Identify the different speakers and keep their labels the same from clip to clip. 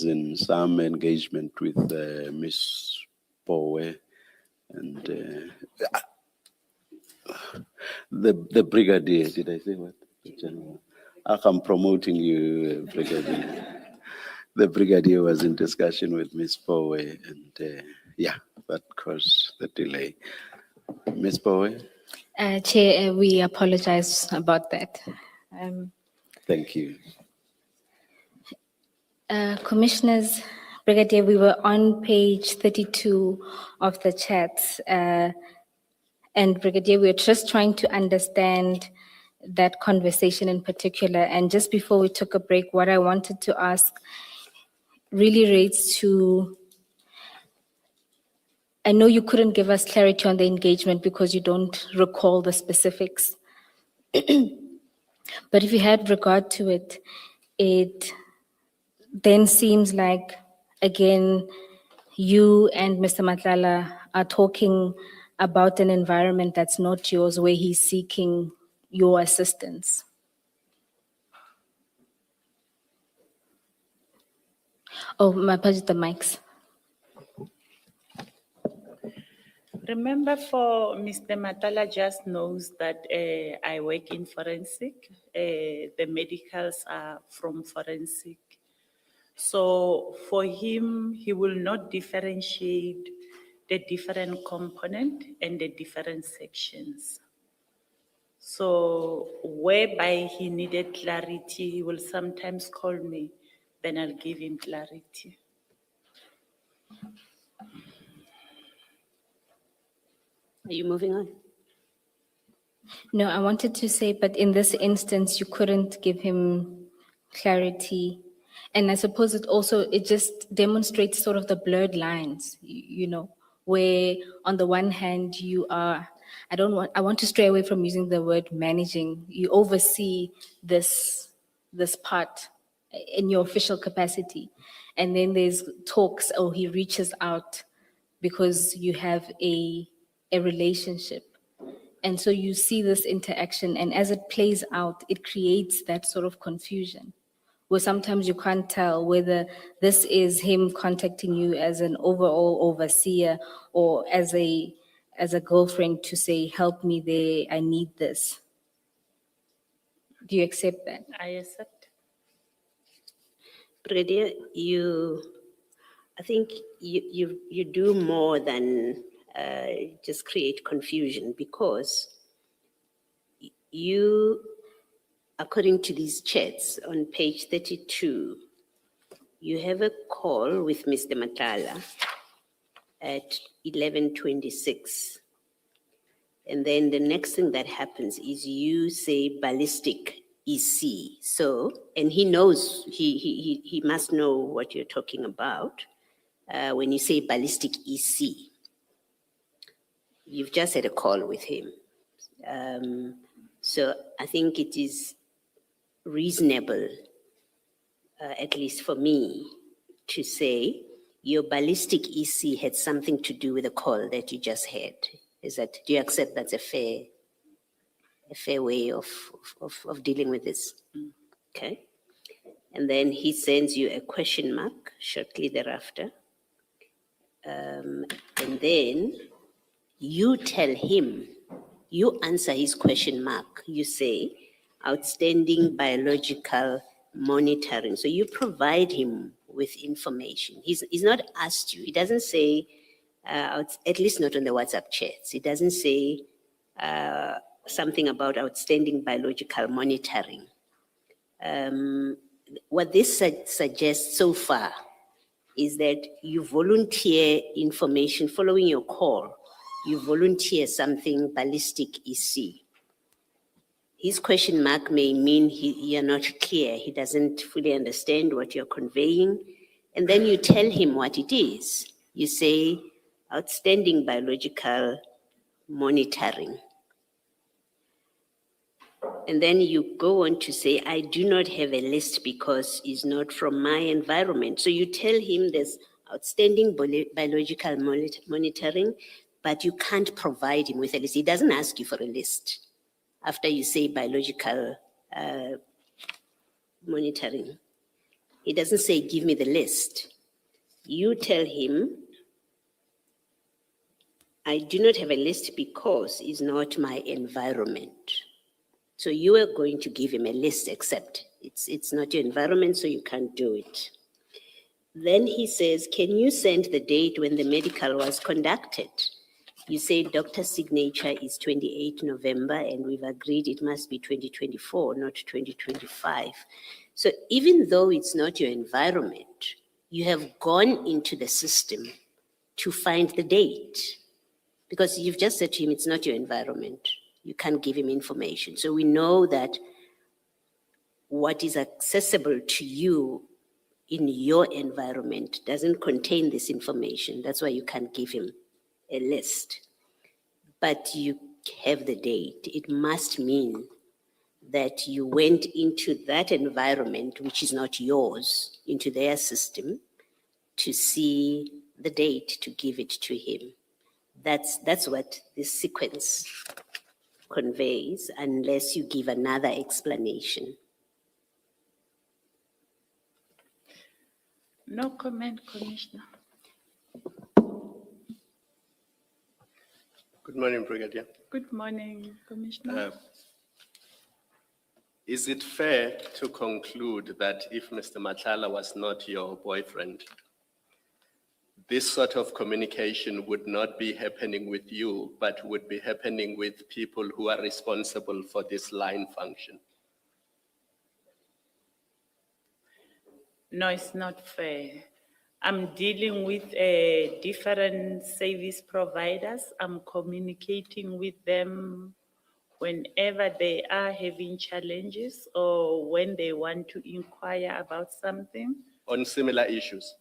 Speaker 1: was in some engagement with Miss Powe and the brigadier. Did I say what? The general. I'm promoting you, brigadier. The brigadier was in discussion with Miss Powe, and yeah, that caused the delay. Miss Powe?
Speaker 2: Chair, we apologize about that.
Speaker 1: Thank you.
Speaker 2: Commissioners, Brigadier, we were on page 32 of the chats. And Brigadier, we're just trying to understand that conversation in particular. And just before we took a break, what I wanted to ask really relates to, I know you couldn't give us clarity on the engagement because you don't recall the specifics. But if you had regard to it, it then seems like, again, you and Mr. Madlanga are talking about an environment that's not yours, where he's seeking your assistance. Oh, my apologies, the mics.
Speaker 3: Remember, for Mr. Matala just knows that I work in forensic. The medicals are from forensic. So for him, he will not differentiate the different component and the different sections. So whereby he needed clarity, he will sometimes call me, then I'll give him clarity.
Speaker 4: Are you moving on?
Speaker 2: No, I wanted to say, but in this instance, you couldn't give him clarity. And I suppose it just demonstrates sort of the blurred lines, you know, where on the one hand you are, I want to stray away from using the word managing. You oversee this part in your official capacity. And then there's talks, or he reaches out because you have a relationship. And so you see this interaction, and as it plays out, it creates that sort of confusion, where sometimes you can't tell whether this is him contacting you as an overall overseer or as a girlfriend to say, help me there, I need this. Do you accept that?
Speaker 3: I accept.
Speaker 4: Brigadier, I think you do more than just create confusion, because you, according to these chats on page 32, you have a call with Mr. Matala at 11:26. And then the next thing that happens is you say ballistic EC. So, and he knows, he must know what you're talking about when you say ballistic EC. You've just had a call with him. So I think it is reasonable, at least for me, to say your ballistic EC had something to do with the call that you just had. Do you accept that's a fair way of dealing with this? Okay. And then he sends you a question mark shortly thereafter. And then you tell him, you answer his question mark. You say, outstanding biological monitoring. So you provide him with information. He's not asked you. He doesn't say, at least not on the WhatsApp chats. He doesn't say something about outstanding biological monitoring. What this suggests so far is that you volunteer information following your call. You volunteer something ballistic EC. His question mark may mean you're not clear. He doesn't fully understand what you're conveying. And then you tell him what it is. You say, outstanding biological monitoring. And then you go on to say, I do not have a list because it's not from my environment. So you tell him there's outstanding biological monitoring, but you can't provide him with a list. He doesn't ask you for a list after you say biological monitoring. He doesn't say, give me the list. You tell him, I do not have a list because it's not my environment. So you are going to give him a list, except it's not your environment, so you can't do it. Then he says, can you send the date when the medical was conducted? You say doctor's signature is 28 November, and we've agreed it must be 2024, not 2025. So even though it's not your environment, you have gone into the system to find the date, because you've just said to him, it's not your environment. You can't give him information. So we know that what is accessible to you in your environment doesn't contain this information. That's why you can't give him a list. But you have the date. It must mean that you went into that environment, which is not yours, into their system to see the date, to give it to him. That's what this sequence conveys, unless you give another explanation.
Speaker 3: No comment, Commissioner.
Speaker 5: Good morning, Brigadier.
Speaker 3: Good morning, Commissioner.
Speaker 5: Is it fair to conclude that if Mr. Madlanga was not your boyfriend, this sort of communication would not be happening with you, but would be happening with people who are responsible for this line function?
Speaker 3: No, it's not fair. I'm dealing with different service providers. I'm communicating with them whenever they are having challenges or when they want to inquire about something.
Speaker 5: On similar issues?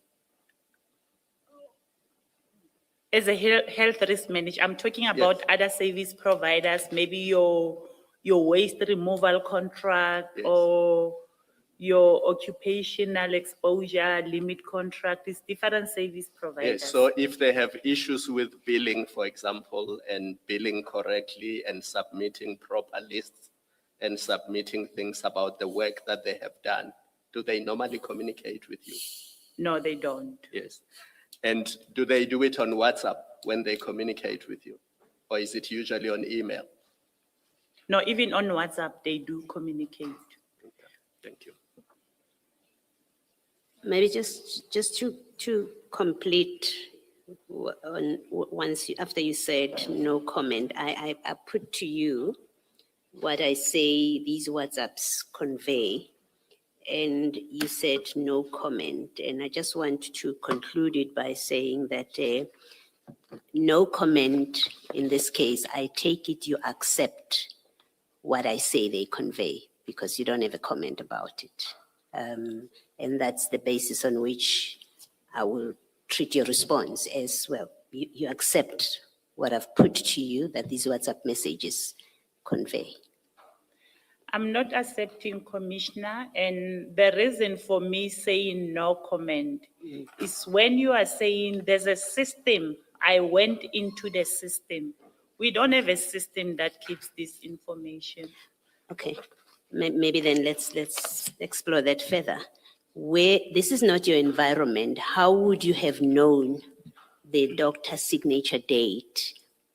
Speaker 3: As a health risk manager, I'm talking about other service providers, maybe your waste removal contract
Speaker 5: Yes.
Speaker 3: or your occupational exposure limit contract. It's different service providers.
Speaker 5: Yes, so if they have issues with billing, for example, and billing correctly and submitting proper lists and submitting things about the work that they have done, do they normally communicate with you?
Speaker 3: No, they don't.
Speaker 5: Yes. And do they do it on WhatsApp when they communicate with you? Or is it usually on email?
Speaker 3: No, even on WhatsApp, they do communicate.
Speaker 5: Okay, thank you.
Speaker 4: Maybe just to complete on once you, after you said no comment, I put to you what I say these WhatsApps convey, and you said no comment, and I just want to conclude it by saying that no comment in this case, I take it you accept what I say they convey, because you don't have a comment about it. And that's the basis on which I will treat your response as well. You accept what I've put to you that these WhatsApp messages convey.
Speaker 3: I'm not accepting, Commissioner, and the reason for me saying no comment is when you are saying there's a system, I went into the system. We don't have a system that keeps this information.
Speaker 4: Okay, maybe then let's explore that further. Where this is not your environment, how would you have known the doctor's signature date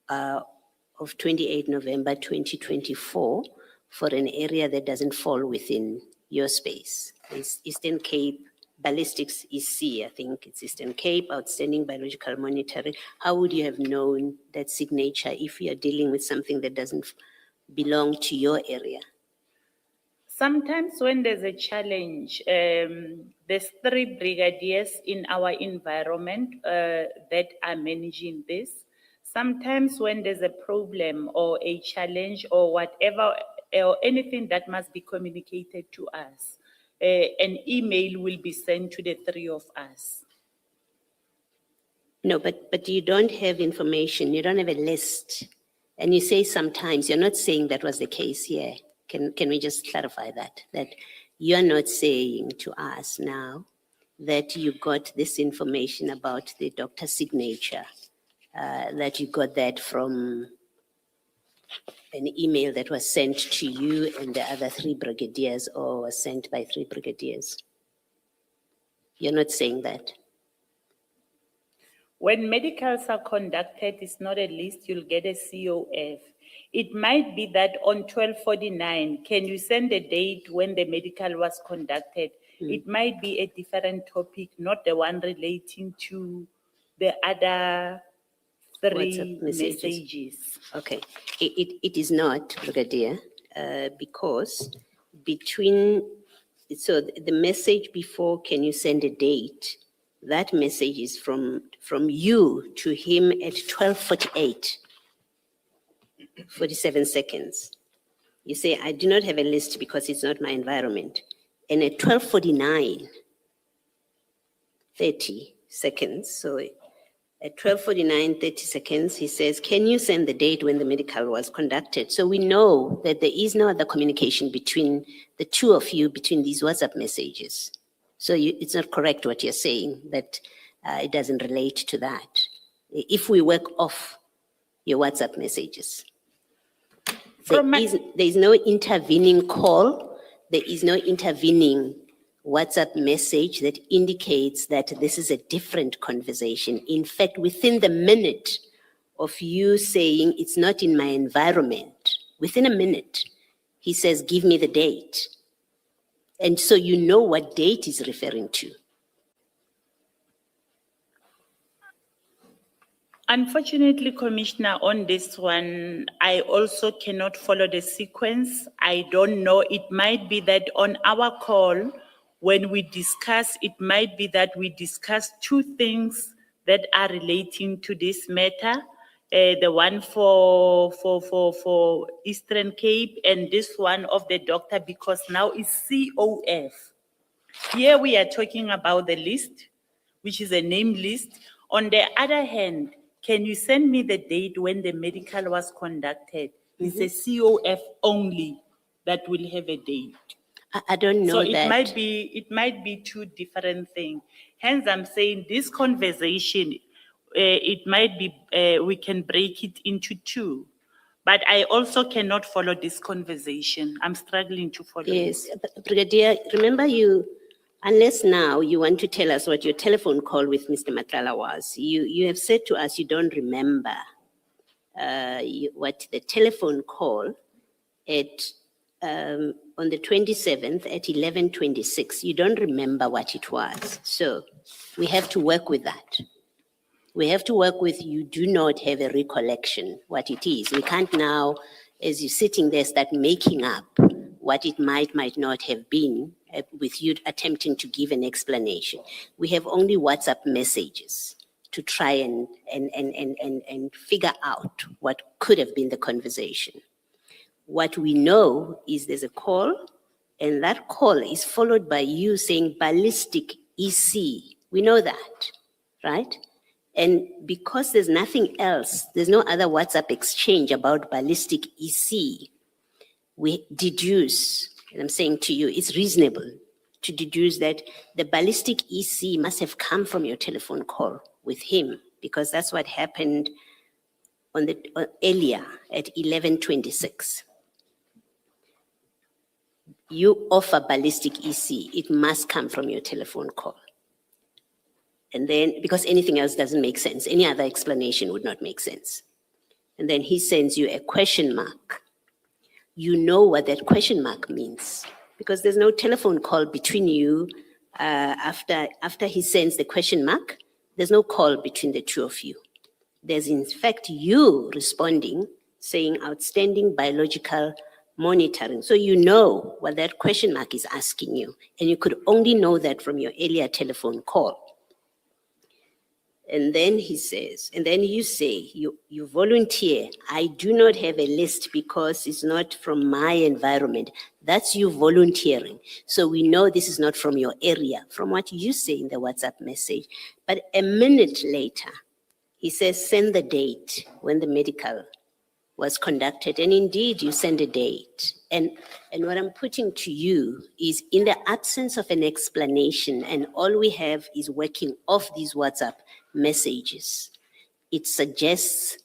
Speaker 4: of 28 November 2024 for an area that doesn't fall within your space? It's Eastern Cape Ballistics EC, I think it's Eastern Cape, Outstanding Biological Monitoring. How would you have known that signature if you are dealing with something that doesn't belong to your area?
Speaker 3: Sometimes when there's a challenge, there's 3 brigadiers in our environment that are managing this. Sometimes when there's a problem or a challenge or whatever, or anything that must be communicated to us, an email will be sent to the 3 of us.
Speaker 4: No, but you don't have information, you don't have a list. And you say sometimes, you're not saying that was the case here. Can we just clarify that? That you're not saying to us now that you got this information about the doctor's signature, that you got that from an email that was sent to you and the other 3 brigadiers, or was sent by 3 brigadiers? You're not saying that.
Speaker 3: When medicals are conducted, it's not a list, you'll get a COF. It might be that on 1249, can you send a date when the medical was conducted? It might be a different topic, not the one relating to the other three
Speaker 4: WhatsApp messages.
Speaker 3: messages.
Speaker 4: Okay, it is not, Brigadier, because between, so the message before, can you send a date? That message is from you to him at 12:48, 47 seconds. You say, I do not have a list because it's not my environment. And at 12:49, 30 seconds, so at 12:49, 30 seconds, he says, can you send the date when the medical was conducted? So we know that there is no other communication between the two of you, between these WhatsApp messages. So it's not correct what you're saying, that it doesn't relate to that. If we work off your WhatsApp messages, there is no intervening call, there is no intervening WhatsApp message that indicates that this is a different conversation. In fact, within the minute of you saying it's not in my environment, within a minute, he says, give me the date. And so you know what date he's referring to.
Speaker 3: Unfortunately, Commissioner, on this one, I also cannot follow the sequence. I don't know. It might be that on our call, when we discuss, it might be that we discuss two things that are relating to this matter. The one for Eastern Cape and this one of the doctor, because now it's COF. Here we are talking about the list, which is a name list. On the other hand, can you send me the date when the medical was conducted? It's a COF only that will have a date.
Speaker 4: I don't know
Speaker 3: So
Speaker 4: that.
Speaker 3: it might be two different things. Hence, I'm saying this conversation, it might be, we can break it into two. But I also cannot follow this conversation. I'm struggling to follow.
Speaker 4: Yes, Brigadier, remember unless now you want to tell us what your telephone call with Mr. Matlala was, you have said to us you don't remember what the telephone call at on the 27th at 11:26. You don't remember what it was. So we have to work with that. We have to work with, you do not have a recollection what it is. We can't now, as you're sitting there, start making up what it might not have been with you attempting to give an explanation. We have only WhatsApp messages to try and figure out what could have been the conversation. What we know is there's a call, and that call is followed by you saying ballistic EC. We know that, right? And because there's nothing else, there's no other WhatsApp exchange about ballistic EC, we deduce, and I'm saying to you, it's reasonable to deduce that the ballistic EC must have come from your telephone call with him, because that's what happened on earlier at 11:26. You offer ballistic EC, it must come from your telephone call. And then, because anything else doesn't make sense, any other explanation would not make sense. And then he sends you a question mark. You know what that question mark means, because there's no telephone call between you after he sends the question mark. There's no call between the two of you. There's in fact you responding, saying outstanding biological monitoring. So you know what that question mark is asking you, and you could only know that from your earlier telephone call. And then he says, and then you say, you volunteer, I do not have a list because it's not from my environment. That's you volunteering. So we know this is not from your area, from what you say in the WhatsApp message. But a minute later, he says, send the date when the medical was conducted. And indeed, you send a date. And what I'm putting to you is, in the absence of an explanation, and all we have is working off these WhatsApp messages, it suggests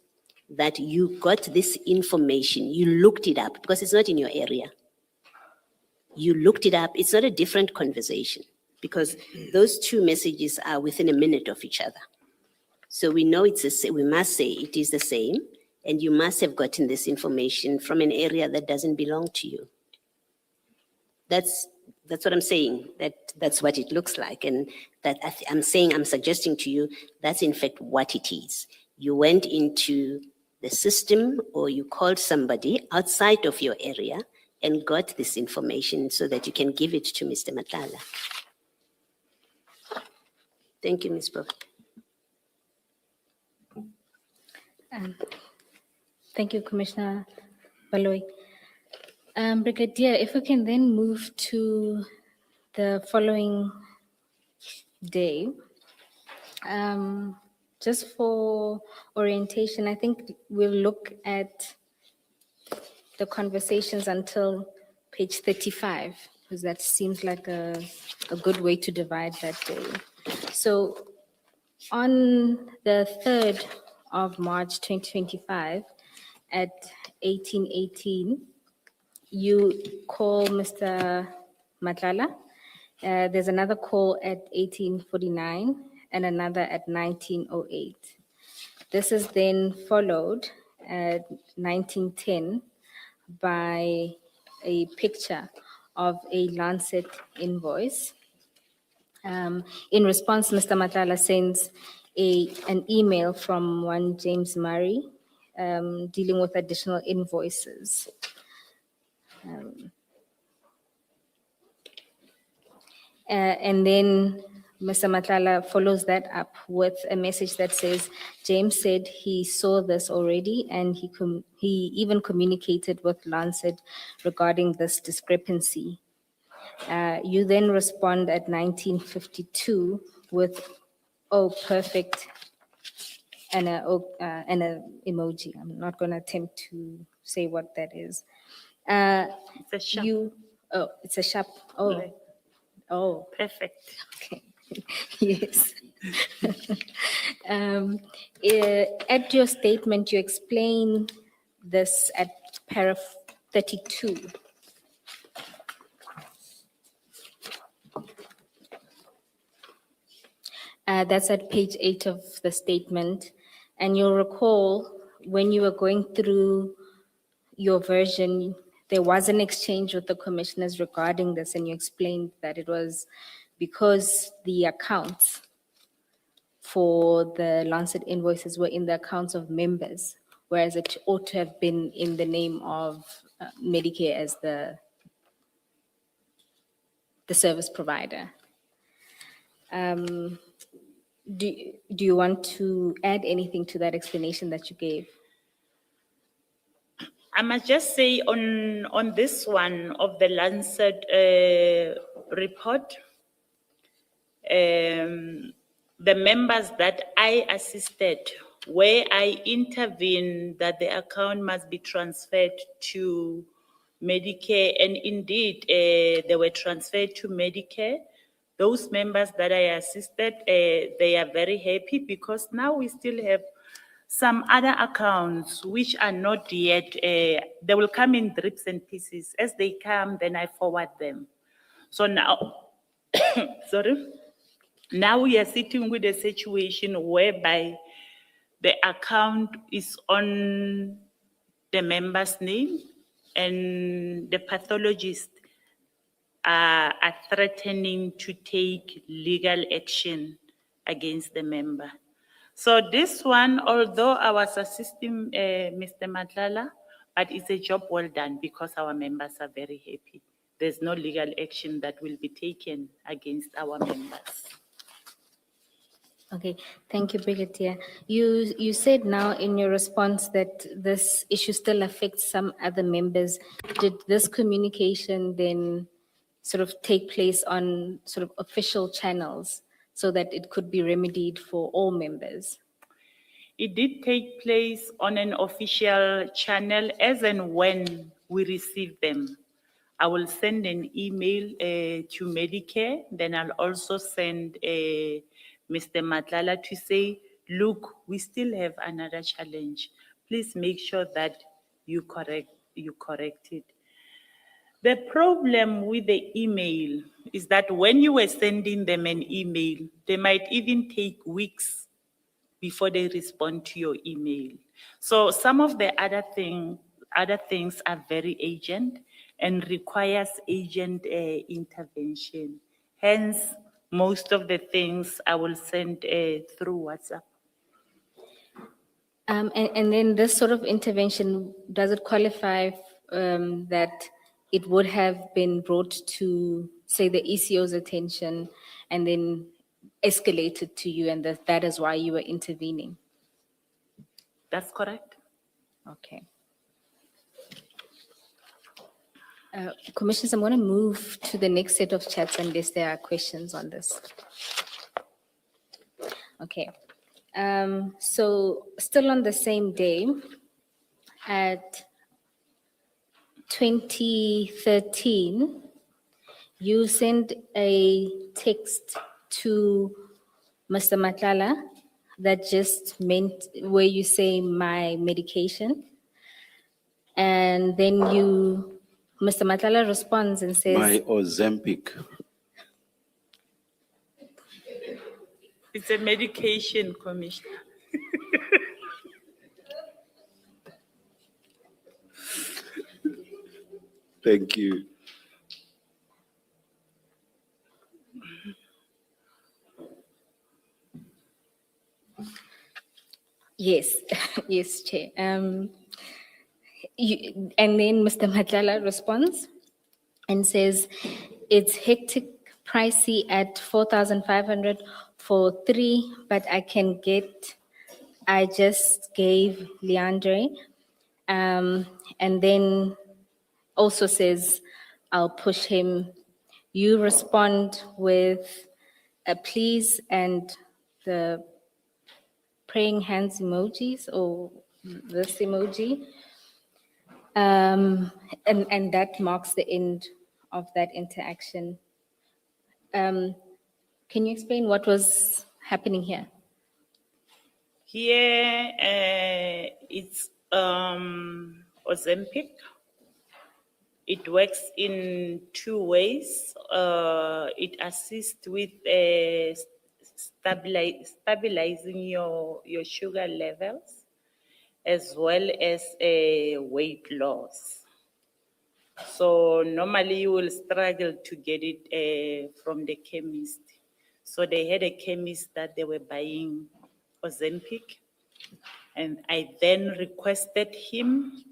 Speaker 4: that you got this information, you looked it up, because it's not in your area. You looked it up, it's not a different conversation. because those two messages are within a minute of each other. So we know it's the same, we must say it is the same, and you must have gotten this information from an area that doesn't belong to you. That's what I'm saying, that's what it looks like, and that I'm suggesting to you, that's in fact what it is. You went into the system or you called somebody outside of your area and got this information so that you can give it to Mr. Madlanga. Thank you, Ms. Prof.
Speaker 2: Thank you, Commissioner Baloy. Brigadier, if we can then move to the following day. Just for orientation, I think we'll look at the conversations until page 35, because that seems like a good way to divide that day. So on the 3rd of March 2025 at 18:18, you call Mr. Madlanga. There's another call at 18:49 and another at 19:08. This is then followed at 19:10 by a picture of a Lancet invoice. In response, Mr. Madlanga sends an email from one James Murray dealing with additional invoices. And then Mr. Madlanga follows that up with a message that says, James said he saw this already and he even communicated with Lancet regarding this discrepancy. You then respond at 19:52 with, oh, perfect, and an emoji. I'm not going to attempt to say what that is.
Speaker 3: It's a sharp.
Speaker 2: Oh, it's a sharp, oh,
Speaker 3: Like,
Speaker 2: oh.
Speaker 3: perfect.
Speaker 2: Okay, yes. At your statement, you explain this at paragraph 32. That's at page 8 of the statement. And you'll recall when you were going through your version, there was an exchange with the commissioners regarding this, and you explained that it was because the accounts for the Lancet invoices were in the accounts of members, whereas it ought to have been in the name of Medicare as the service provider. Do you want to add anything to that explanation that you gave?
Speaker 3: I must just say on this one of the Lancet report, the members that I assisted, where I intervened that the account must be transferred to Medicare, and indeed they were transferred to Medicare. Those members that I assisted, they are very happy because now we still have some other accounts which are not yet, they will come in drips and pieces. As they come, then I forward them. So now, sorry, now we are sitting with a situation whereby the account is on the member's name and the pathologist are threatening to take legal action against the member. So this one, although I was assisting Mr. Madlanga, but it's a job well done because our members are very happy. There's no legal action that will be taken against our members.
Speaker 2: Okay, thank you, Brigadier. You said now in your response that this issue still affects some other members. Did this communication then sort of take place on sort of official channels so that it could be remedied for all members?
Speaker 3: It did take place on an official channel as and when we receive them. I will send an email to Medicare, then I'll also send Mr. Madlanga to say, look, we still have another challenge. Please make sure that you correct it. The problem with the email is that when you were sending them an email, they might even take weeks before they respond to your email. So some of the other things are very urgent and requires agent intervention. Hence, most of the things I will send through WhatsApp.
Speaker 2: And then this sort of intervention, does it qualify that it would have been brought to, say, the ECO's attention and then escalated to you, and that is why you were intervening?
Speaker 3: That's correct.
Speaker 2: Okay. Commissioners, I'm going to move to the next set of chats unless there are questions on this. Okay. So still on the same day, at 2013, you send a text to Mr. Matlala that just meant where you say my medication. And then Mr. Matlala responds and says,
Speaker 1: My Ozempic.
Speaker 3: It's a medication, Commissioner.
Speaker 1: Thank you.
Speaker 2: yes, yes, Chair. And then Mr. Matlala responds and says, it's hectic, pricey at 4,500 for 3, but I just gave Leandre. And then also says, I'll push him. You respond with a please and the praying hands emojis or this emoji. And that marks the end of that interaction. Can you explain what was happening here?
Speaker 3: Here, it's Ozempic. It works in 2 ways. It assists with stabilizing your sugar levels, as well as weight loss. So normally you will struggle to get it from the chemist. So they had a chemist that they were buying Ozempic, and I then requested him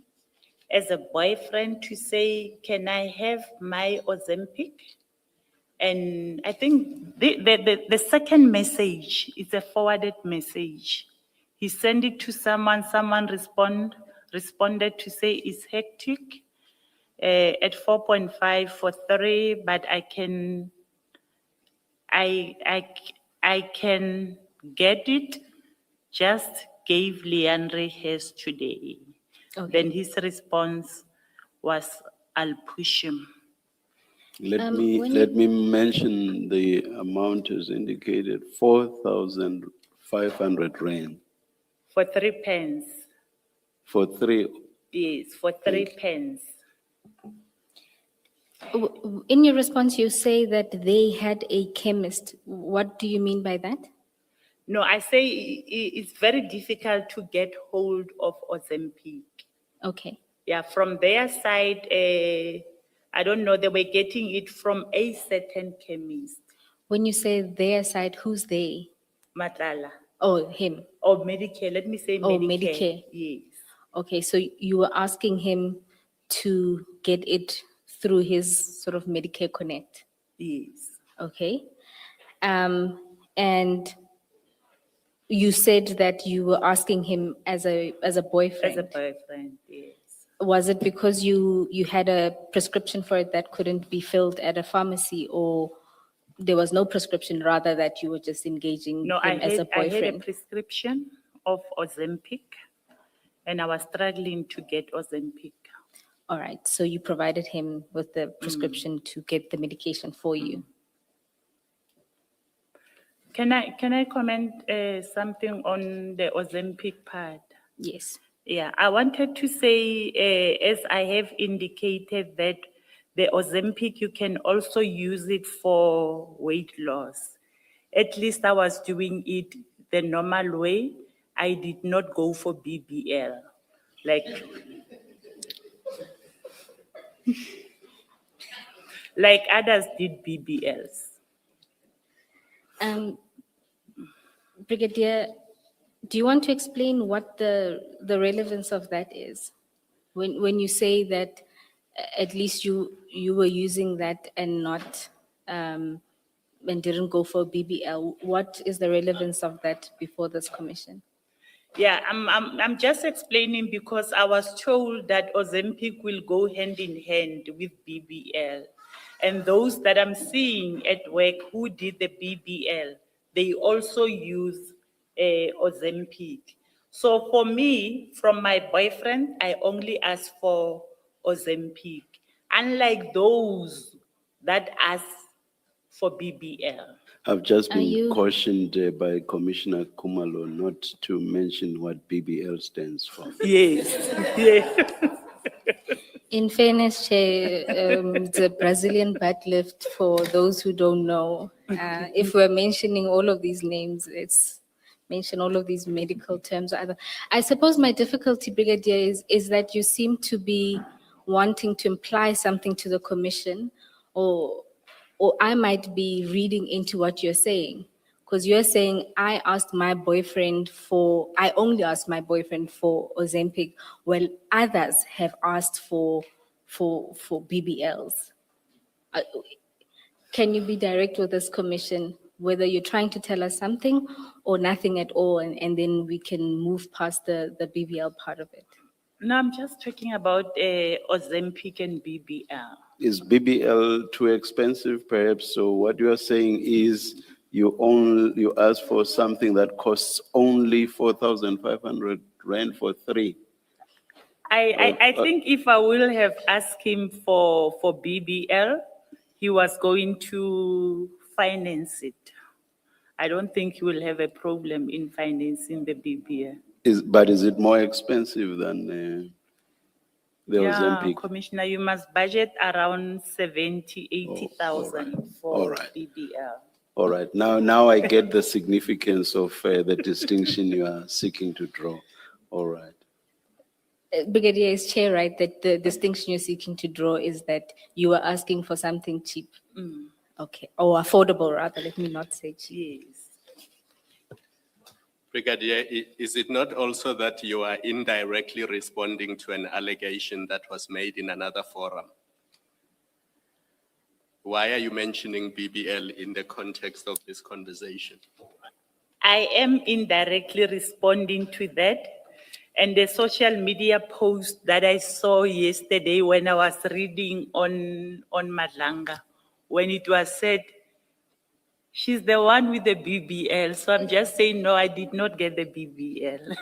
Speaker 3: as a boyfriend to say, can I have my Ozempic? And I think the second message is a forwarded message. He sent it to someone responded to say it's hectic at 4.5 for 3, but I can get it. Just gave Leandre his today.
Speaker 2: Okay.
Speaker 3: Then his response was, I'll push him.
Speaker 1: Let me mention the amount is indicated, 4,500 rand
Speaker 3: For 3 pence.
Speaker 1: for 3.
Speaker 3: Yes, for 3 pence.
Speaker 2: In your response, you say that they had a chemist. What do you mean by that?
Speaker 3: No, I say it's very difficult to get hold of Ozempic.
Speaker 2: Okay.
Speaker 3: Yeah, from their side, I don't know, they were getting it from a certain chemist,
Speaker 2: When you say their side, who's they?
Speaker 3: Matlala.
Speaker 2: Oh, him.
Speaker 3: Or Medicare, let me say
Speaker 2: Oh,
Speaker 3: Medicare.
Speaker 2: Medicare.
Speaker 3: Yes.
Speaker 2: Okay, so you were asking him to get it through his sort of Medicare Connect.
Speaker 3: Yes.
Speaker 2: Okay. And you said that you were asking him as a boyfriend.
Speaker 3: As a boyfriend, yes.
Speaker 2: Was it because you had a prescription for it that couldn't be filled at a pharmacy, or there was no prescription, rather that you were just engaging
Speaker 3: No,
Speaker 2: him as a
Speaker 3: I had a
Speaker 2: boyfriend?
Speaker 3: prescription of Ozempic, and I was struggling to get Ozempic.
Speaker 2: All right, so you provided him with the prescription to get the medication for you.
Speaker 3: Can I comment something on the Ozempic part?
Speaker 2: Yes.
Speaker 3: Yeah, I wanted to say, as I have indicated, that the Ozempic, you can also use it for weight loss. At least I was doing it the normal way. I did not go for BBL. Like others did BBLs.
Speaker 2: Brigadier, do you want to explain what the relevance of that is? When you say that at least you were using that and not, and didn't go for BBL, what is the relevance of that before this commission?
Speaker 3: Yeah, I'm just explaining because I was told that Ozempic will go hand in hand with BBL. And those that I'm seeing at work who did the BBL, they also use Ozempic. So for me, from my boyfriend, I only ask for Ozempic. Unlike those that ask for BBL.
Speaker 1: I've just
Speaker 2: Are
Speaker 1: been
Speaker 2: you-
Speaker 1: cautioned by Commissioner Kumalo not to mention what BBL stands for.
Speaker 3: Yes, yes.
Speaker 2: In fairness, Chair, the Brazilian butt lift, for those who don't know, if we're mentioning all of these names, it's mention all of these medical terms. I suppose my difficulty, Brigadier, is that you seem to be wanting to imply something to the commission, or I might be reading into what you're saying. Because you're saying, I only asked my boyfriend for Ozempic, while others have asked for BBLs. Can you be direct with this commission, whether you're trying to tell us something or nothing at all, and then we can move past the BBL part of it?
Speaker 3: No, I'm just talking about Ozempic and BBL.
Speaker 1: Is BBL too expensive perhaps? So what you are saying is you ask for something that costs only 4,500 rand for 3.
Speaker 3: I think if I will have asked him for BBL, he was going to finance it. I don't think he will have a problem in financing the BBL.
Speaker 1: But is it more expensive than the
Speaker 3: Yeah,
Speaker 1: Ozempic?
Speaker 3: Commissioner, you must budget around 70, 80,000
Speaker 1: all
Speaker 3: for
Speaker 1: right.
Speaker 3: BBL.
Speaker 1: All right, now I get the significance of the distinction you are seeking to draw. All right.
Speaker 2: Brigadier, is Chair right that the distinction you're seeking to draw is that you are asking for something cheap? Okay, or affordable rather, let me not say cheap.
Speaker 3: Yes.
Speaker 5: Brigadier, is it not also that you are indirectly responding to an allegation that was made in another forum? Why are you mentioning BBL in the context of this conversation?
Speaker 3: I am indirectly responding to that. And the social media post that I saw yesterday when I was reading on Madlanga, when it was said, she's the one with the BBL. So I'm just saying, no, I did not get the BBL.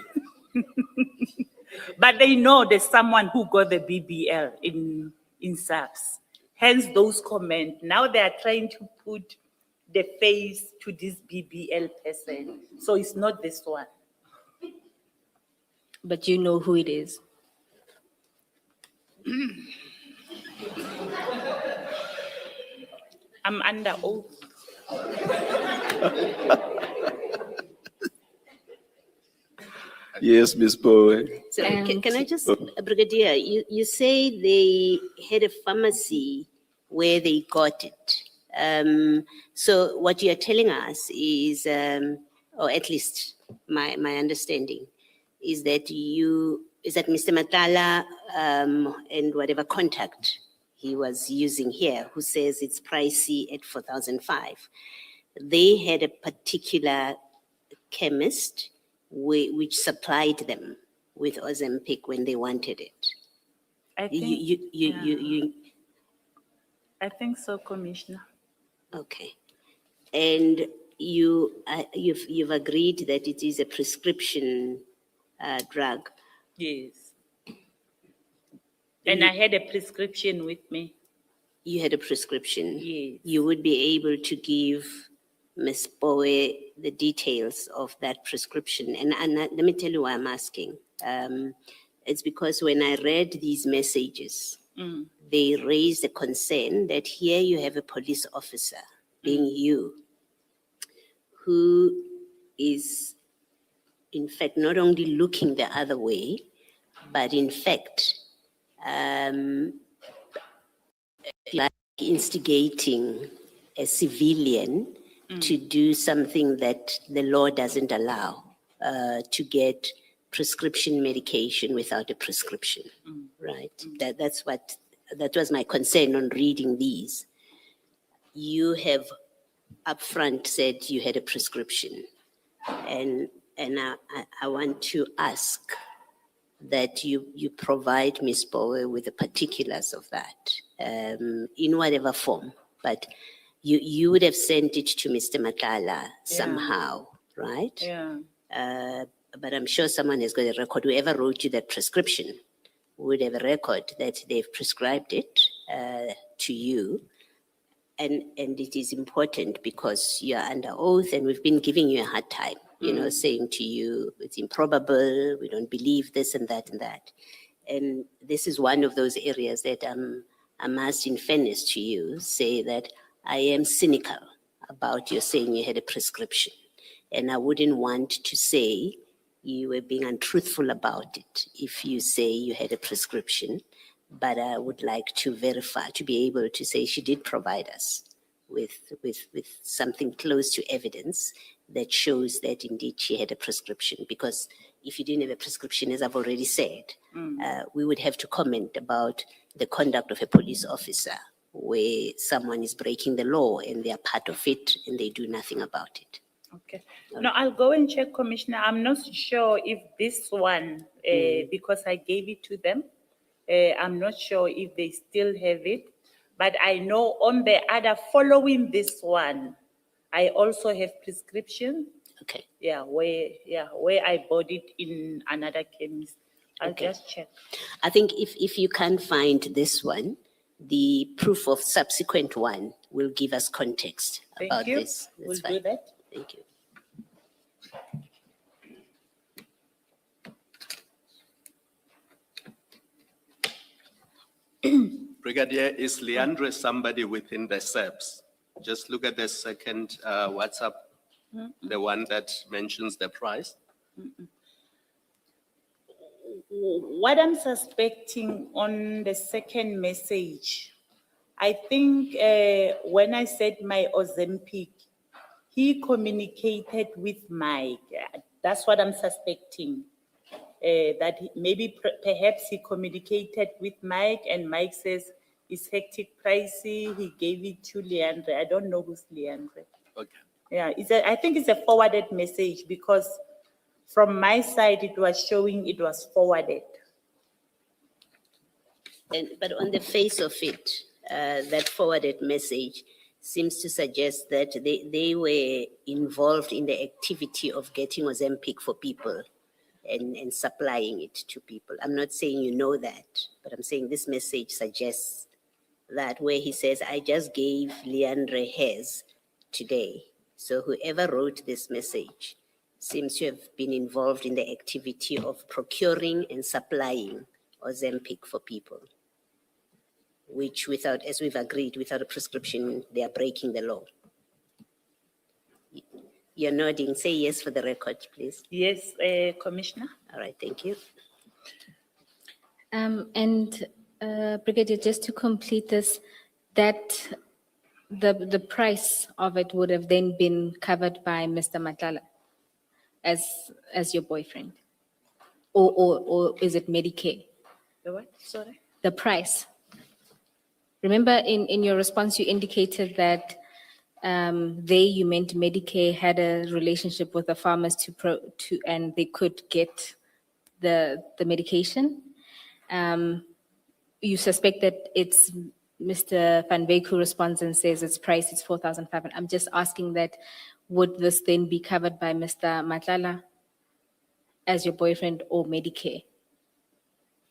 Speaker 3: But they know there's someone who got the BBL in SAPS. Hence those comments. Now they are trying to put the face to this BBL person. So it's not this one.
Speaker 2: But you know who it is.
Speaker 3: I'm under oath.
Speaker 1: Yes, Ms. Poe.
Speaker 4: So
Speaker 2: And-
Speaker 4: can I just, Brigadier, you say they had a pharmacy where they got it. So what you're telling us is, or at least my understanding, is that Mr. Matala and whatever contact he was using here, who says it's pricey at 4,005, they had a particular chemist which supplied them with Ozempic when they wanted it.
Speaker 3: I think,
Speaker 4: You
Speaker 3: I think so, Commissioner.
Speaker 4: okay. And you've agreed that it is a prescription drug.
Speaker 3: Yes. And I had a prescription with me.
Speaker 4: You had a prescription.
Speaker 3: Yes.
Speaker 4: You would be able to give Ms. Poe the details of that prescription. And let me tell you why I'm asking. It's because when I read these messages they raised a concern that here you have a police officer, being you, who is in fact not only looking the other way, but in fact like instigating a civilian to do something that the law doesn't allow, to get prescription medication without a prescription, right? That was my concern on reading these. You have upfront said you had a prescription, and I want to ask that you provide Ms. Bowe with the particulars of that, in whatever form, but you would have sent it to Mr. Matlala somehow, right?
Speaker 3: Yeah.
Speaker 4: But I'm sure someone has got a record, whoever wrote you that prescription would have a record that they've prescribed it to you. And it is important because you're under oath and we've been giving you a hard time, saying to you, it's improbable, we don't believe this and that and that. And this is one of those areas that I must, in fairness to you, say that I am cynical about your saying you had a prescription. And I wouldn't want to say you were being untruthful about it if you say you had a prescription. But I would like to verify, to be able to say she did provide us with something close to evidence that shows that indeed she had a prescription. Because if you didn't have a prescription, as I've already said, we would have to comment about the conduct of a police officer where someone is breaking the law and they are part of it and they do nothing about it.
Speaker 3: Okay. No, I'll go and check, Commissioner. I'm not sure if this one, because I gave it to them, I'm not sure if they still have it, but I know on the other, following this one, I also have prescription.
Speaker 4: Okay.
Speaker 3: Where I bought it in another chemist. I'll just check.
Speaker 4: I think if you can't find this one, the proof of subsequent one will give us context about
Speaker 3: Thank you.
Speaker 4: this.
Speaker 3: We'll
Speaker 4: That's
Speaker 3: do
Speaker 4: fine.
Speaker 3: that.
Speaker 4: Thank you.
Speaker 5: Brigadier, is Leandre somebody within the SEPs? Just look at the second WhatsApp, the one that mentions the price.
Speaker 3: What I'm suspecting on the second message, I think when I said my Ozempic, he communicated with Mike. That's what I'm suspecting. Perhaps he communicated with Mike and Mike says it's hectic pricey. He gave it to Leandre. I don't know who's Leandre.
Speaker 5: Okay.
Speaker 3: Yeah, I think it's a forwarded message because from my side, it was showing it was forwarded.
Speaker 4: But on the face of it, that forwarded message seems to suggest that they were involved in the activity of getting Ozempic for people and supplying it to people. I'm not saying you know that, but I'm saying this message suggests that where he says, I just gave Leandre his today. So whoever wrote this message seems to have been involved in the activity of procuring and supplying Ozempic for people, which without, as we've agreed, without a prescription, they are breaking the law. You're nodding. Say yes for the record, please.
Speaker 3: Yes, Commissioner.
Speaker 4: All right, thank you.
Speaker 2: Brigadier, just to complete this, that the price of it would have then been covered by Mr. Matlala as your boyfriend, or is it Medicare?
Speaker 3: The what? Sorry.
Speaker 2: The price. Remember, in your response, you indicated that you meant Medicare had a relationship with the farmers and they could get the medication. You suspect that it's Mr. Van Beek who responds and says its price is 4,500. I'm just asking that, would this then be covered by Mr. Matlala as your boyfriend or Medicare?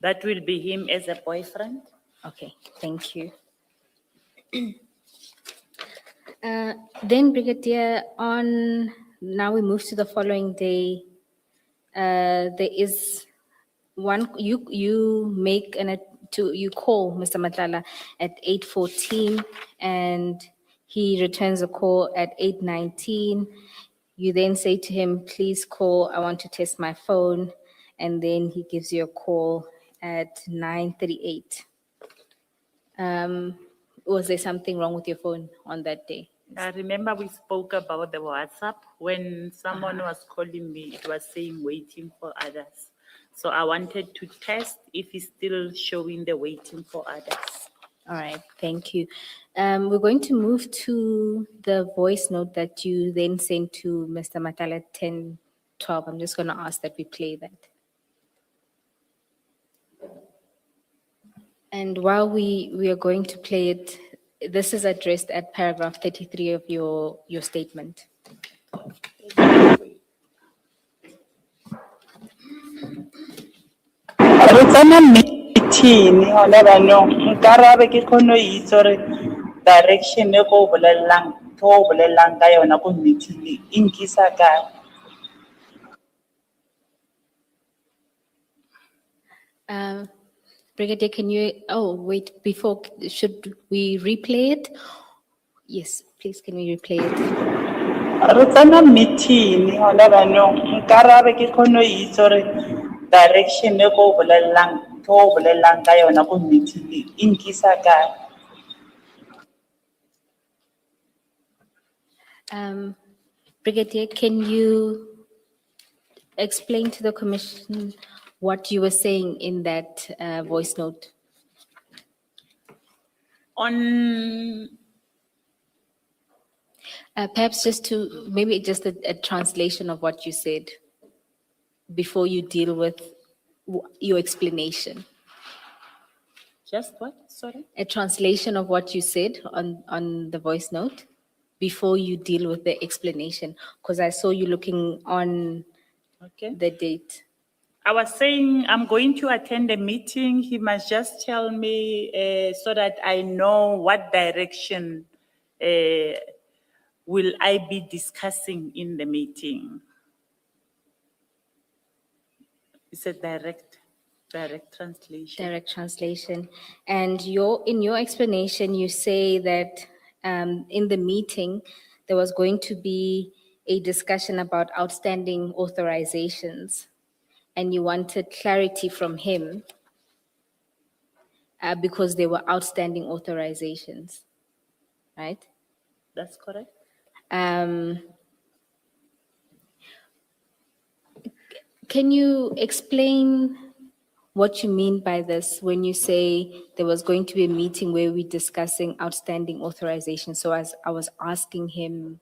Speaker 3: That will be him as a boyfriend.
Speaker 2: Okay, thank you. Then, Brigadier, now we move to the following day. There is one, you make you call Mr. Matlala at 8:14 and he returns a call at 8:19. You then say to him, please call, I want to test my phone. And then he gives you a call at 9:38. Was there something wrong with your phone on that day?
Speaker 3: I remember we spoke about the WhatsApp. When someone was calling me, it was saying waiting for others. So I wanted to test if it's still showing the waiting for others.
Speaker 2: All right, thank you. We're going to move to the voice note that you then sent to Mr. Matala at 10:12. I'm just going to ask that we play that. And while we are going to play it, this is addressed at paragraph 33 of your statement.
Speaker 6: Re tsena meeting hona banong nkarabe ke kgone ho itse hore direction e ko bolellang ka yona ko meeting e nkisa kae.
Speaker 2: Brigadier, can you, oh, wait, before, should we replay it? Yes, please, can we replay it?
Speaker 6: Re tsena meeting hona banong nkarabe ke kgone ho itse hore direction e ko bolellang ka yona ko meeting e nkisa kae.
Speaker 2: Brigadier, can you explain to the commission what you were saying in that voice note?
Speaker 3: On
Speaker 2: Perhaps maybe just a translation of what you said before you deal with your explanation.
Speaker 3: just what? Sorry.
Speaker 2: A translation of what you said on the voice note before you deal with the explanation, because I saw you looking on
Speaker 3: Okay.
Speaker 2: the date.
Speaker 3: I was saying I'm going to attend a meeting. He must just tell me so that I know what direction will I be discussing in the meeting. It's a direct translation.
Speaker 2: Direct translation. And in your explanation, you say that in the meeting, there was going to be a discussion about outstanding authorizations, and you wanted clarity from him because there were outstanding authorizations, right?
Speaker 3: That's correct.
Speaker 2: Can you explain what you mean by this when you say there was going to be a meeting where we're discussing outstanding authorization? So as I was asking him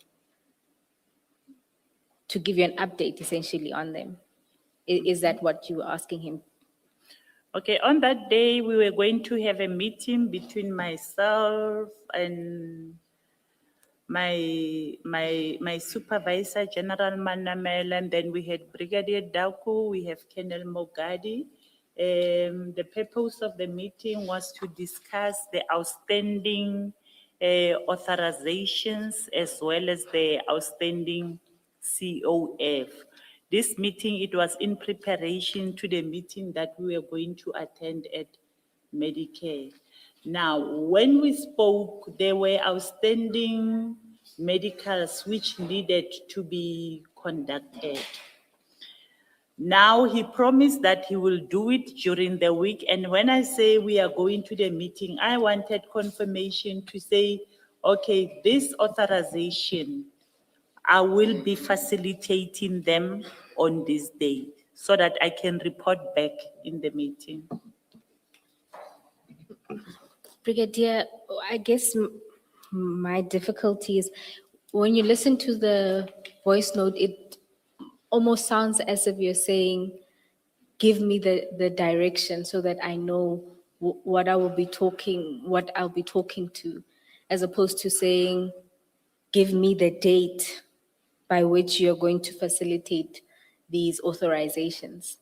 Speaker 2: to give you an update essentially on them. Is that what you were asking him?
Speaker 3: Okay, on that day, we were going to have a meeting between myself and my supervisor, General Manamela, and then we had Brigadier Dauku, we have Colonel Mogadi. The purpose of the meeting was to discuss the outstanding authorizations as well as the outstanding COF. This meeting, it was in preparation to the meeting that we were going to attend at Medicare. Now, when we spoke, there were outstanding medicals which needed to be conducted. Now, he promised that he will do it during the week. And when I say we are going to the meeting, I wanted confirmation to say, okay, this authorization, I will be facilitating them on this day so that I can report back in the meeting.
Speaker 2: Brigadier, I guess my difficulty is when you listen to the voice note, it almost sounds as if you're saying, give me the direction so that I know what I'll be talking to, as opposed to saying, give me the date by which you're going to facilitate these authorizations.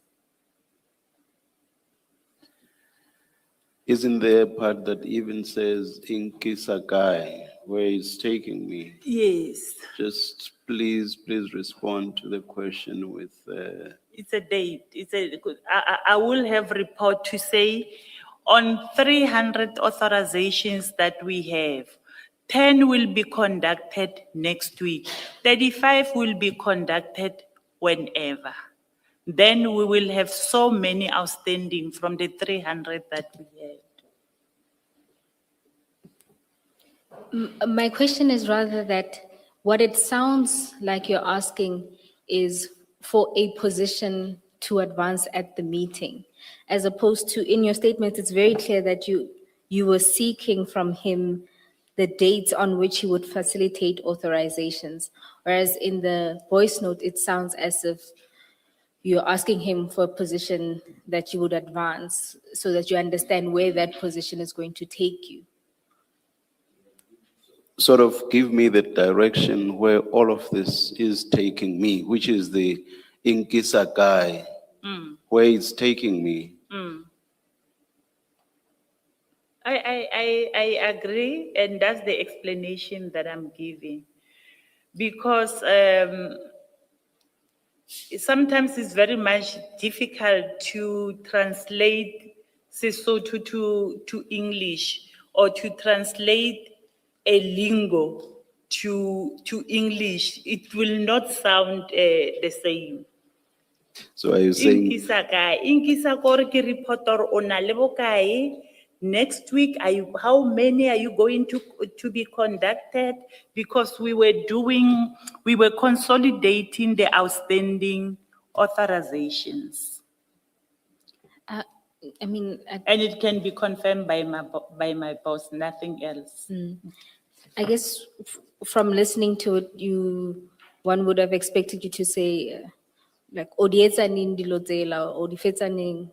Speaker 1: Isn't there a part that even says in Kisakai, where it's taking me?
Speaker 3: Yes,
Speaker 1: Just please respond to the question with,
Speaker 3: it's a date. I will have report to say On 300 authorizations that we have, 10 will be conducted next week, 35 will be conducted whenever. Then we will have so many outstanding from the 300 that we have.
Speaker 2: My question is rather that what it sounds like you're asking is for a position to advance at the meeting, as opposed to, in your statement, it's very clear that you were seeking from him the dates on which he would facilitate authorizations, whereas in the voice note, it sounds as if you're asking him for a position that you would advance so that you understand where that position is going to take you.
Speaker 1: Sort of give me the direction where all of this is taking me, which is the Inkisa guy, where it's taking me.
Speaker 3: I agree, and that's the explanation that I'm giving. Because sometimes it's very much difficult to translate Sesotho to English, or to translate a lingo to English. It will not sound the same.
Speaker 1: So are you saying,
Speaker 3: Inkisa kae? Inkisa kore ke reporter o na le bokae? Next week, how many are you going to be conducted? Because we were consolidating the outstanding authorizations.
Speaker 2: I mean,
Speaker 3: And it can be confirmed by my boss, nothing else.
Speaker 2: I guess from listening to it, one would have expected you to say, like, "Odietsa ning dilo tsela, odifetsa ning,"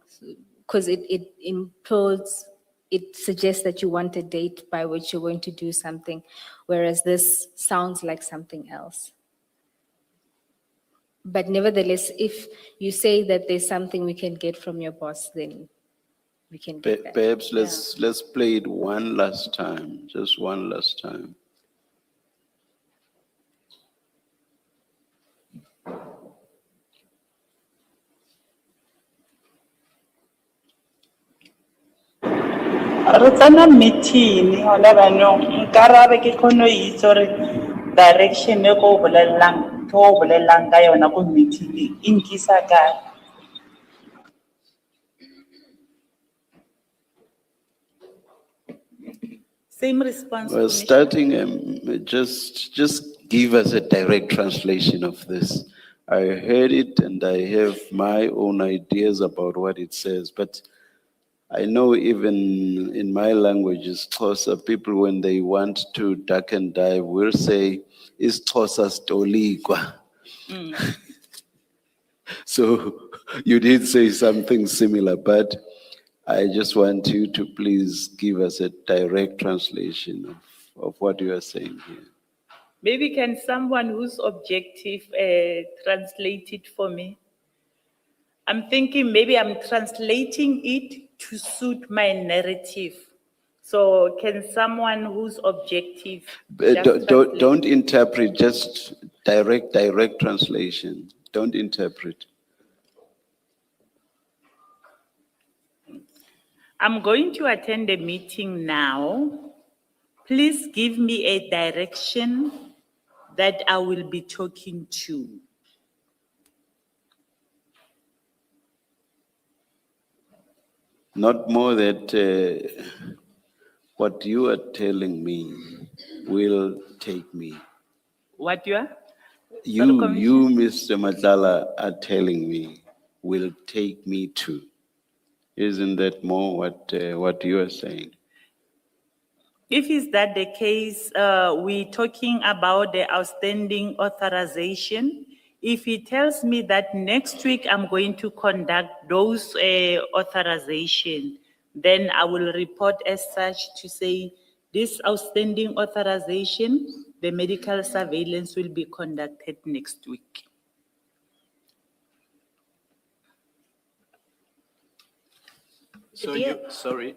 Speaker 2: because it implies, it suggests that you want a date by which you're going to do something, whereas this sounds like something else. But nevertheless, if you say that there's something we can get from your boss, then we can get that.
Speaker 1: perhaps let's play it one last time, just one last time.
Speaker 6: Re tsena meeting hona banong nkarabe ke kgone ho itse hore direction e ko bolelelang ka yona ko meeting e nkisa kae.
Speaker 3: Same response.
Speaker 1: Well,
Speaker 3: Commissioner.
Speaker 1: starting, just give us a direct translation of this. I heard it and I have my own ideas about what it says, but I know even in my languages, Xhosa, people when they want to duck and dive will say, "Is Xhosa stolikwa?" So you did say something similar, but I just want you to please give us a direct translation of what you are saying here.
Speaker 3: Maybe can someone who's objective translate it for me? I'm thinking maybe I'm translating it to suit my narrative. So can someone who's objective just translate?
Speaker 1: Don't interpret, just direct translation. Don't interpret.
Speaker 3: I'm going to attend the meeting now. Please give me a direction that I will be talking to.
Speaker 1: Not more that what you are telling me will take me.
Speaker 3: What you are?
Speaker 1: You, Mr. Madlanga, are telling me will take me to. Isn't that more what you are saying?
Speaker 3: If is that the case, we're talking about the outstanding authorization. If he tells me that next week I'm going to conduct those authorization, then I will report as such to say this outstanding authorization, the medical surveillance will be conducted next week.
Speaker 5: So sorry,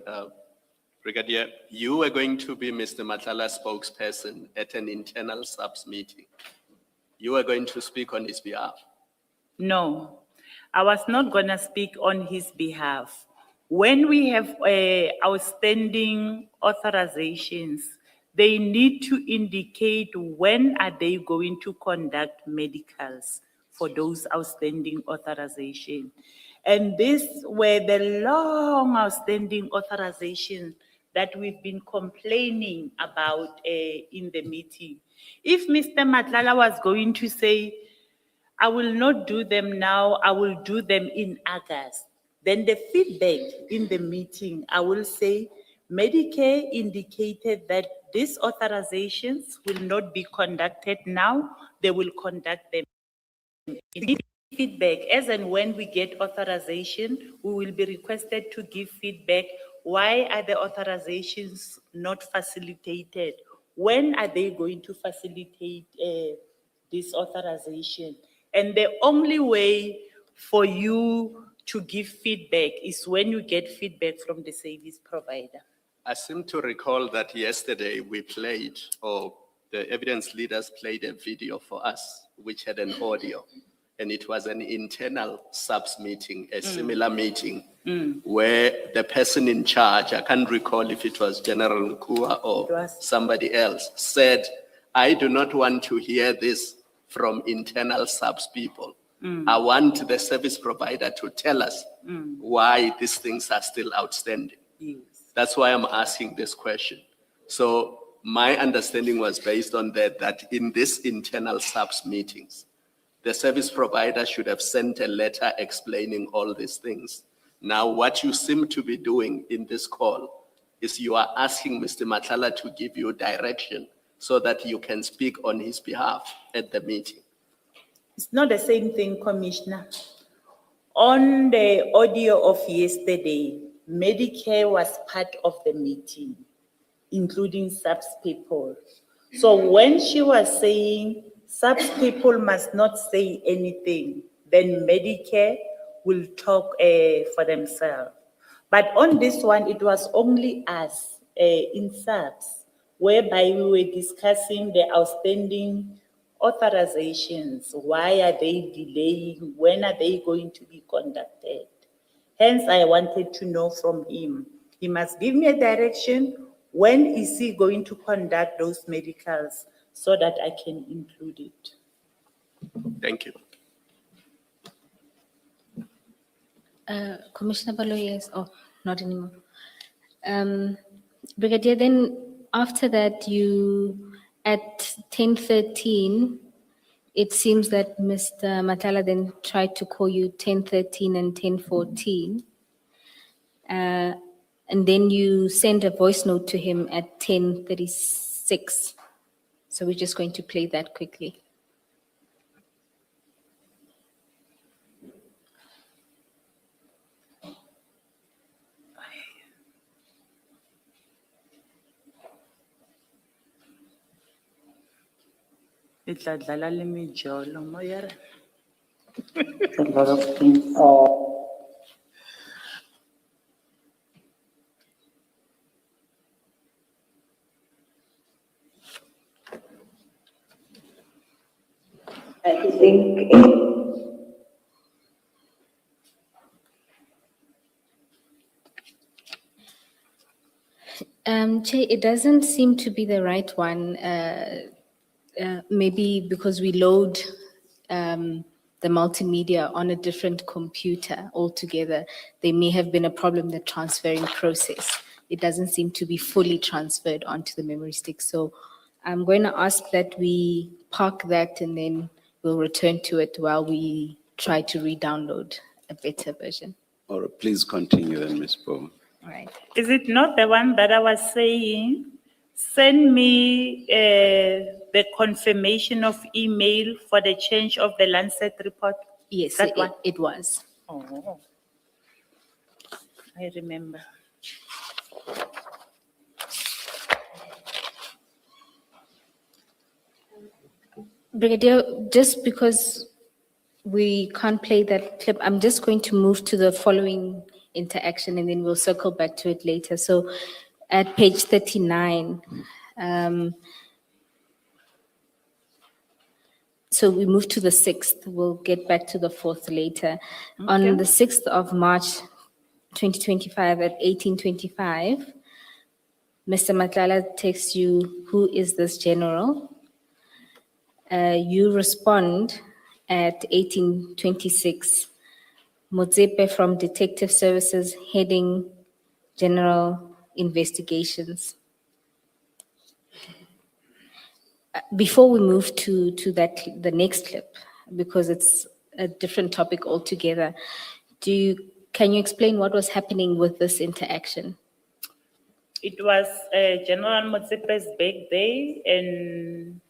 Speaker 5: Brigadier, you are going to be Mr. Matlala's spokesperson at an internal subs meeting. You are going to speak on his behalf.
Speaker 3: No, I was not going to speak on his behalf. When we have outstanding authorizations, they need to indicate when are they going to conduct medicals for those outstanding authorizations. And these were the long outstanding authorizations that we've been complaining about in the meeting. If Mr. Madlanga was going to say, I will not do them now, I will do them in August. Then the feedback in the meeting, I will say, Medicare indicated that these authorizations will not be conducted now, they will conduct them. in Feedback, as and when we get authorization, we will be requested to give feedback. Why are the authorizations not facilitated? When are they going to facilitate this authorization? And the only way for you to give feedback is when you get feedback from the service provider.
Speaker 5: I seem to recall that yesterday we played, or the evidence leaders played a video for us, which had an audio. And it was an internal subs meeting, a similar meeting, where the person in charge, I can't recall if it was General Nkua or
Speaker 3: It was.
Speaker 5: somebody else, said, I do not want to hear this from internal subs people. I want the service provider to tell us why these things are still outstanding.
Speaker 3: Yes.
Speaker 5: That's why I'm asking this question. So my understanding was based on that in this internal subs meetings, the service provider should have sent a letter explaining all these things. Now, what you seem to be doing in this call is you are asking Mr. Madlanga to give you direction so that you can speak on his behalf at the meeting.
Speaker 3: It's not the same thing, Commissioner. On the audio of yesterday, Medicare was part of the meeting, including subs people. So when she was saying subs people must not say anything, then Medicare will talk for themselves. But on this one, it was only us in subs, whereby we were discussing the outstanding authorizations. Why are they delaying? When are they going to be conducted? Hence, I wanted to know from him. He must give me a direction. When is he going to conduct those medicals so that I can include it?
Speaker 5: Thank you.
Speaker 2: Commissioner Balo, yes, oh, not anymore. Brigadier, then after that, at 10:13, it seems that Mr. Madlanga then tried to call you 10:13 and 10:14. And then you send a voice note to him at 10:36. So we're just going to play that quickly.
Speaker 3: It tla dlala le mejolo, mo ya re.
Speaker 6: A lot of things. I think
Speaker 2: Chair, it doesn't seem to be the right one. Maybe because we load the multimedia on a different computer altogether, there may have been a problem in the transferring process. It doesn't seem to be fully transferred onto the memory stick. So I'm going to ask that we park that and then we'll return to it while we try to re-download a better version.
Speaker 1: Or please continue then, Ms. Paul.
Speaker 2: All right.
Speaker 3: Is it not the one that I was saying? Send me the confirmation of email for the change of the Lancet report.
Speaker 2: Yes,
Speaker 3: That one?
Speaker 2: it was.
Speaker 3: Oh, I remember.
Speaker 2: Brigadier, just because we can't play that clip, I'm just going to move to the following interaction and then we'll circle back to it later. So at page 39, so we move to the 6th. We'll get back to the 4th later. On
Speaker 3: Okay.
Speaker 2: the 6th of March, 2025 at 18:25, Mr. Matlala texts you, "Who is this general?" You respond at 18:26, "Motsepe from Detective Services, heading General Investigations." Before we move to the next clip, because it's a different topic altogether, can you explain what was happening with this interaction?
Speaker 3: It was General Motsepe's birthday, and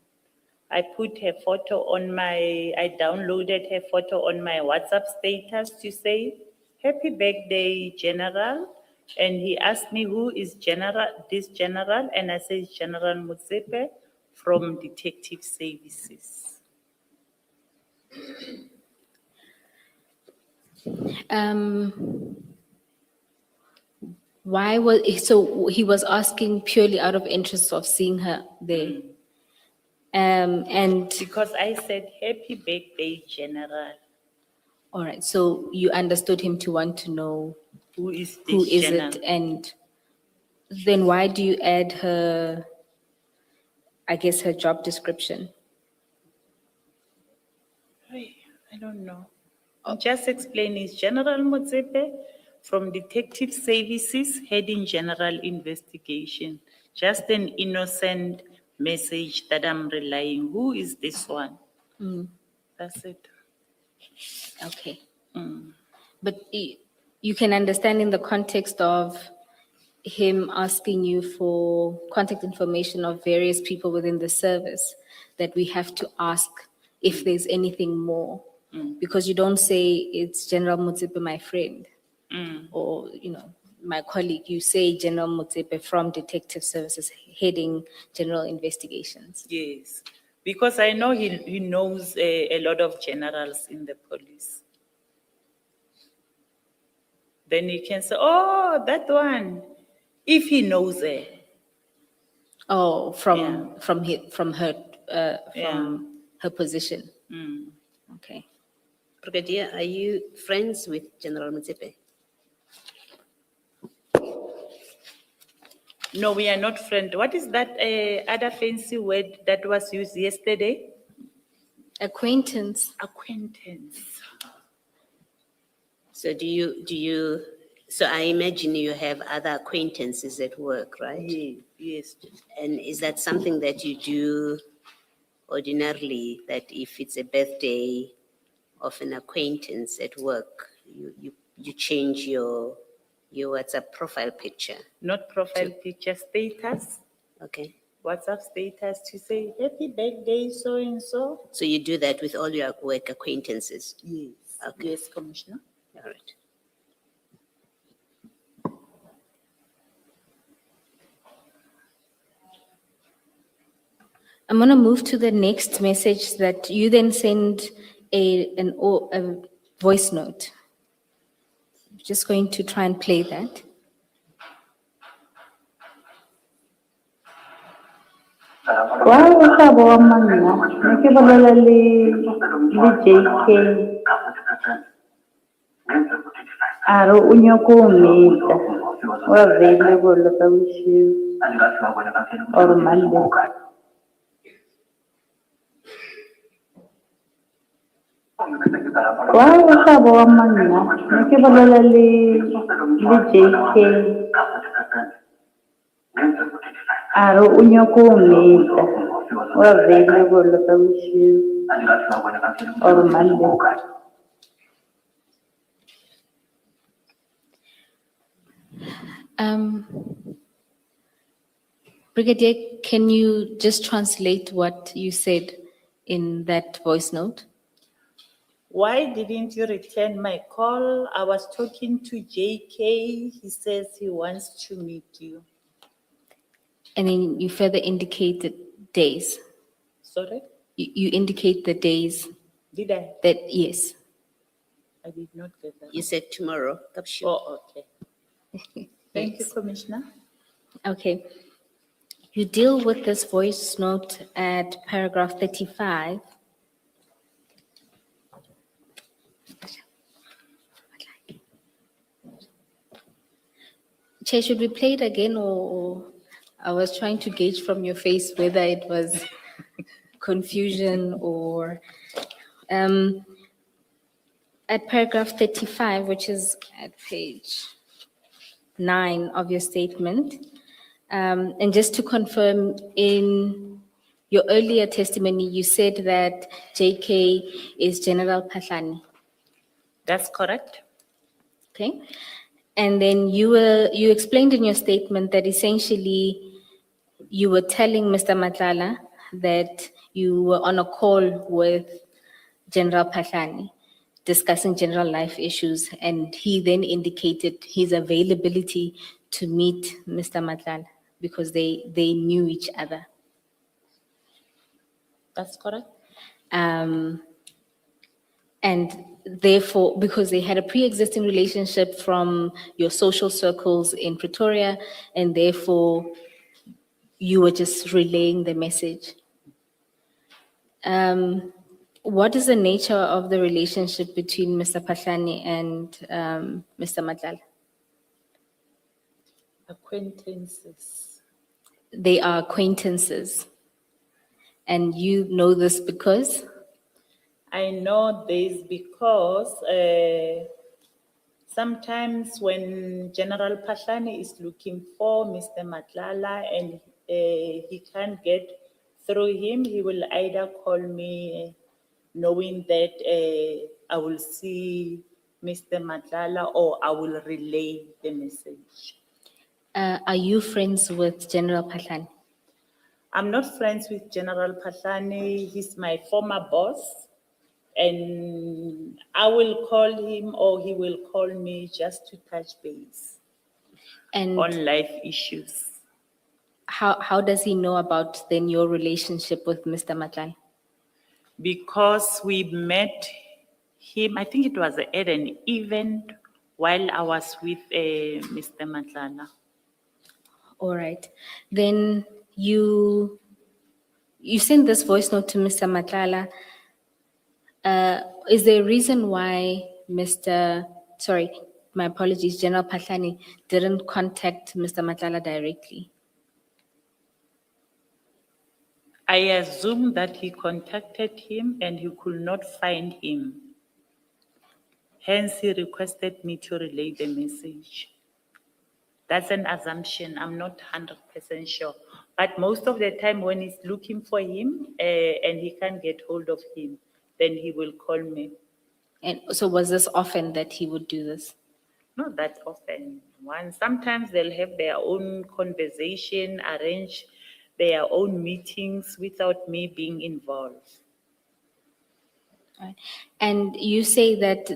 Speaker 3: I put her photo I downloaded her photo on my WhatsApp status to say, "Happy birthday, General." And he asked me, "Who is this General?" And I said, "General Motsepe from Detective Services."
Speaker 2: So he was asking purely out of interest of seeing her there. And,
Speaker 3: Because I said, "Happy birthday, General."
Speaker 2: all right, so you understood him to want to know
Speaker 3: Who is this
Speaker 2: who is
Speaker 3: General?
Speaker 2: it, and then why do you add her, I guess, her job description?
Speaker 3: I don't know. I'm just explaining, it's General Motsepe from Detective Services, heading General Investigation. Just an innocent message that I'm relaying. Who is this one? That's it.
Speaker 2: Okay. But you can understand in the context of him asking you for contact information of various people within the service, that we have to ask if there's anything more. Because you don't say it's General Motsepe, my friend, or, my colleague. You say General Motsepe from Detective Services, heading General Investigations.
Speaker 3: Yes. Because I know he knows a lot of generals in the police. Then you can say, "Oh, that one," if he knows her.
Speaker 2: Oh,
Speaker 3: Yeah.
Speaker 2: from her position. Okay.
Speaker 4: Brigadier, are you friends with General Motsepe?
Speaker 3: No, we are not friends. What is that other fancy word that was used yesterday?
Speaker 2: Acquaintance.
Speaker 3: Acquaintance.
Speaker 4: So so I imagine you have other acquaintances at work, right?
Speaker 3: Yes.
Speaker 4: And is that something that you do ordinarily, that if it's a birthday of an acquaintance at work, you change your WhatsApp profile picture?
Speaker 3: Not profile picture, status,
Speaker 4: Okay.
Speaker 3: WhatsApp status to say, "Happy birthday, so and so."
Speaker 4: So you do that with all your work acquaintances?
Speaker 3: Yes.
Speaker 4: Okay.
Speaker 3: Yes, Commissioner.
Speaker 4: All right.
Speaker 2: I'm going to move to the next message that you then send a voice note. Just going to try and play that.
Speaker 6: Wa motabo wa manna ne ke bolela le JK a re o nyaka o meta o available ka bosigo or Monday. Wa motabo wa manna ne ke bolela le JK a re o nyaka o meta o available ka bosigo or Monday.
Speaker 2: Brigadier, can you just translate what you said in that voice note?
Speaker 3: Why didn't you return my call? I was talking to JK. He says he wants to meet you.
Speaker 2: And then you further indicate the days.
Speaker 3: Sorry?
Speaker 2: You indicate the days
Speaker 3: Did I?
Speaker 2: that, yes.
Speaker 3: I did not get that.
Speaker 4: You said tomorrow. Kapshu.
Speaker 3: Oh, okay. Thank you,
Speaker 2: Yes.
Speaker 3: Commissioner.
Speaker 2: Okay. You deal with this voice note at paragraph 35. Chair, should we play it again or I was trying to gauge from your face whether it was confusion or, at paragraph 35, which is at page 9 of your statement, and just to confirm, in your earlier testimony, you said that JK is General Pahlani,
Speaker 3: That's correct.
Speaker 2: okay? And then you explained in your statement that essentially you were telling Mr. Matlala that you were on a call with General Pahlani discussing general life issues, and he then indicated his availability to meet Mr. Matlala because they knew each other.
Speaker 3: That's correct.
Speaker 2: And therefore, because they had a pre-existing relationship from your social circles in Pretoria, and therefore you were just relaying the message. What is the nature of the relationship between Mr. Pahlani and Mr. Matlala?
Speaker 3: Acquaintances.
Speaker 2: They are acquaintances. And you know this because?
Speaker 3: I know this because sometimes when General Pahlani is looking for Mr. Matlala and he can't get through him, he will either call me knowing that I will see Mr. Matlala or I will relay the message.
Speaker 2: Are you friends with General Pahlani?
Speaker 3: I'm not friends with General Pahlani. He's my former boss. And I will call him or he will call me just to touch base
Speaker 2: And
Speaker 3: on life issues.
Speaker 2: how does he know about then your relationship with Mr. Matlala?
Speaker 3: Because we met him, I think it was at an event while I was with Mr. Matlala.
Speaker 2: All right. Then you sent this voice note to Mr. Matlala. Is there a reason why my apologies, General Pahlani didn't contact Mr. Matlala directly?
Speaker 3: I assume that he contacted him and he could not find him. Hence, he requested me to relay the message. That's an assumption. I'm not 100% sure. But most of the time when he's looking for him and he can't get hold of him, then he will call me.
Speaker 2: And so was this often that he would do this?
Speaker 3: Not that often. Sometimes they'll have their own conversation, arrange their own meetings without me being involved.
Speaker 2: Right. And you say that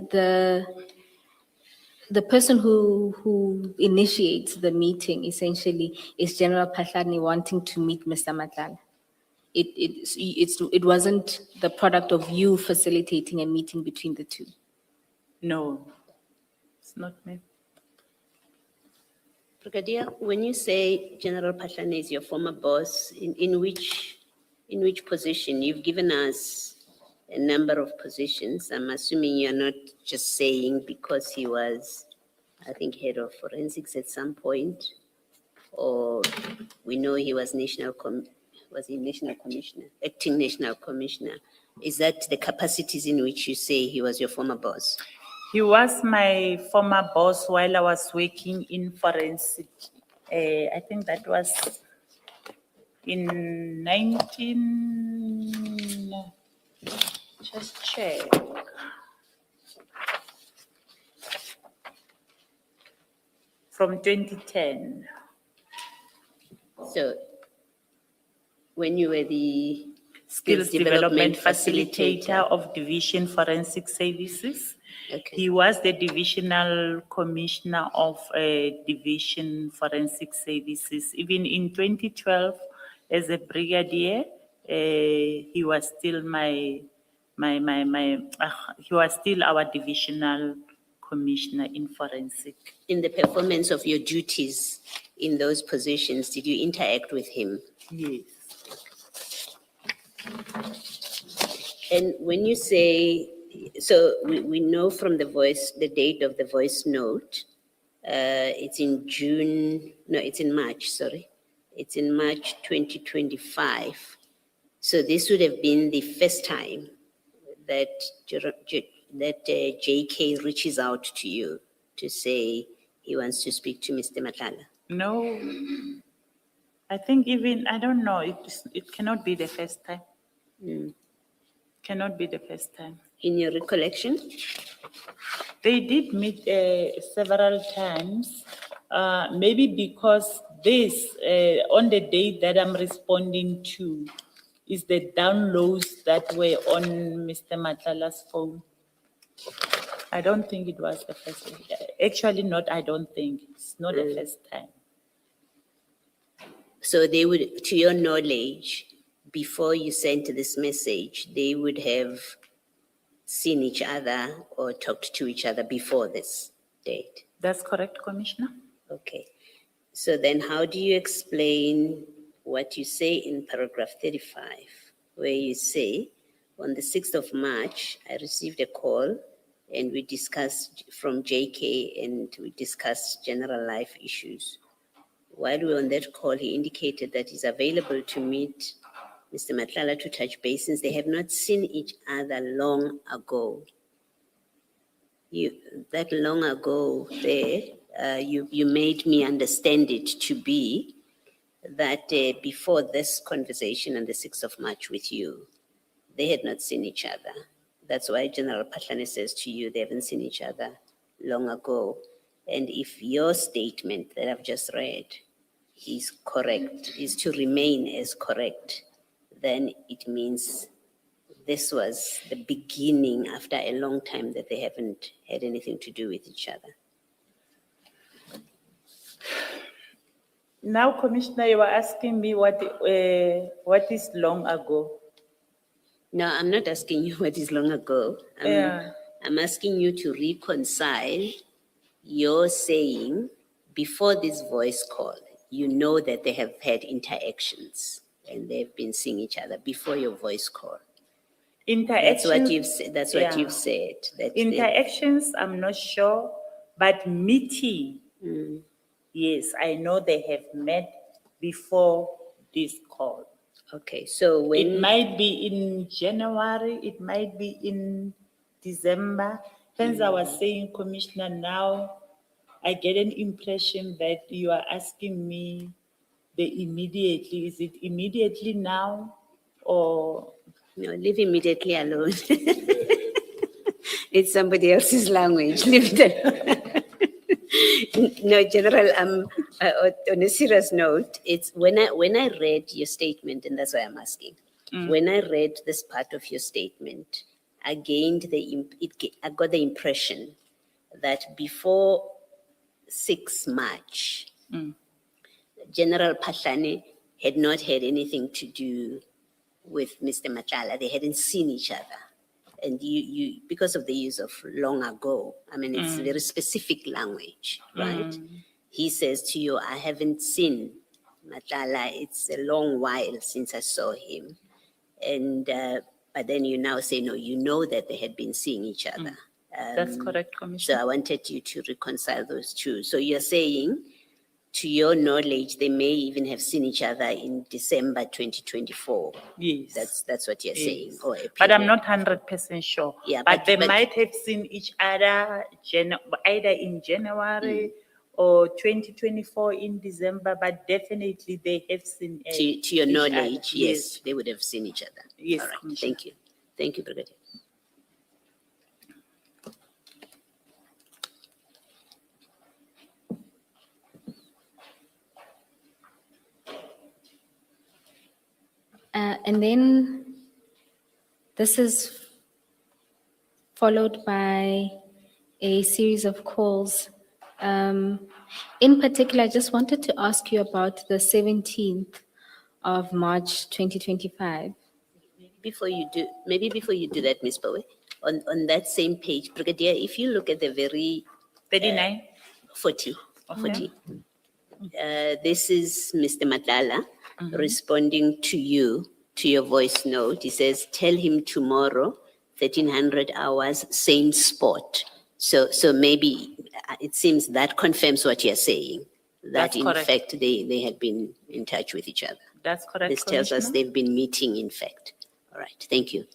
Speaker 2: the person who initiates the meeting essentially is General Pahlani wanting to meet Mr. Matlala. It wasn't the product of you facilitating a meeting between the two.
Speaker 3: No, it's not me.
Speaker 4: Brigadier, when you say General Pahlani is your former boss, in which position? You've given us a number of positions. I'm assuming you're not just saying because he was, I think, head of forensics at some point, or we know he was national commissioner, acting national commissioner. Is that the capacities in which you say he was your former boss?
Speaker 3: He was my former boss while I was working in forensic. I think that was in just check. From 2010.
Speaker 4: So when you were the
Speaker 3: Skills Development Facilitator of Division Forensic Services.
Speaker 4: Okay.
Speaker 3: He was the Divisional Commissioner of Division Forensic Services. Even in 2012, as a brigadier, he was still he was still our Divisional Commissioner in Forensic.
Speaker 4: In the performance of your duties in those positions, did you interact with him?
Speaker 3: Yes.
Speaker 4: And when you say, so we know from the date of the voice note, It's in June, no, it's in March, sorry. It's in March 2025. So this would have been the first time that JK reaches out to you to say he wants to speak to Mr. Madlanga.
Speaker 3: No, I think even, I don't know, it cannot be the first time. Cannot be the first time.
Speaker 4: In your recollection?
Speaker 3: They did meet several times, maybe because this, on the date that I'm responding to, is the downloads that were on Mr. Matlala's phone. I don't think it was the first, actually not, I don't think, it's not the first time.
Speaker 4: So they would, to your knowledge, before you sent this message, they would have seen each other or talked to each other before this date.
Speaker 3: That's correct, Commissioner?
Speaker 4: Okay. So then how do you explain what you say in paragraph 35, where you say, on the 6th of March, I received a call and we discussed from JK and we discussed general life issues. While we were on that call, he indicated that he's available to meet Mr. Matlala to touch base since they have not seen each other long ago. That long ago there, you made me understand it to be that before this conversation on the 6th of March with you, they had not seen each other. That's why General Patlane says to you, they haven't seen each other long ago. And if your statement that I've just read is correct, is to remain as correct, then it means this was the beginning after a long time that they haven't had anything to do with each other.
Speaker 3: Now, Commissioner, you were asking me what is long ago.
Speaker 4: No, I'm not asking you what is long ago. I'm asking you to reconcile your saying before this voice call, you know that they have had interactions and they've been seeing each other before your voice call. That's what you've said. That's what you've said. That
Speaker 3: Interactions, I'm not sure, but meeting, yes, I know they have met before this call.
Speaker 4: Okay, so when
Speaker 3: It might be in January, it might be in December. Hence, I was saying, Commissioner, now I get an impression that you are asking me the immediately. Is it immediately now or?
Speaker 4: no, leave immediately alone. It's somebody else's language. Leave it alone. No, General, on a serious note, it's when I read your statement, and that's why I'm asking. When I read this part of your statement, I got the impression that before 6 March, General Patlane had not had anything to do with Mr. Matlala. They hadn't seen each other. And you because of the use of long ago, I mean, it's very specific language, right? He says to you, I haven't seen Matlala. It's a long while since I saw him. And, but then you now say, no, you know that they had been seeing each other.
Speaker 3: That's correct,
Speaker 4: So
Speaker 3: Commissioner.
Speaker 4: I wanted you to reconcile those two. So you're saying, to your knowledge, they may even have seen each other in December 2024.
Speaker 3: Yes.
Speaker 4: That's what you're saying.
Speaker 3: Yes.
Speaker 4: Or a
Speaker 3: But I'm
Speaker 4: period.
Speaker 3: not 100% sure.
Speaker 4: Yeah,
Speaker 3: but they
Speaker 4: but-
Speaker 3: might have seen each other either in January or 2024 in December, but definitely they have seen
Speaker 4: To your
Speaker 3: each
Speaker 4: knowledge,
Speaker 3: other.
Speaker 4: yes, they would have seen each other.
Speaker 3: Yes,
Speaker 4: All right,
Speaker 3: Commissioner.
Speaker 4: thank you. Thank you, Brigadier.
Speaker 2: And then this is followed by a series of calls. In particular, I just wanted to ask you about the 17th of March, 2025.
Speaker 4: Maybe before you do that, Ms. Bowe, on that same page, Brigadier, if you look at the very
Speaker 3: 39?
Speaker 4: 40, this is Mr. Madlala responding to you, to your voice note. He says, tell him tomorrow, 1300 hours, same spot. So maybe it seems that confirms what you're saying, that
Speaker 3: That's
Speaker 4: in
Speaker 3: correct.
Speaker 4: fact they had been in touch with each other.
Speaker 3: That's correct,
Speaker 4: This tells us
Speaker 3: Commissioner.
Speaker 4: they've been meeting, in fact. All right, thank you.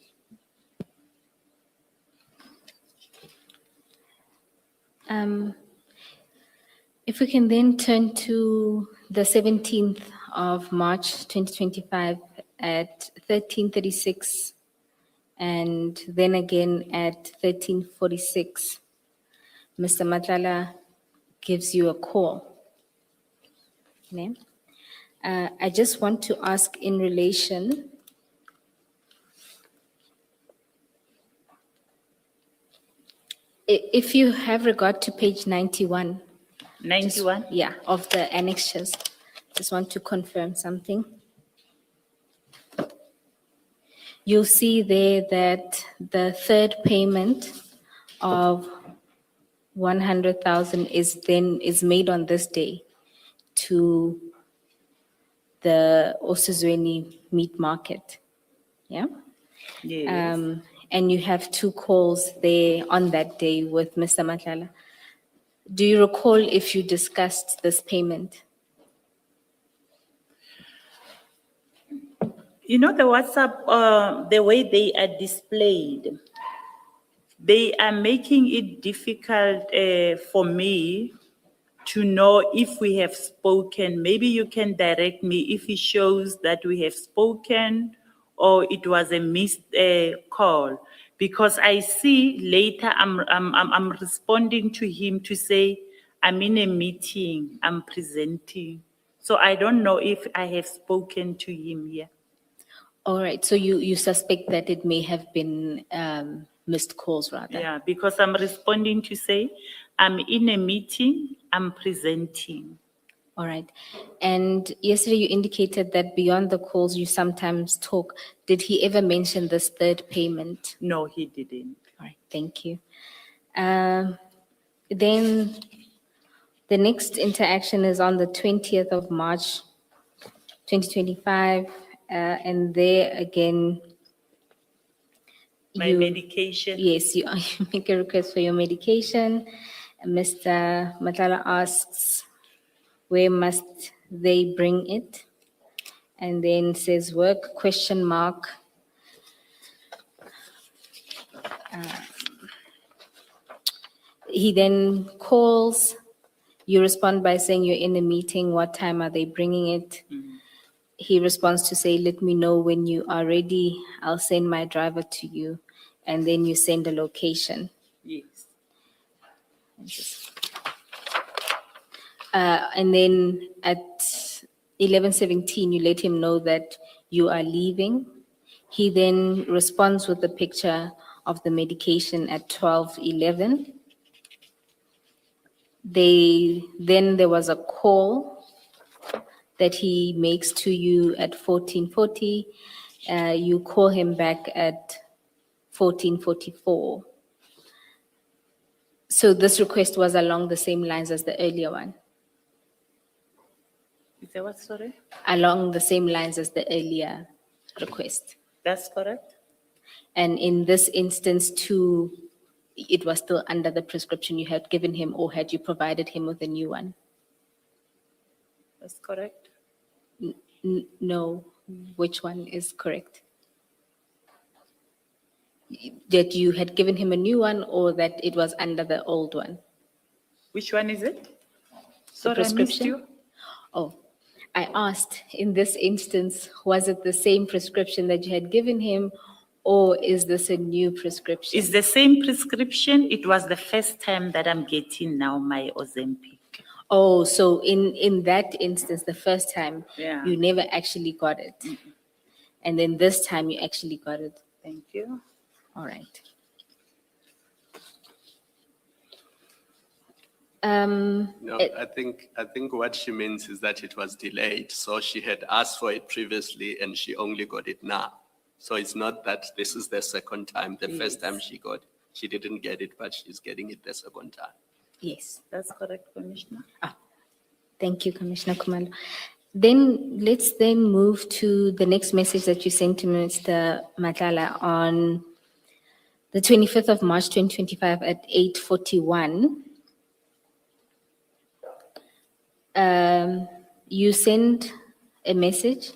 Speaker 2: If we can then turn to the 17th of March 2025 at 13:36 and then again at 13:46, Mr. Madlanga gives you a call. Ne? I just want to ask in relation if you have regard to page 91.
Speaker 3: 91?
Speaker 2: Yeah, of the annexures. Just want to confirm something. You'll see there that the third payment of 100,000 is made on this day to the Osizweni meat market. Yeah?
Speaker 3: Yes.
Speaker 2: And you have two calls there on that day with Mr. Madlanga. Do you recall if you discussed this payment?
Speaker 3: You know, the WhatsApp, the way they are displayed, they are making it difficult for me to know if we have spoken. Maybe you can direct me if it shows that we have spoken or it was a missed call. Because I see later I'm responding to him to say, I'm in a meeting, I'm presenting. So I don't know if I have spoken to him here.
Speaker 2: All right, so you suspect that it may have been missed calls rather?
Speaker 3: Yeah, because I'm responding to say, I'm in a meeting, I'm presenting.
Speaker 2: All right. And yesterday you indicated that beyond the calls you sometimes talk. Did he ever mention this third payment?
Speaker 3: No, he didn't.
Speaker 2: All right, thank you. Then the next interaction is on the 20th of March, 2025. And there again,
Speaker 3: My
Speaker 2: you-
Speaker 3: medication.
Speaker 2: Yes, you make a request for your medication. Mr. Madlanga asks, where must they bring it? And then says work, question mark. He then calls, you respond by saying you're in a meeting, what time are they bringing it? He responds to say, let me know when you are ready, I'll send my driver to you. And then you send a location.
Speaker 3: Yes.
Speaker 2: And then at 11:17, you let him know that you are leaving. He then responds with a picture of the medication at 12:11. Then there was a call that he makes to you at 14:40. You call him back at 14:44. So this request was along the same lines as the earlier one,
Speaker 3: Is that what, sorry?
Speaker 2: along the same lines as the earlier request.
Speaker 3: That's correct?
Speaker 2: And in this instance too, it was still under the prescription you had given him, or had you provided him with a new one?
Speaker 3: That's correct?
Speaker 2: No, which one is correct? That you had given him a new one, or that it was under the old one?
Speaker 3: Which one is it?
Speaker 2: The
Speaker 3: Sorry, I missed
Speaker 2: prescription?
Speaker 3: you.
Speaker 2: Oh, I asked, in this instance, was it the same prescription that you had given him, or is this a new prescription?
Speaker 3: It's the same prescription. It was the first time that I'm getting now my Ozempic.
Speaker 2: Oh, so in that instance, the first time,
Speaker 3: Yeah.
Speaker 2: you never actually got it. And then this time you actually got it.
Speaker 3: Thank you.
Speaker 2: All right.
Speaker 5: No, I think what she means is that it was delayed. So she had asked for it previously and she only got it now. So it's not that this is the second time. The first time she didn't get it, but she's getting it the second time.
Speaker 2: Yes.
Speaker 3: That's correct, Commissioner.
Speaker 2: Thank you, Commissioner Kumalo. Then let's then move to the next message that you sent to Mr. Madlanga on the 25th of March, 2025 at 8:41. You send a message.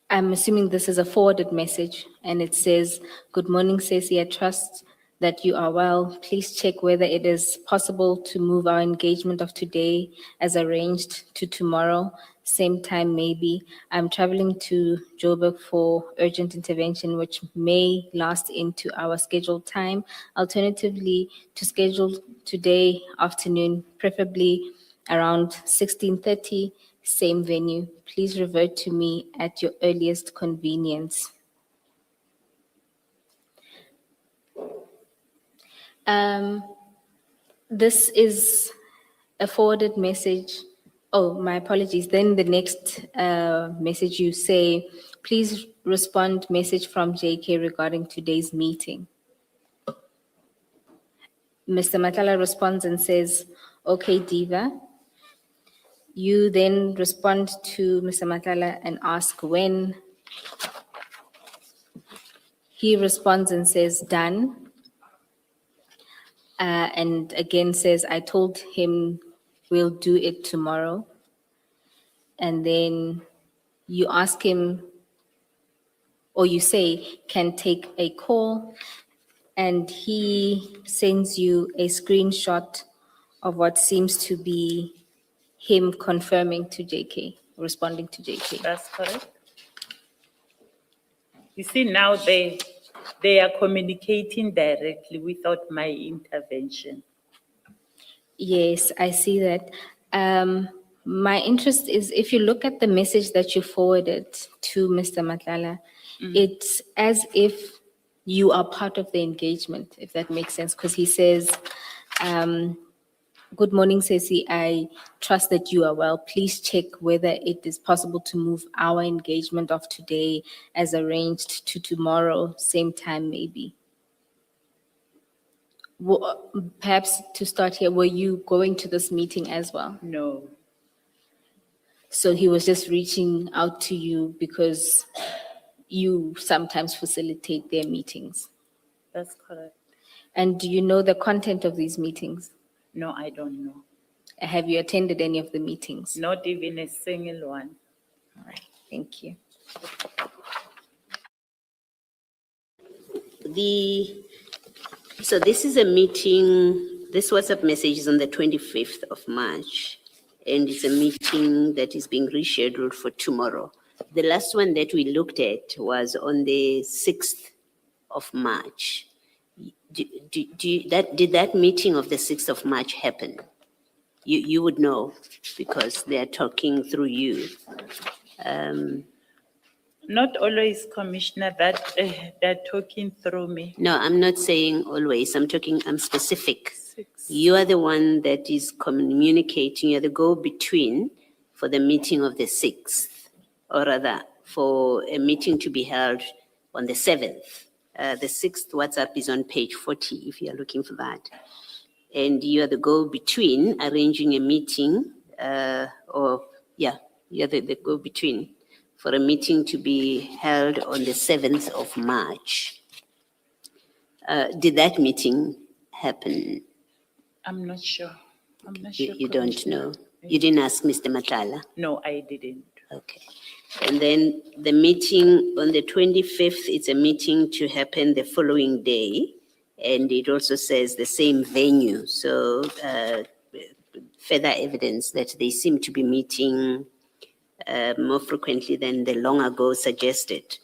Speaker 2: I'm assuming this is a forwarded message, and it says, "Good morning, Ceci. I trust that you are well. Please check whether it is possible to move our engagement of today as arranged to tomorrow, same time maybe. I'm traveling to Joburg for urgent intervention, which may last into our scheduled time. Alternatively, to schedule today afternoon, preferably around 16:30, same venue. Please revert to me at your earliest convenience." This is a forwarded message. Oh, my apologies. Then the next message you say, "Please respond message from JK regarding today's meeting." Mr. Matala responds and says, "Okay, Diva." You then respond to Mr. Matala and ask when. He responds and says, "Done." And again says, "I told him we'll do it tomorrow." And then you ask him, or you say, "Can take a call." And he sends you a screenshot of what seems to be him confirming to JK, responding to JK.
Speaker 3: That's correct. You see, now they are communicating directly without my intervention.
Speaker 2: Yes, I see that. My interest is, if you look at the message that you forwarded to Mr. Matlala, it's as if you are part of the engagement, if that makes sense, because he says, "Good morning, Ceci. I trust that you are well. Please check whether it is possible to move our engagement of today as arranged to tomorrow, same time maybe." Perhaps to start here, were you going to this meeting as well?
Speaker 3: No,
Speaker 2: So he was just reaching out to you because you sometimes facilitate their meetings.
Speaker 3: that's correct.
Speaker 2: And do you know the content of these meetings?
Speaker 3: No, I don't know.
Speaker 2: Have you attended any of the meetings?
Speaker 3: Not even a single one.
Speaker 2: All right, thank you.
Speaker 4: So this is a meeting, this WhatsApp message is on the 25th of March, and it's a meeting that is being rescheduled for tomorrow. The last one that we looked at was on the 6th of March. Did that meeting of the 6th of March happen? You would know because they are talking through you.
Speaker 3: Not always, Commissioner, that they're talking through me.
Speaker 4: No, I'm not saying always, I'm specific.
Speaker 3: 6.
Speaker 4: You are the one that is communicating, you're the go-between for the meeting of the 6th, or rather, for a meeting to be held on the 7th. The 6th WhatsApp is on page 40, if you're looking for that. And you are the go-between arranging a meeting, you're the go-between for a meeting to be held on the 7th of March. Did that meeting happen?
Speaker 3: I'm not sure. I'm not
Speaker 4: You,
Speaker 3: sure.
Speaker 4: you don't
Speaker 3: Commissioner.
Speaker 4: know? You didn't ask Mr. Matlala?
Speaker 3: No, I didn't.
Speaker 4: Okay. And then the meeting on the 25th, it's a meeting to happen the following day. And it also says the same venue. So further evidence that they seem to be meeting more frequently than the long ago suggested.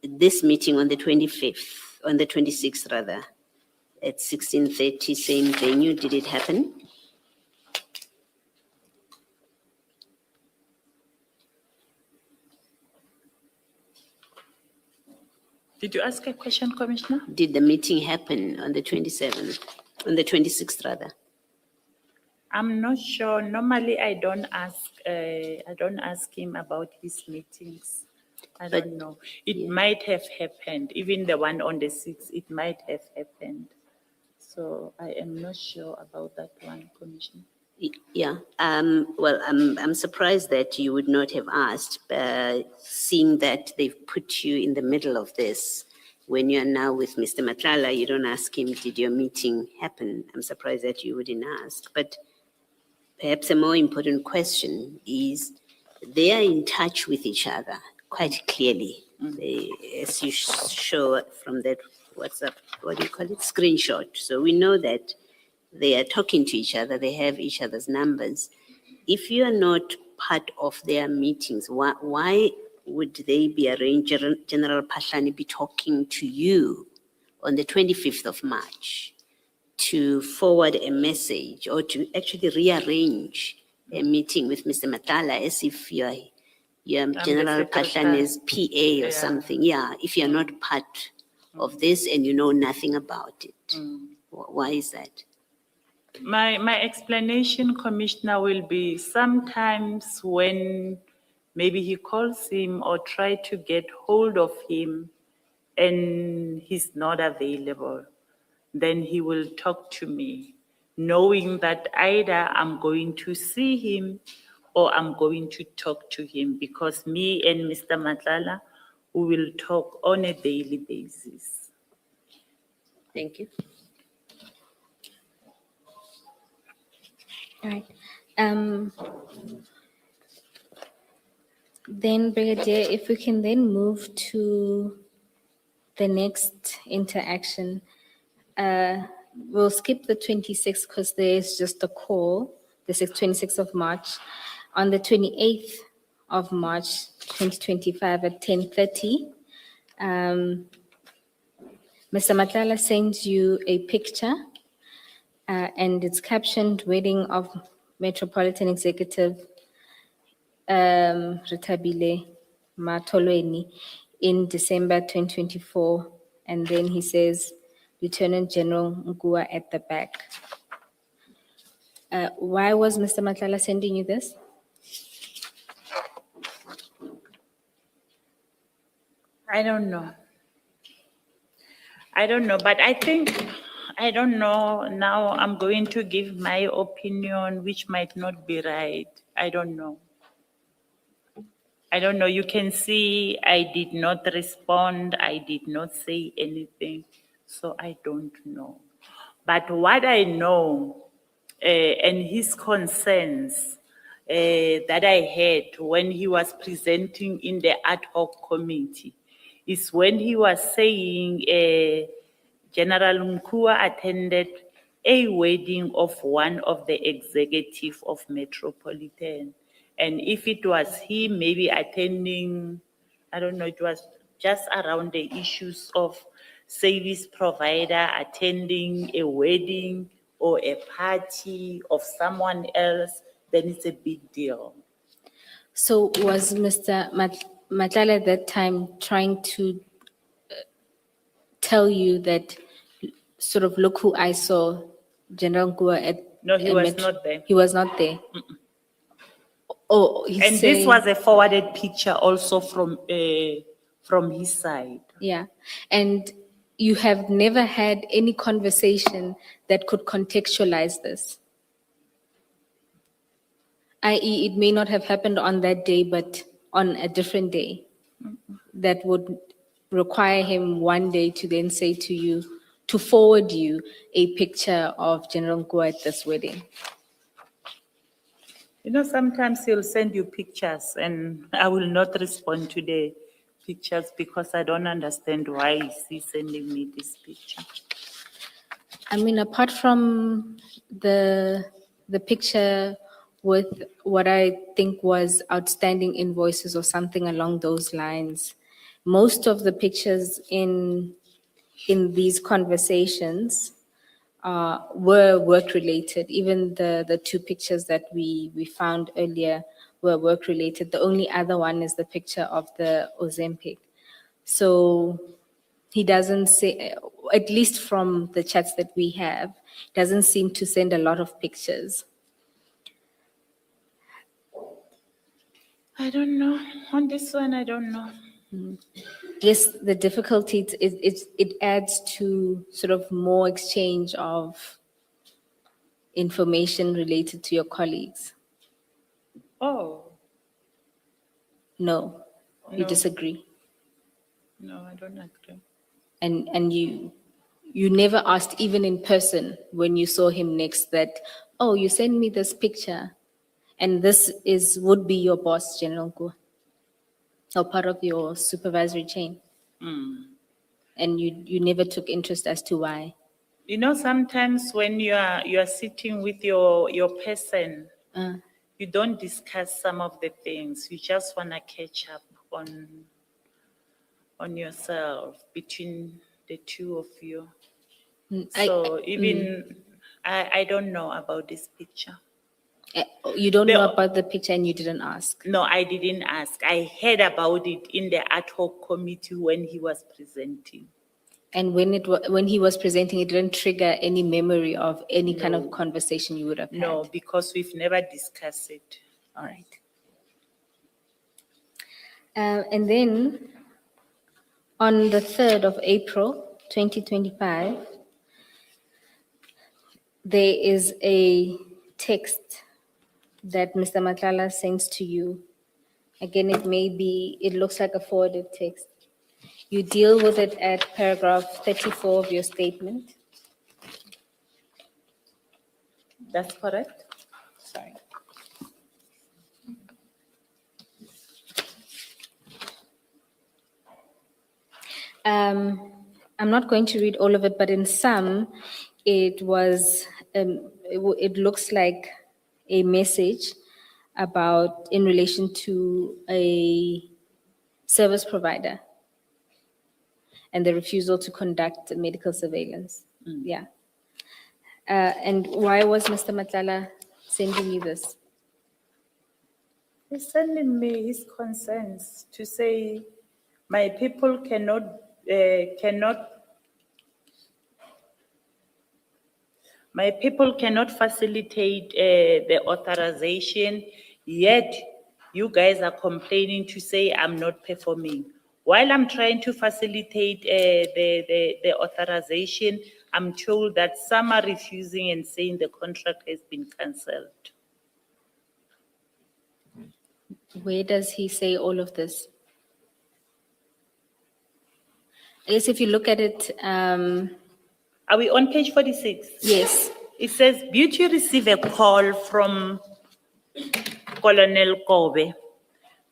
Speaker 4: This meeting on the 25th, on the 26th rather, at 16:30, same venue, did it happen?
Speaker 3: Did you ask a question, Commissioner?
Speaker 4: Did the meeting happen on the 27th, on the 26th rather?
Speaker 3: I'm not sure. Normally, I don't ask him about his meetings. I
Speaker 4: But-
Speaker 3: don't know. It might have happened. Even the one on the 6th, it might have happened. So I am not sure about that one, Commissioner.
Speaker 4: Yeah, well, I'm surprised that you would not have asked, seeing that they've put you in the middle of this. when you are now with Mr. Matlala, you don't ask him, did your meeting happen? I'm surprised that you wouldn't ask. But perhaps a more important question is, they are in touch with each other quite clearly. As you show from that WhatsApp, what do you call it, screenshot. So we know that they are talking to each other, they have each other's numbers. If you are not part of their meetings, why would they be arranging, General Pahlani be talking to you on the 25th of March to forward a message or to actually rearrange a meeting with Mr. Matala as if you're
Speaker 3: the
Speaker 4: General
Speaker 3: secretary.
Speaker 4: Pahlani's PA or something? Yeah, if you're not part of this and you know nothing about it. Why is that?
Speaker 3: My explanation, Commissioner, will be sometimes when maybe he calls him or try to get hold of him and he's not available, then he will talk to me, knowing that either I'm going to see him or I'm going to talk to him, because me and Mr. Matlala, we will talk on a daily basis.
Speaker 4: Thank you.
Speaker 2: All right. Then Brigadier, if we can then move to the next interaction. We'll skip the 26th because there's just a call, the 26th of March. On the 28th of March, 2025 at 10:30, Mr. Matlala sends you a picture and it's captioned Wedding of Metropolitan Executive Retabile Matolweni in December 2024. And then he says, Lieutenant General Ngua at the back. Why was Mr. Matlala sending you this?
Speaker 3: I don't know. But I think, I don't know, now I'm going to give my opinion, which might not be right. I don't know. You can see I did not respond. I did not say anything. So I don't know. But what I know, and his concerns that I had when he was presenting in the ad hoc committee, is when he was saying General Nkua attended a wedding of one of the executive of Metropolitan. And if it was him maybe attending, I don't know, it was just around the issues of service provider attending a wedding or a party of someone else, then it's a big deal.
Speaker 2: So was Mr. Matlala at that time trying to tell you that, sort of, look who I saw, General Ngua at?
Speaker 3: No, he
Speaker 2: at
Speaker 3: was not there.
Speaker 2: He was not there. Oh, he's
Speaker 3: And
Speaker 2: saying,
Speaker 3: this was a forwarded picture also from his side.
Speaker 2: yeah. And you have never had any conversation that could contextualize this? i.e., it may not have happened on that day, but on a different day, that would require him one day to then say to you, to forward you a picture of General Nkua at this wedding.
Speaker 3: You know, sometimes he'll send you pictures and I will not respond to the pictures because I don't understand why is he sending me this picture.
Speaker 2: I mean, apart from the picture with what I think was outstanding invoices or something along those lines, most of the pictures in these conversations were work-related. Even the two pictures that we found earlier were work-related. The only other one is the picture of the Ozempic. So he doesn't say, at least from the chats that we have, doesn't seem to send a lot of pictures.
Speaker 3: I don't know. On this one, I don't know.
Speaker 2: Yes, the difficulty, it adds to sort of more exchange of information related to your colleagues.
Speaker 3: Oh,
Speaker 2: No, you
Speaker 3: No.
Speaker 2: disagree.
Speaker 3: no, I don't agree.
Speaker 2: And you never asked, even in person, when you saw him next, that, oh, you sent me this picture, and this would be your boss, General Gu, or part of your supervisory chain. And you never took interest as to why.
Speaker 3: You know, sometimes when you are sitting with your person, you don't discuss some of the things. You just want to catch up on yourself between the two of you. So I don't know about this picture.
Speaker 2: You don't
Speaker 3: The-
Speaker 2: know about the picture and you didn't ask.
Speaker 3: No, I didn't ask. I heard about it in the ad hoc committee when he was presenting.
Speaker 2: And when he was presenting, it didn't trigger any memory of any kind of conversation you would have
Speaker 3: No,
Speaker 2: had.
Speaker 3: because we've never discussed it.
Speaker 2: All right. And then on the 3rd of April, 2025, there is a text that Mr. Matlala sends to you. Again, it looks like a forwarded text. You deal with it at paragraph 34 of your statement.
Speaker 3: That's correct?
Speaker 2: Sorry. I'm not going to read all of it, but in some, it was, it looks like a message about, in relation to a service provider and the refusal to conduct medical surveillance. Yeah. And why was Mr. Matlala sending you this?
Speaker 3: He's sending me his concerns to say my people cannot facilitate the authorization, yet you guys are complaining to say I'm not performing. While I'm trying to facilitate the authorization, I'm told that some are refusing and saying the contract has been cancelled.
Speaker 2: Where does he say all of this? I guess if you look at it,
Speaker 3: Are we on page 46?
Speaker 2: yes.
Speaker 3: It says, Beauty received a call from Colonel Kobe.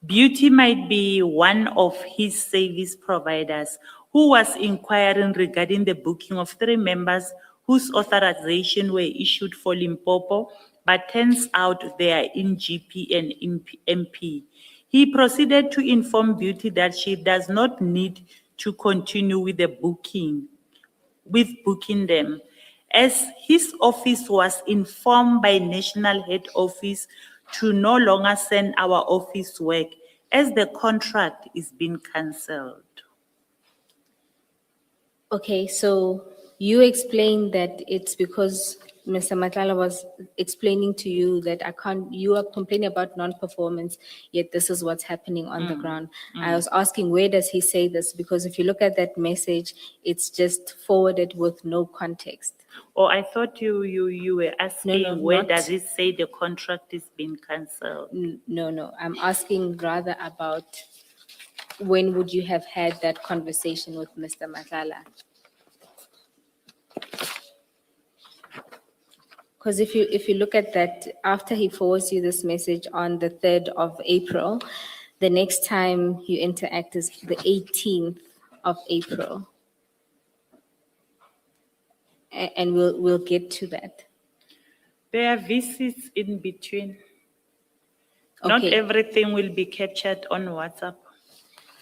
Speaker 3: Beauty might be one of his service providers who was inquiring regarding the booking of 3 members whose authorization were issued for Limpopo, but turns out they are in GP and in MP. He proceeded to inform Beauty that she does not need to continue with the booking them, as his office was informed by National Head Office to no longer send our office work as the contract is being cancelled.
Speaker 2: Okay, so you explained that it's because Mr. Matlala was explaining to you that you are complaining about non-performance, yet this is what's happening on the ground. I was asking, where does he say this? Because if you look at that message, it's just forwarded with no context.
Speaker 3: Or I thought you were asking,
Speaker 2: No,
Speaker 3: where
Speaker 2: not-
Speaker 3: does it say the contract is being cancelled?
Speaker 2: No, I'm asking rather about when would you have had that conversation with Mr. Matlala? Because if you look at that, after he forwards you this message on the 3rd of April, the next time you interact is the 18th of April. And we'll get to that.
Speaker 3: There are visits in between. Not
Speaker 2: Okay.
Speaker 3: everything will be captured on WhatsApp.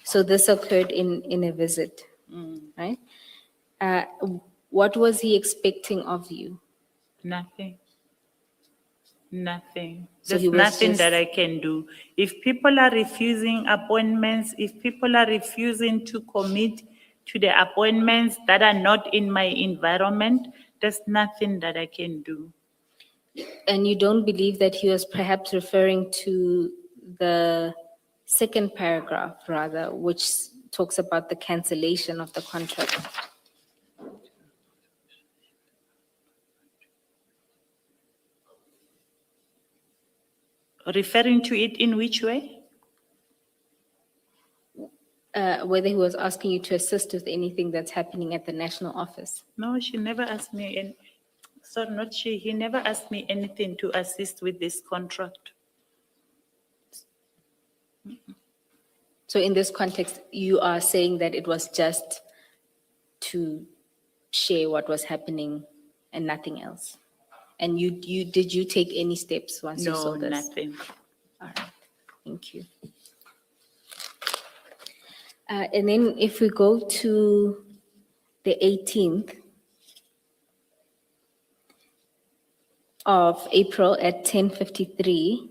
Speaker 2: So this occurred in a visit, right? What was he expecting of you?
Speaker 3: Nothing. Nothing.
Speaker 2: So he
Speaker 3: There's
Speaker 2: was
Speaker 3: nothing that
Speaker 2: just-
Speaker 3: I can do. If people are refusing appointments, if people are refusing to commit to the appointments that are not in my environment, there's nothing that I can do.
Speaker 2: And you don't believe that he was perhaps referring to the second paragraph, rather, which talks about the cancellation of the contract?
Speaker 3: Referring to it in which way?
Speaker 2: whether he was asking you to assist with anything that's happening at the national office.
Speaker 3: No, she never asked me, and sorry, not she, he never asked me anything to assist with this contract.
Speaker 2: So in this context, you are saying that it was just to share what was happening and nothing else? And did you take any steps once you saw
Speaker 3: No,
Speaker 2: this?
Speaker 3: nothing.
Speaker 2: All right, thank you. And then if we go to the 18th of April at 10:53,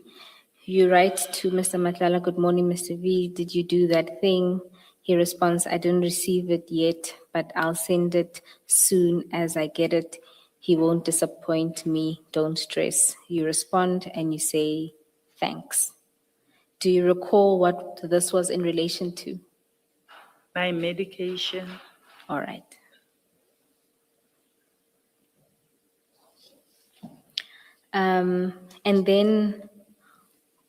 Speaker 2: you write to Mr. Madlanga, "Good morning, Mr. V. Did you do that thing?" He responds, "I didn't receive it yet, but I'll send it soon as I get it. He won't disappoint me, don't stress." You respond and you say, "Thanks." Do you recall what this was in relation to?
Speaker 3: My medication.
Speaker 2: All right. And then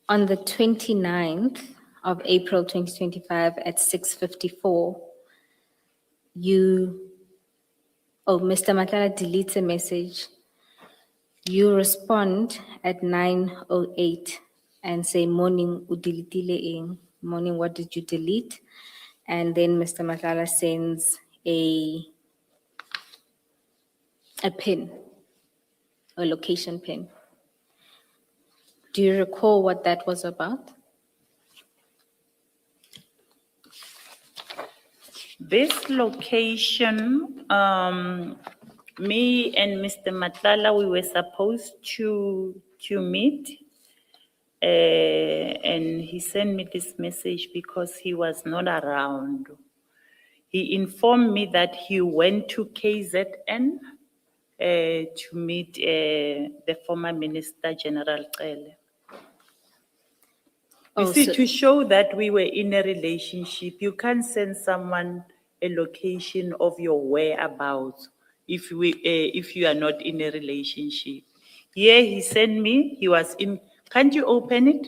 Speaker 2: on the 29th of April 2025 at 6:54, Mr. Matala deletes a message. You respond at 9:08 and say, "Morning, udelitile eng." Morning, what did you delete? And then Mr. Matala sends a pin, a location pin. Do you recall what that was about?
Speaker 3: This location, me and Mr. Matlala, we were supposed to meet. And he sent me this message because he was not around. He informed me that he went to KZN to meet the former Minister General Cele. You
Speaker 2: Oh,
Speaker 3: see,
Speaker 2: so-
Speaker 3: to show that we were in a relationship, you can't send someone a location of your whereabouts if you are not in a relationship. Here he sent me, he was in, can't you open it?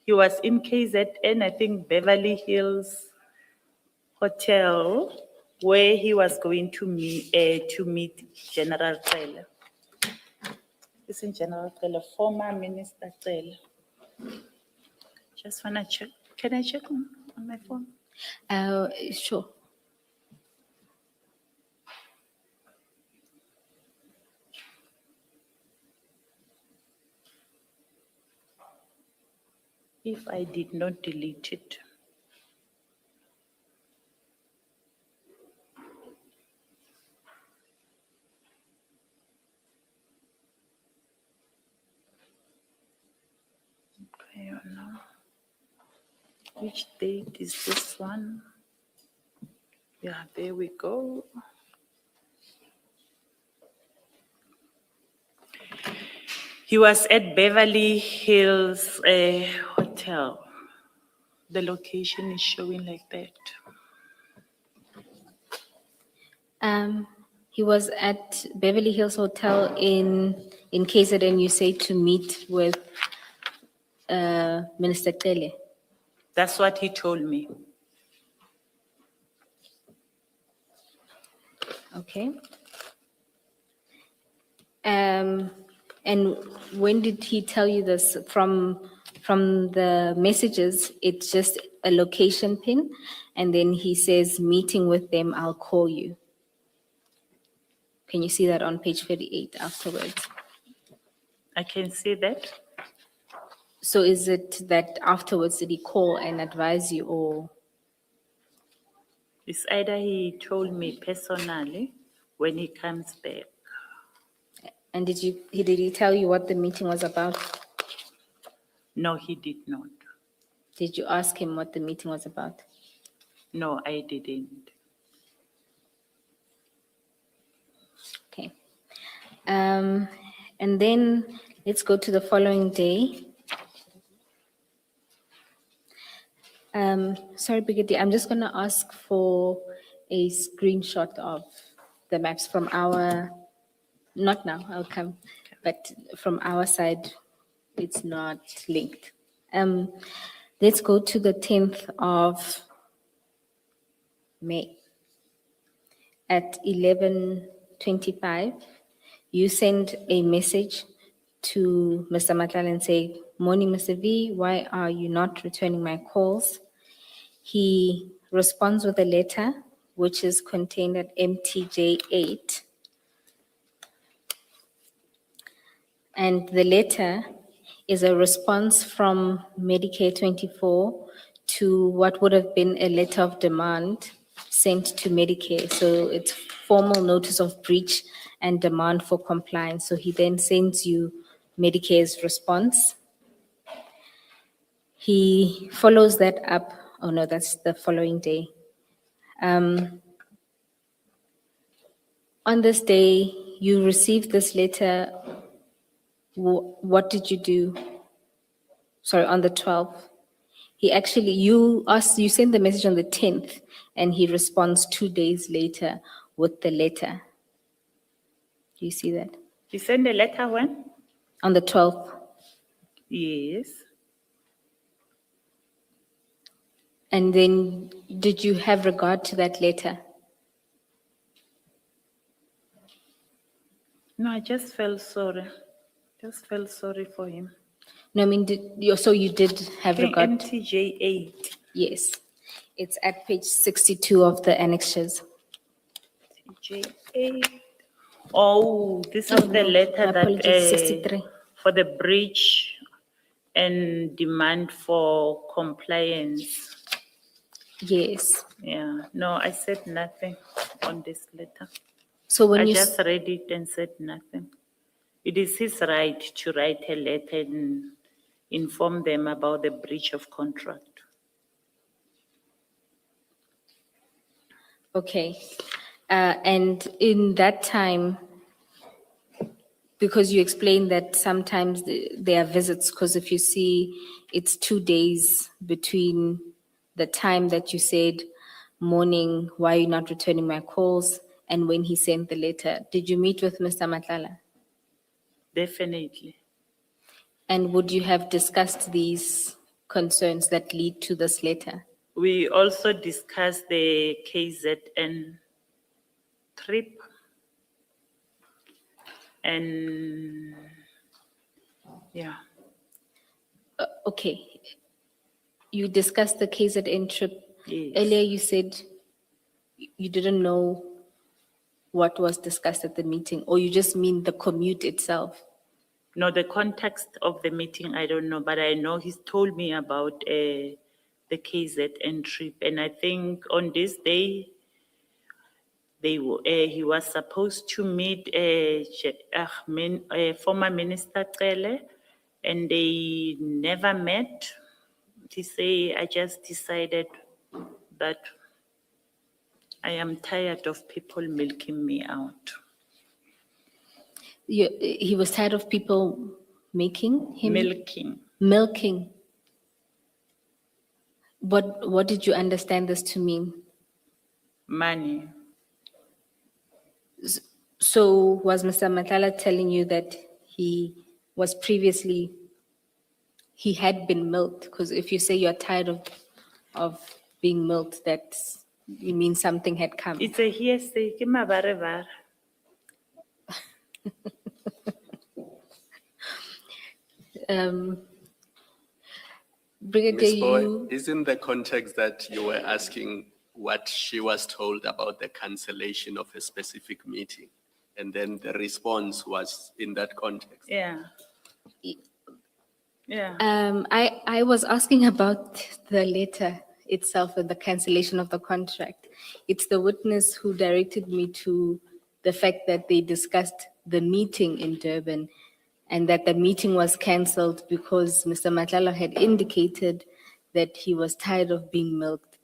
Speaker 3: He was in KZN, I think Beverly Hills Hotel, where he was going to meet General Cele. Isn't General Cele, former Minister Cele? Just wanna check. Can I check on my phone?
Speaker 2: Sure.
Speaker 3: If I did not delete it. I don't know. Which date is this one? Yeah, there we go. He was at Beverly Hills Hotel. The location is showing like that.
Speaker 2: He was at Beverly Hills Hotel in KZN, you say, to meet with Minister Cele.
Speaker 3: That's what he told me.
Speaker 2: Okay. And when did he tell you this? From the messages, it's just a location pin, and then he says, "Meeting with them, I'll call you." Can you see that on page 38 afterwards?
Speaker 3: I can see that.
Speaker 2: So is it that afterwards did he call and advise you, or?
Speaker 3: It's either he told me personally when he comes back.
Speaker 2: And did he tell you what the meeting was about?
Speaker 3: No, he did not.
Speaker 2: Did you ask him what the meeting was about?
Speaker 3: No, I didn't.
Speaker 2: Okay. And then let's go to the following day. Sorry, Brigitte, I'm just going to ask for a screenshot of the maps from our, not now, I'll come, but from our side, it's not linked. Let's go to the 10th of May. At 11:25, you send a message to Mr. Madlanga and say, "Morning, Mr. V, why are you not returning my calls?" He responds with a letter, which is contained at MTJ 8. And the letter is a response from Medicare 24 to what would have been a letter of demand sent to Medicare. So it's formal notice of breach and demand for compliance. So he then sends you Medicare's response. He follows that up. Oh no, that's the following day. On this day, you received this letter. What did you do? Sorry, on the 12th. He actually, you send the message on the 10th, and he responds 2 days later with the letter. Do you see that?
Speaker 3: You send a letter when?
Speaker 2: On the 12th.
Speaker 3: Yes.
Speaker 2: And then, did you have regard to that letter?
Speaker 3: No, I just felt sorry. Just felt sorry for him.
Speaker 2: No, I mean, so you did have regard?
Speaker 3: MTJ 8.
Speaker 2: Yes. It's at page 62 of the annexures.
Speaker 3: MTJ 8. Oh, this is
Speaker 2: Oh,
Speaker 3: the
Speaker 2: no,
Speaker 3: letter
Speaker 2: my
Speaker 3: that,
Speaker 2: apologies, 63.
Speaker 3: for the breach and demand for compliance.
Speaker 2: Yes.
Speaker 3: Yeah, no, I said nothing on this letter.
Speaker 2: So when
Speaker 3: I
Speaker 2: you,
Speaker 3: just read it and said nothing. It is his right to write a letter and inform them about the breach of contract.
Speaker 2: okay. And in that time, because you explained that sometimes there are visits, because if you see, it's 2 days between the time that you said, "Morning, why are you not returning my calls?" and when he sent the letter. Did you meet with Mr. Madlanga?
Speaker 3: Definitely.
Speaker 2: And would you have discussed these concerns that lead to this letter?
Speaker 3: We also discussed the KZN trip and yeah,
Speaker 2: Okay. You discussed the KZN trip.
Speaker 3: Yes.
Speaker 2: Earlier you said you didn't know what was discussed at the meeting, or you just mean the commute itself?
Speaker 3: no, the context of the meeting, I don't know, but I know he's told me about the KZN trip. And I think on this day, he was supposed to meet former Minister Cele, and they never met. He say, I just decided that I am tired of people milking me out.
Speaker 2: He was tired of people making him?
Speaker 3: Milking.
Speaker 2: Milking. What did you understand this to mean?
Speaker 3: Money.
Speaker 2: So was Mr. Matala telling you that he had been milked? Because if you say you're tired of being milked, you mean something had come.
Speaker 3: It's a hearsay. Ke mabarabara.
Speaker 2: Brigadier,
Speaker 5: Ms. Boy,
Speaker 2: you,
Speaker 5: isn't the context that you were asking what she was told about the cancellation of a specific meeting? And then the response was in that context.
Speaker 3: Yeah. Yeah.
Speaker 2: I was asking about the letter itself and the cancellation of the contract. It's the witness who directed me to the fact that they discussed the meeting in Durban and that the meeting was cancelled because Mr. Matlala had indicated that he was tired of being milked.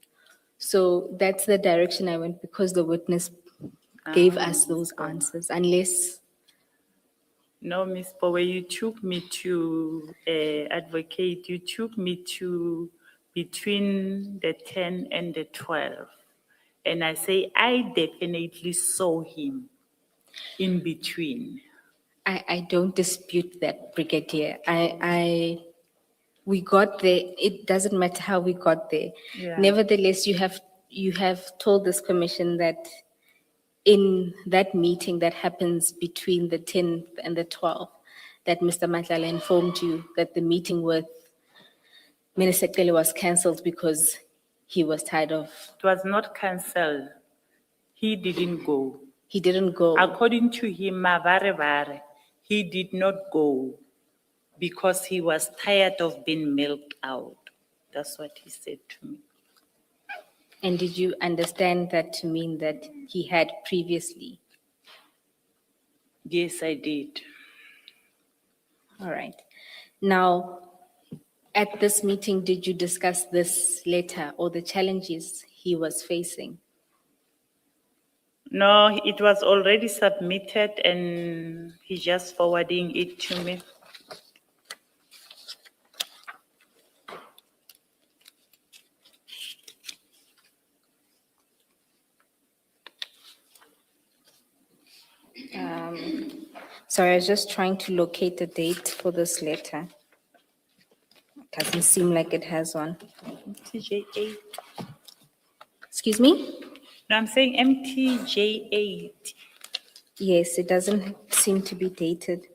Speaker 2: So that's the direction I went because the witness gave us those answers, unless.
Speaker 3: No, Ms. Bowe, you took me to advocate, you took me to between the 10 and the 12. And I say, I definitely saw him in between.
Speaker 2: I don't dispute that, Brigadier. We got there. It doesn't matter how we got there.
Speaker 3: Yeah.
Speaker 2: Nevertheless, you have told this commission that in that meeting that happens between the 10th and the 12th, that Mr. Madlanga informed you that the meeting with Minister Kelly was cancelled because he was tired of,
Speaker 3: It was not cancelled. He didn't go.
Speaker 2: he didn't go.
Speaker 3: According to him, Mavare, he did not go because he was tired of being milked out. That's what he said to me.
Speaker 2: And did you understand that to mean that he had previously?
Speaker 3: Yes, I did.
Speaker 2: All right. Now, at this meeting, did you discuss this letter or the challenges he was facing?
Speaker 3: No, it was already submitted and he's just forwarding it to me.
Speaker 2: Sorry, I was just trying to locate the date for this letter. Doesn't seem like it has one.
Speaker 3: MTJ8.
Speaker 2: Excuse me?
Speaker 3: No, I'm saying MTJ8.
Speaker 2: Yes, it doesn't seem to be dated.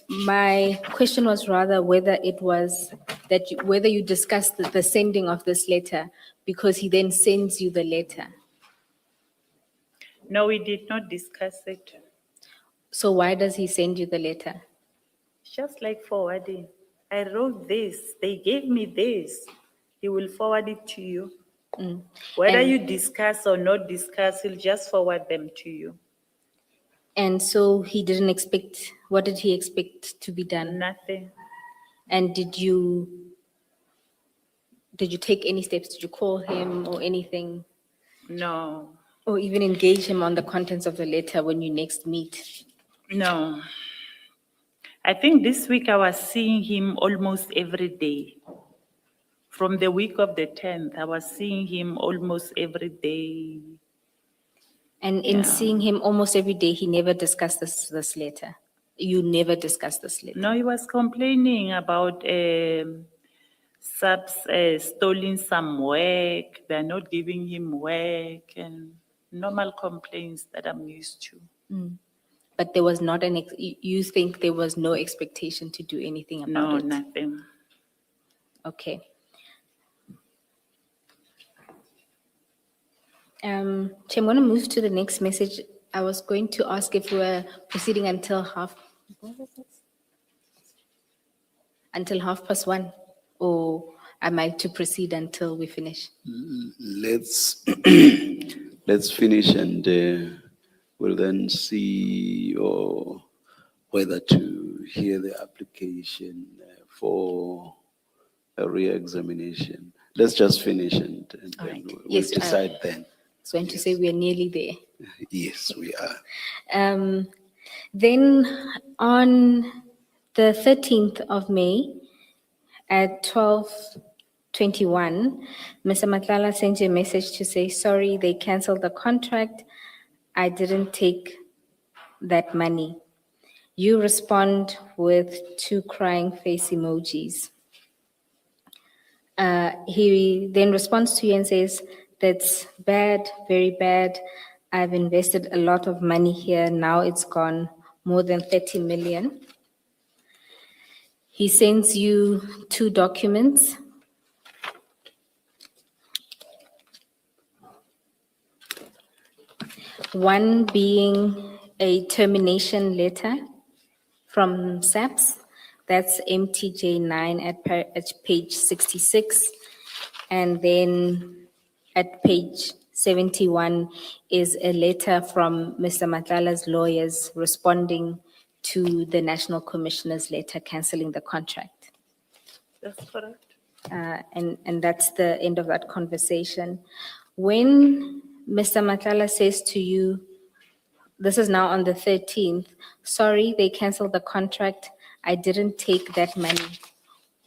Speaker 2: My question was rather whether it was that, whether you discussed the sending of this letter, because he then sends you the letter.
Speaker 3: No, we did not discuss it.
Speaker 2: So why does he send you the letter?
Speaker 3: It's just like forwarding. I wrote this, they gave me this. He will forward it to you. Whether
Speaker 2: And-
Speaker 3: you discuss or not discuss, he'll just forward them to you.
Speaker 2: And so he didn't expect, what did he expect to be done?
Speaker 3: Nothing.
Speaker 2: And did you take any steps? Did you call him or anything?
Speaker 3: No,
Speaker 2: Or even engage him on the contents of the letter when you next meet?
Speaker 3: no. I think this week I was seeing him almost every day. From the week of the 10th, I was seeing him almost every day.
Speaker 2: And in seeing him almost every day, he never discussed this letter? You never discussed this letter?
Speaker 3: No, he was complaining about subs stealing some work. They're not giving him work and normal complaints that I'm used to.
Speaker 2: But there was not you think there was no expectation to do anything about
Speaker 3: No,
Speaker 2: it?
Speaker 3: nothing.
Speaker 2: Okay. Chair, I'm going to move to the next message. I was going to ask if we were proceeding until until 1:30, or am I to proceed until we finish?
Speaker 1: Let's, let's finish and we'll then see whether to hear the application for a re-examination. Let's just finish and
Speaker 2: All
Speaker 1: then
Speaker 2: right.
Speaker 1: we'll
Speaker 2: Yes,
Speaker 1: decide then.
Speaker 2: I was going to say we are nearly there.
Speaker 1: Yes, we are.
Speaker 2: Then on the 13th of May at 12:21, Mr. Madlanga sent you a message to say, sorry, they canceled the contract. I didn't take that money. You respond with 2 crying face emojis. He then responds to you and says, that's bad, very bad. I've invested a lot of money here. Now it's gone, more than 30 million. He sends you 2 documents. One being a termination letter from SAPS. That's MTJ9 at page 66. And then at page 71 is a letter from Mr. Madlanga's lawyers responding to the National Commissioner's letter cancelling the contract.
Speaker 3: That's correct.
Speaker 2: And that's the end of that conversation. When Mr. Madlanga says to you, this is now on the 13th, sorry, they canceled the contract. I didn't take that money.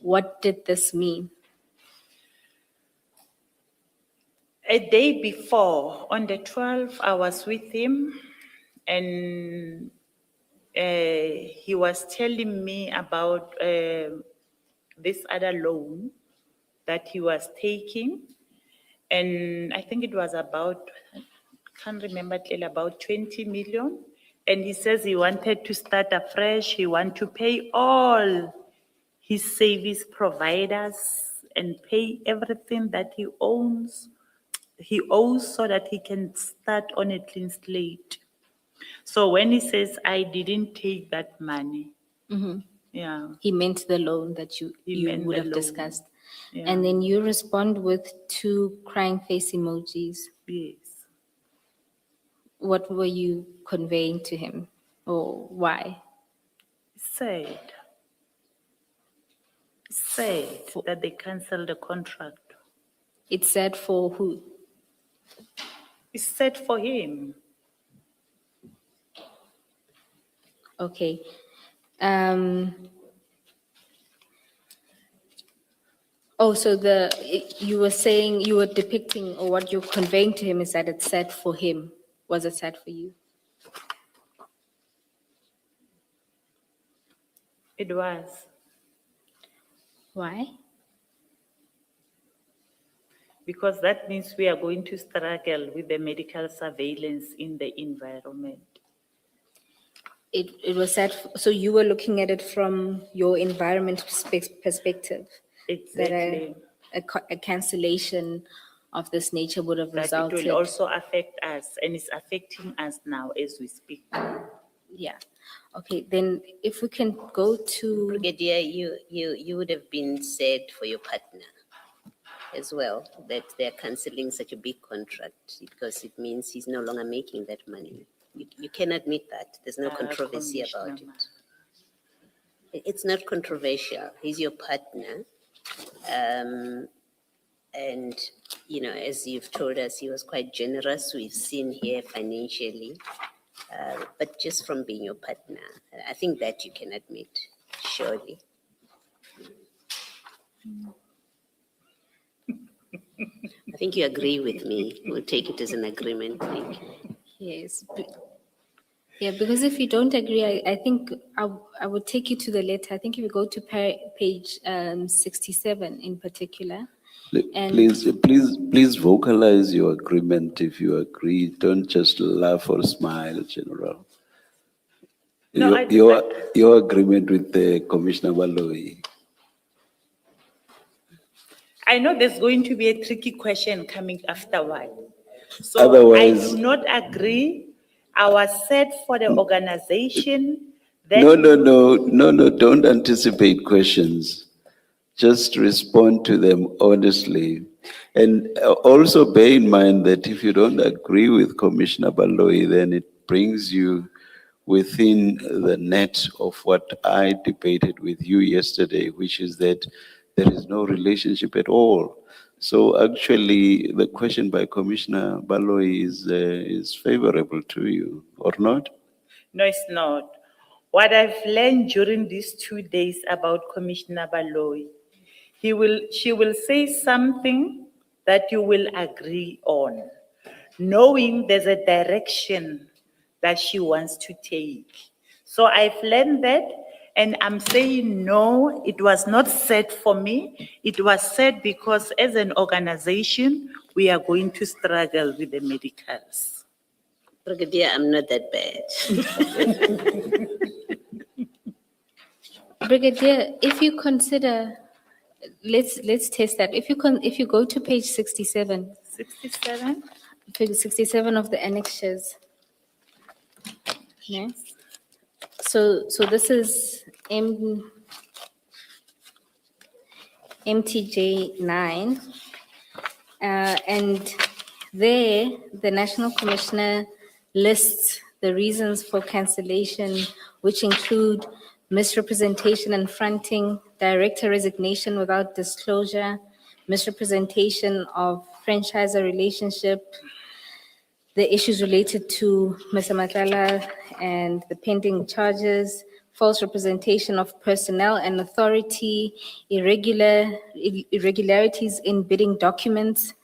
Speaker 2: What did this mean?
Speaker 3: A day before, on the 12th, I was with him and he was telling me about this other loan that he was taking. And I think it was about, I can't remember clearly, about 20 million. And he says he wanted to start afresh. He want to pay all his service providers and pay everything that he owes so that he can start on a clean slate. So when he says, I didn't take that money, yeah,
Speaker 2: He meant the loan that you
Speaker 3: He meant
Speaker 2: would
Speaker 3: the
Speaker 2: have
Speaker 3: loan.
Speaker 2: discussed.
Speaker 3: Yeah.
Speaker 2: And then you respond with 2 crying face emojis.
Speaker 3: yes.
Speaker 2: What were you conveying to him, or why?
Speaker 3: Sad. Sad that they canceled the contract.
Speaker 2: It's sad for who?
Speaker 3: It's sad for him.
Speaker 2: Okay. Oh, so you were saying, you were depicting, or what you're conveying to him is that it's sad for him. Was it sad for you?
Speaker 3: It was.
Speaker 2: Why?
Speaker 3: Because that means we are going to struggle with the medical surveillance in the environment.
Speaker 2: It was sad, so you were looking at it from your environment perspective?
Speaker 3: Exactly.
Speaker 2: That a cancellation of this nature would have
Speaker 3: That it
Speaker 2: resulted.
Speaker 3: will also affect us, and it's affecting us now as we speak.
Speaker 2: Yeah. Okay, then if we can go to,
Speaker 4: Brigadier, you would have been sad for your partner as well, that they're canceling such a big contract because it means he's no longer making that money. You can admit that. There's no controversy about
Speaker 3: Commissioner.
Speaker 4: It's not controversial. He's your partner. And, you know, as you've told us, he was quite generous. We've seen here financially. But just from being your partner, I think that you can admit, surely. I think you agree with me. We'll take it as an agreement. Thank you.
Speaker 2: yes. Yeah, because if you don't agree, I think I would take you to the letter. I think if you go to page 67 in particular. And-
Speaker 1: Please vocalize your agreement if you agree. Don't just laugh or smile, General.
Speaker 3: No,
Speaker 1: Your agreement with the Commissioner Baloyi.
Speaker 3: I know there's going to be a tricky question coming afterward. So
Speaker 1: Otherwise-
Speaker 3: I do not agree. I was set for the organization that.
Speaker 1: No, don't anticipate questions. Just respond to them honestly. And also bear in mind that if you don't agree with Commissioner Baloyi, then it brings you within the net of what I debated with you yesterday, which is that there is no relationship at all. So actually, the question by Commissioner Baloyi is favorable to you, or not?
Speaker 3: No, it's not. What I've learned during these 2 days about Commissioner Baloyi, she will say something that you will agree on, knowing there's a direction that she wants to take. So I've learned that, and I'm saying no, it was not said for me. It was said because as an organization, we are going to struggle with the medicals.
Speaker 4: Brigadier, I'm not that bad.
Speaker 2: Brigadier, if you consider, let's test that. If you go to page 67,
Speaker 3: 67?
Speaker 2: page 67 of the annexures. Yeah. So this is MTJ 9, and there the National Commissioner lists the reasons for cancellation, which include misrepresentation and fronting, director resignation without disclosure, misrepresentation of franchisor relationship, the issues related to Mr. Madlanga and the pending charges, false representation of personnel and authority, irregularities in bidding documents,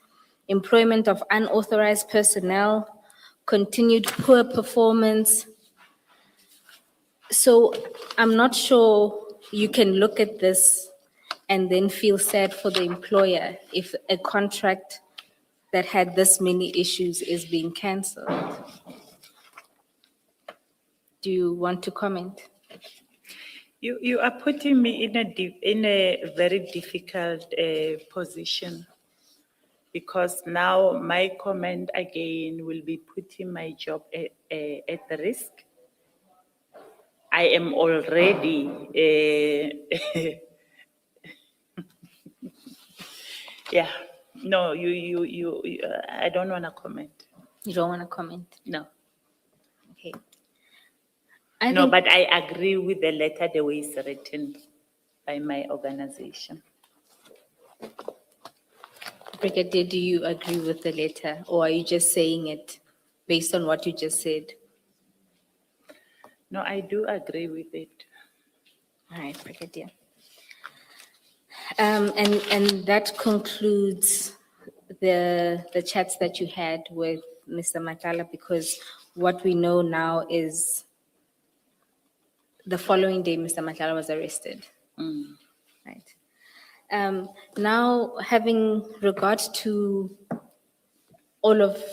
Speaker 2: employment of unauthorized personnel, continued poor performance. So I'm not sure you can look at this and then feel sad for the employer if a contract that had this many issues is being cancelled. Do you want to comment?
Speaker 3: You are putting me in a very difficult position, because now my comment again will be putting my job at risk. I am already, yeah, no, I don't want to comment,
Speaker 2: You don't want to comment?
Speaker 3: no.
Speaker 2: Okay. I
Speaker 3: No,
Speaker 2: think,
Speaker 3: but I agree with the letter, the way it's written by my organization.
Speaker 2: Brigadier, do you agree with the letter, or are you just saying it based on what you just said?
Speaker 3: No, I do agree with it.
Speaker 2: All right, Brigadier. And that concludes the chats that you had with Mr. Matala, because what we know now is the following day Mr. Matala was arrested. Right. Now, having regard to all of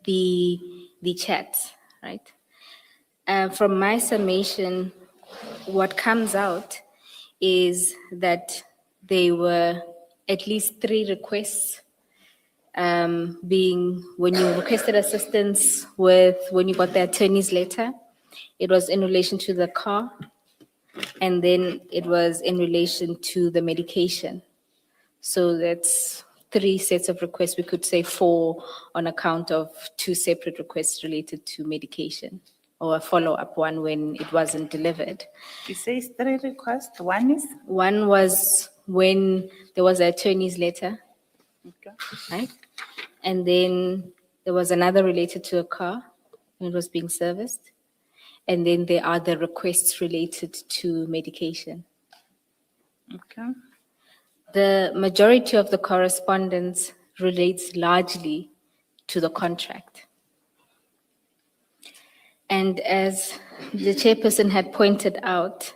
Speaker 2: the chats, right? From my summation, what comes out is that there were at least 3 requests, being when you requested assistance when you got the attorney's letter, it was in relation to the car, and then it was in relation to the medication. So that's 3 sets of requests. We could say 4 on account of 2 separate requests related to medication, or a follow-up one when it wasn't delivered.
Speaker 3: It says 3 requests. One is,
Speaker 2: One was when there was an attorney's letter,
Speaker 3: okay,
Speaker 2: right? And then there was another related to a car when it was being serviced. And then there are the requests related to medication.
Speaker 3: okay.
Speaker 2: The majority of the correspondence relates largely to the contract. And as the chairperson had pointed out,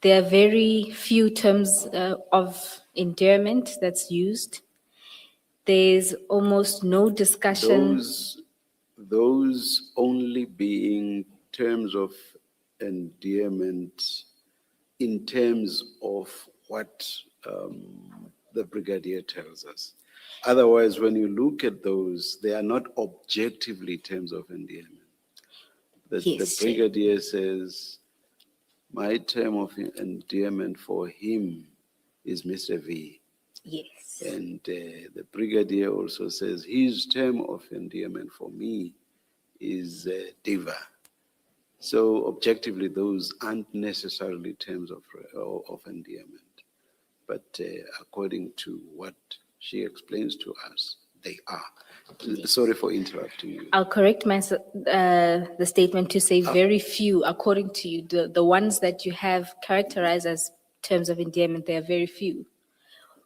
Speaker 2: there are very few terms of endearment that's used. There's almost no discussion.
Speaker 1: Those only being terms of endearment in terms of what the brigadier tells us. Otherwise, when you look at those, they are not objectively terms of endearment. The
Speaker 2: Yes, Chair.
Speaker 1: brigadier says, my term of endearment for him is Mr. V.
Speaker 2: Yes.
Speaker 1: And the brigadier also says his term of endearment for me is Diva. So objectively, those aren't necessarily terms of endearment. But according to what she explains to us, they are. Sorry for interrupting you.
Speaker 2: I'll correct the statement to say very few, according to you. The ones that you have characterized as terms of endearment, they are very few.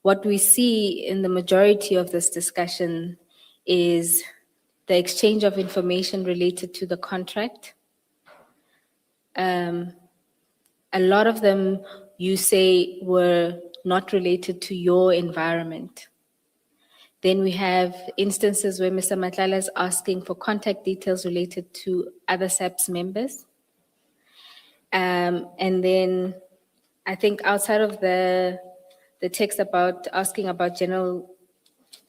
Speaker 2: What we see in the majority of this discussion is the exchange of information related to the contract. A lot of them you say were not related to your environment. Then we have instances where Mr. Matlala is asking for contact details related to other SAPS members. And then I think outside of the text about asking about General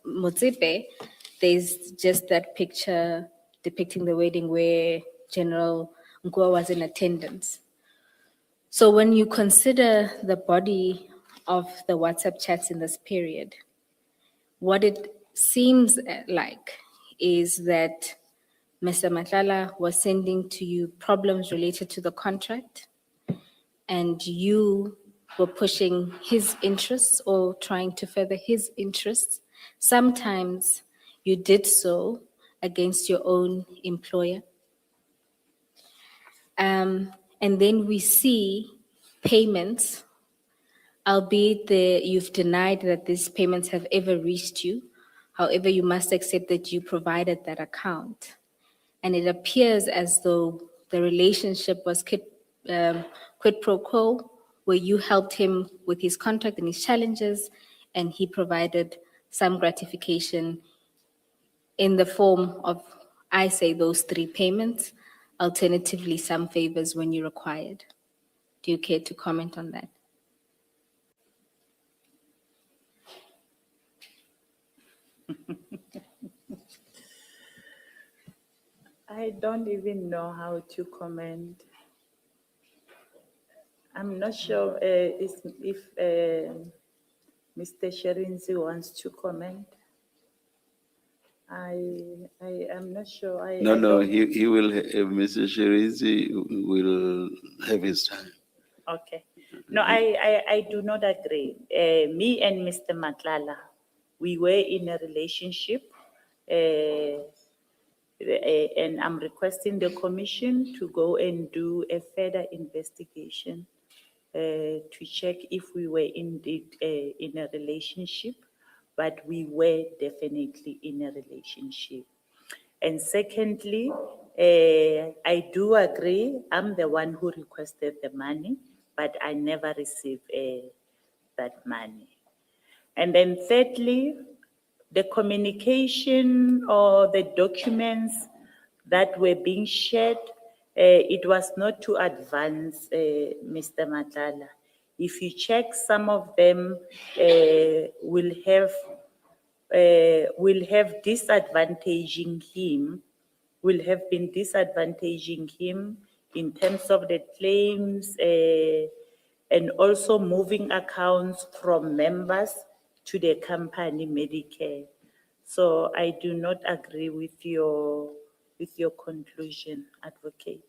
Speaker 2: Motsepe, there's just that picture depicting the wedding where General Nkua was in attendance. So when you consider the body of the WhatsApp chats in this period, what it seems like is that Mr. Matlala was sending to you problems related to the contract, and you were pushing his interests or trying to further his interests. Sometimes you did so against your own employer. And then we see payments, albeit you've denied that these payments have ever reached you. However, you must accept that you provided that account. And it appears as though the relationship was quid pro quo, where you helped him with his contract and his challenges, and he provided some gratification in the form of, I say, those 3 payments, alternatively, some favors when you're required. Do you care to comment on that?
Speaker 3: I don't even know how to comment. I'm not sure if Mr. Sherinzi wants to comment. I am not sure.
Speaker 1: No,
Speaker 3: I
Speaker 1: no,
Speaker 3: don't-
Speaker 1: he will, Mr. Shirizi will have his time.
Speaker 3: Okay. No, I do not agree. Me and Mr. Matlala, we were in a relationship, and I'm requesting the commission to go and do a further investigation to check if we were indeed in a relationship, but we were definitely in a relationship. And secondly, I do agree, I'm the one who requested the money, but I never received that money. And then thirdly, the communication or the documents that were being shared, it was not to advance, Mr. Matala. If you check, some of them will have disadvantaging him, will have been disadvantaging him in terms of the claims and also moving accounts from members to the company Medicare. So I do not agree with your conclusion, Advocate.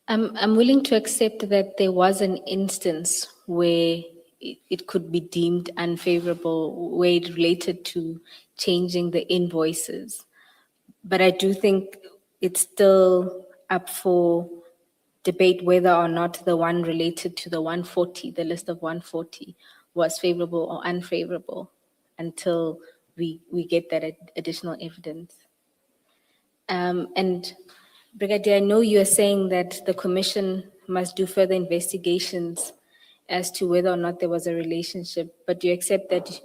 Speaker 2: I'm willing to accept that there was an instance where it could be deemed unfavorable, where it related to changing the invoices. But I do think it's still up for debate whether or not the one related to the 140, the list of 140, was favorable or unfavorable until we get that additional evidence. And Brigadier, I know you are saying that the commission must do further investigations as to whether or not there was a relationship, but do you accept that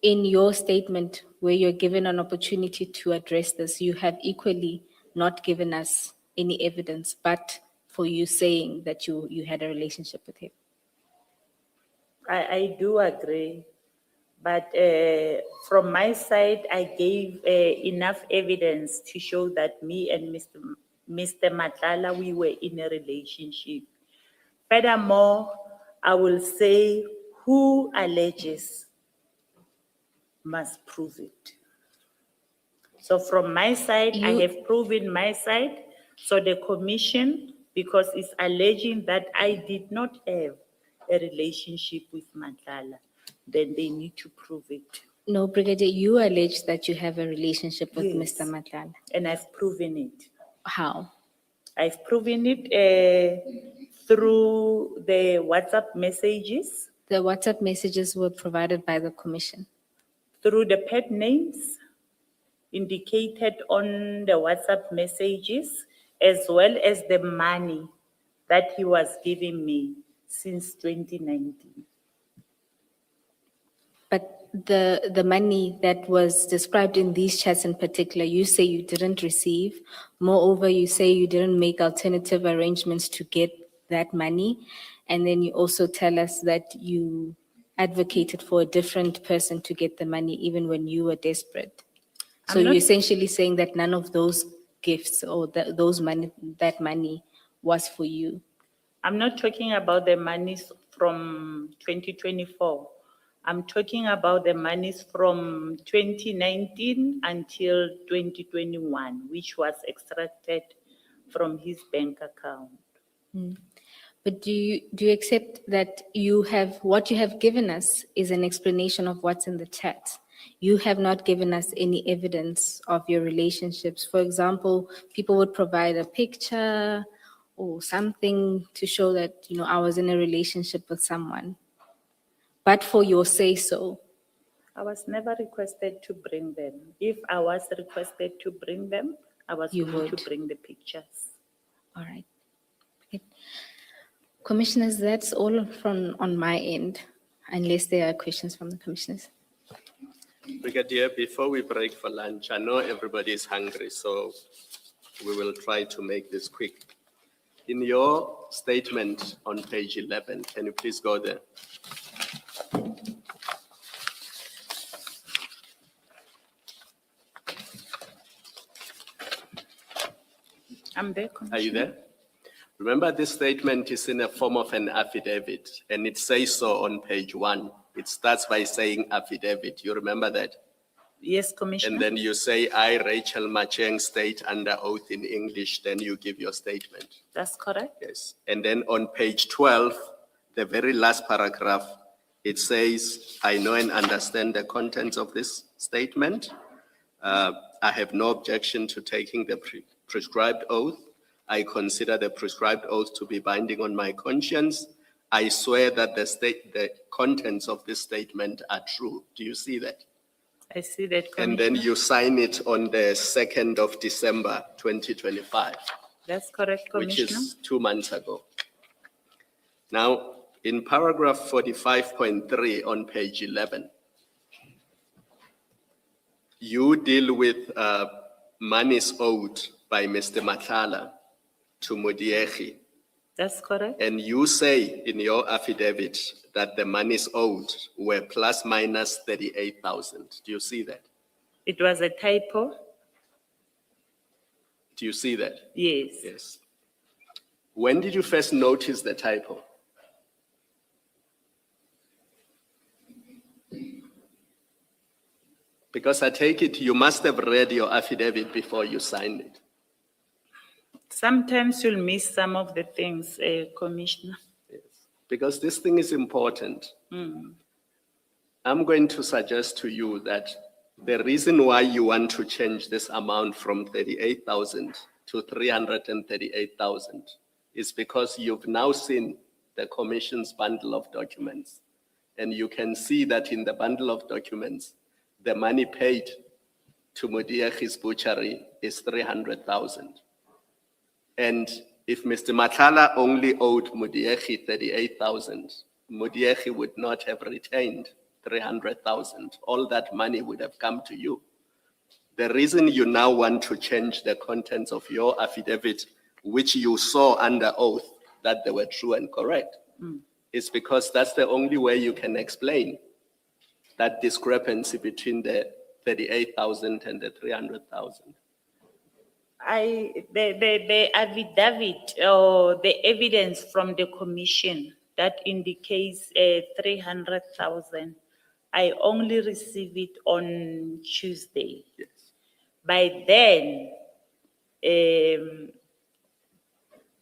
Speaker 2: in your statement where you're given an opportunity to address this, you have equally not given us any evidence, but for you saying that you had a relationship with him?
Speaker 3: I do agree, but from my side, I gave enough evidence to show that me and Mr. Matlala, we were in a relationship. Furthermore, I will say who alleges must prove it. So from my side, I
Speaker 2: You-
Speaker 3: have proven my side. So the commission, because it's alleging that I did not have a relationship with Matlala, then they need to prove it.
Speaker 2: No, Brigadier, you allege that you have a relationship with
Speaker 3: Yes.
Speaker 2: Mr. Matlala.
Speaker 3: And I've proven it.
Speaker 2: How?
Speaker 3: I've proven it through the WhatsApp messages,
Speaker 2: The WhatsApp messages were provided by the commission.
Speaker 3: through the pet names indicated on the WhatsApp messages, as well as the money that he was giving me since 2019.
Speaker 2: But the money that was described in these chats in particular, you say you didn't receive. Moreover, you say you didn't make alternative arrangements to get that money. And then you also tell us that you advocated for a different person to get the money even when you were desperate. So
Speaker 3: I'm
Speaker 2: you're
Speaker 3: not-
Speaker 2: essentially saying that none of those gifts or that money was for you.
Speaker 3: I'm not talking about the monies from 2024. I'm talking about the monies from 2019 until 2021, which was extracted from his bank account.
Speaker 2: But do you accept that what you have given us is an explanation of what's in the chat? You have not given us any evidence of your relationships. For example, people would provide a picture or something to show that, I was in a relationship with someone. But for your say-so,
Speaker 3: I was never requested to bring them. If I was requested to bring them, I was
Speaker 2: You
Speaker 3: going
Speaker 2: would.
Speaker 3: to bring the pictures.
Speaker 2: all right. Okay. Commissioners, that's all on my end, unless there are questions from the commissioners.
Speaker 5: Brigadier, before we break for lunch, I know everybody is hungry, so we will try to make this quick. In your statement on page 11, can you please go there?
Speaker 3: I'm there,
Speaker 5: Are you
Speaker 3: Commissioner.
Speaker 5: there? Remember, this statement is in a form of an affidavit, and it says so on page 1. It starts by saying affidavit. You remember that?
Speaker 3: Yes, Commissioner.
Speaker 5: And then you say, I, Rachel Macheng, state under oath in English, then you give your statement.
Speaker 3: That's correct.
Speaker 5: Yes. And then on page 12, the very last paragraph, it says, I know and understand the contents of this statement. I have no objection to taking the prescribed oath. I consider the prescribed oath to be binding on my conscience. I swear that the contents of this statement are true. Do you see that?
Speaker 3: I see that,
Speaker 5: And
Speaker 3: Commissioner.
Speaker 5: then you sign it on the 2nd of December, 2025.
Speaker 3: That's correct,
Speaker 5: Which
Speaker 3: Commissioner.
Speaker 5: is 2 months ago. Now, in paragraph 45.3 on page 11, you deal with monies owed by Mr. Matala to Modiegi,
Speaker 3: That's correct.
Speaker 5: and you say in your affidavit that the monies owed were plus minus 38,000. Do you see that?
Speaker 3: It was a typo.
Speaker 5: Do you see that?
Speaker 3: Yes.
Speaker 5: Yes. When did you first notice the typo? Because I take it you must have read your affidavit before you signed it.
Speaker 3: Sometimes you'll miss some of the things, Commissioner.
Speaker 5: Yes. Because this thing is important. I'm going to suggest to you that the reason why you want to change this amount from 38,000 to 338,000 is because you've now seen the commission's bundle of documents. And you can see that in the bundle of documents, the money paid to Modiegi's butchery is 300,000. And if Mr. Matala only owed Modiegi 38,000, Modiegi would not have retained 300,000. All that money would have come to you. The reason you now want to change the contents of your affidavit, which you saw under oath that they were true and correct, is because that's the only way you can explain that discrepancy between the 38,000 and the 300,000.
Speaker 3: The affidavit or the evidence from the commission that indicates 300,000, I only received it on Tuesday.
Speaker 5: Yes.
Speaker 3: By then,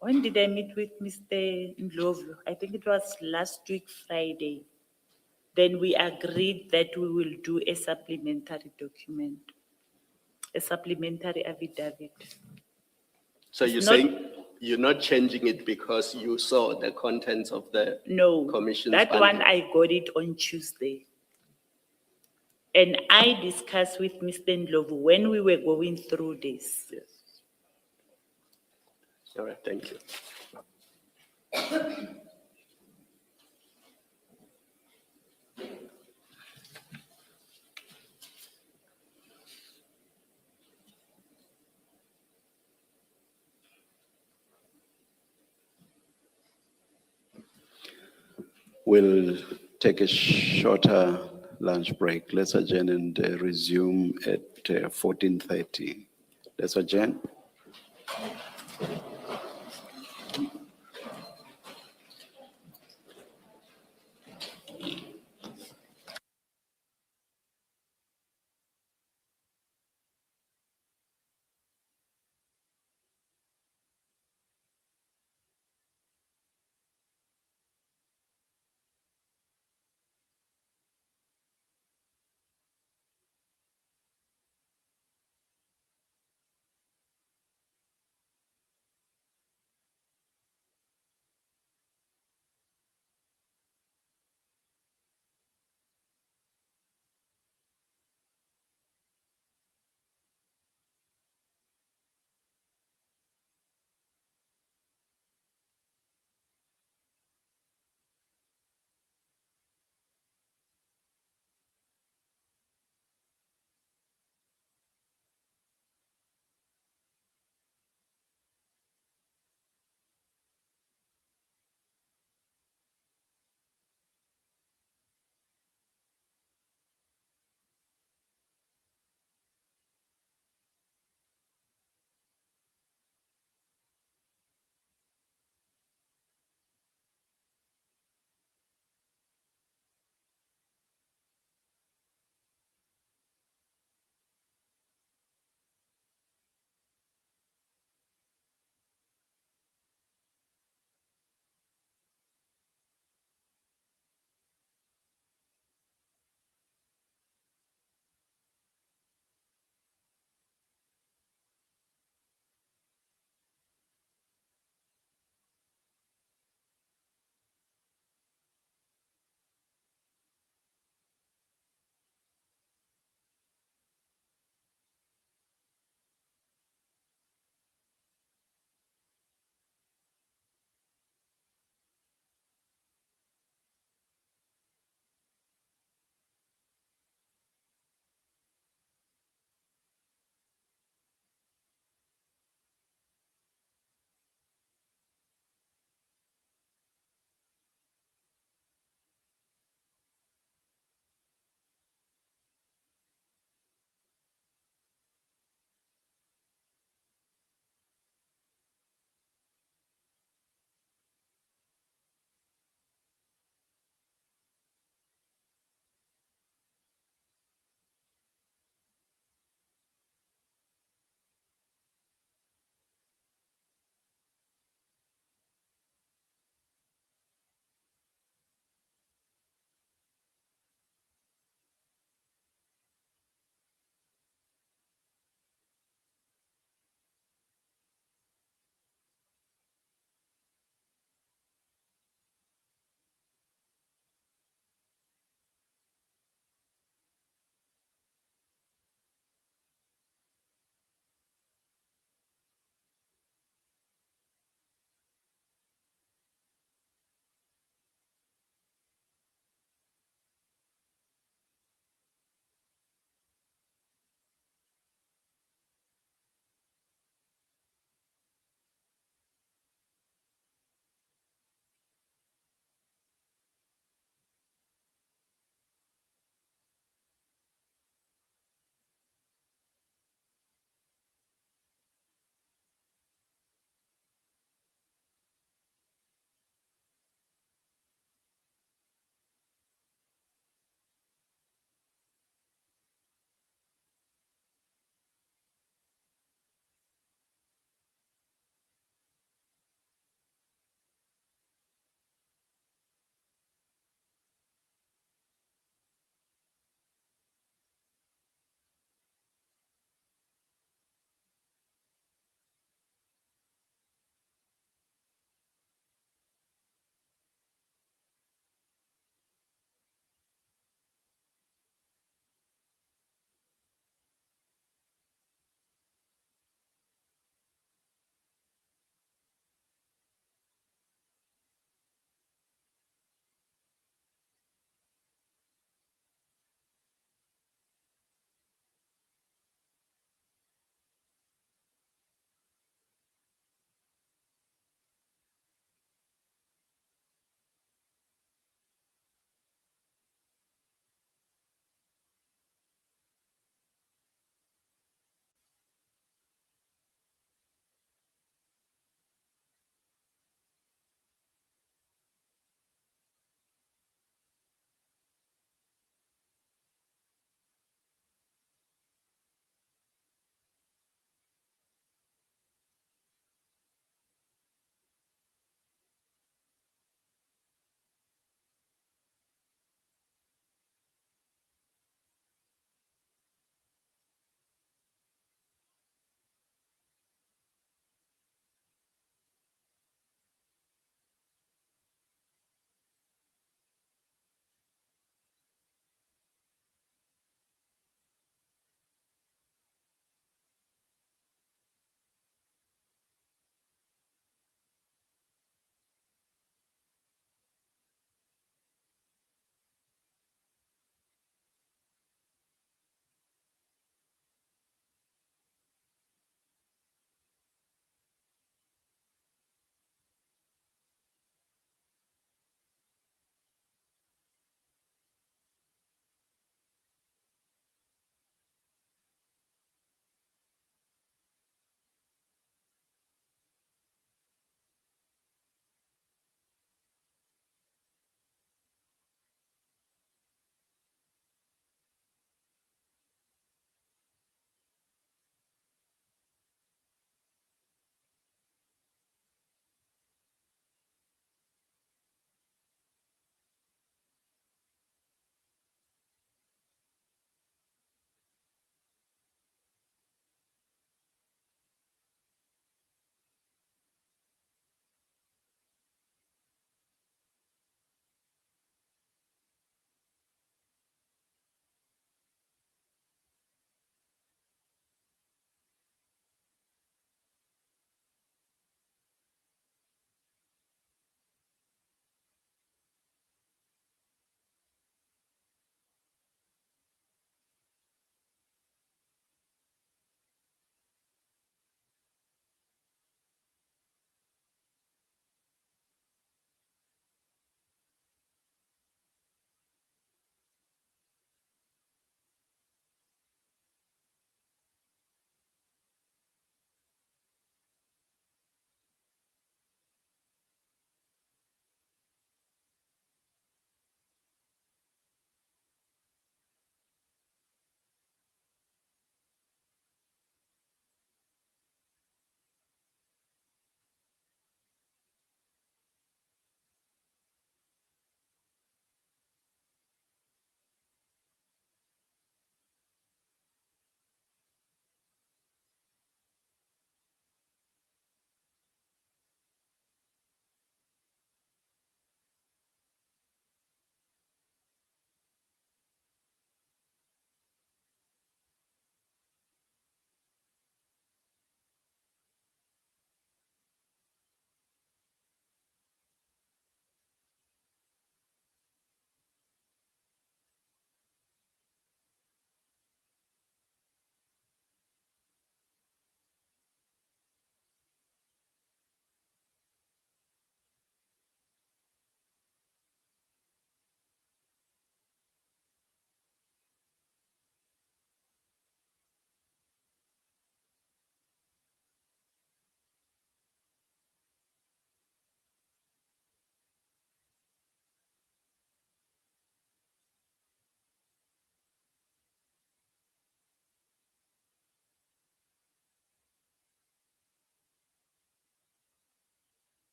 Speaker 3: when did I meet with Mr. Ndlovu? I think it was last week, Friday. Then we agreed that we will do a supplementary document, a supplementary affidavit.
Speaker 5: So you're
Speaker 3: not-
Speaker 5: saying you're not changing it because you saw the contents of the
Speaker 3: No,
Speaker 5: commission's
Speaker 3: that
Speaker 5: bundle?
Speaker 3: one I got it on Tuesday. And I discussed with Mr. Ndlovu when we were going through this.
Speaker 5: Yes. All right, thank you.
Speaker 1: We'll take a shorter lunch break. Let's adjourn and resume at 14:30. Let's adjourn.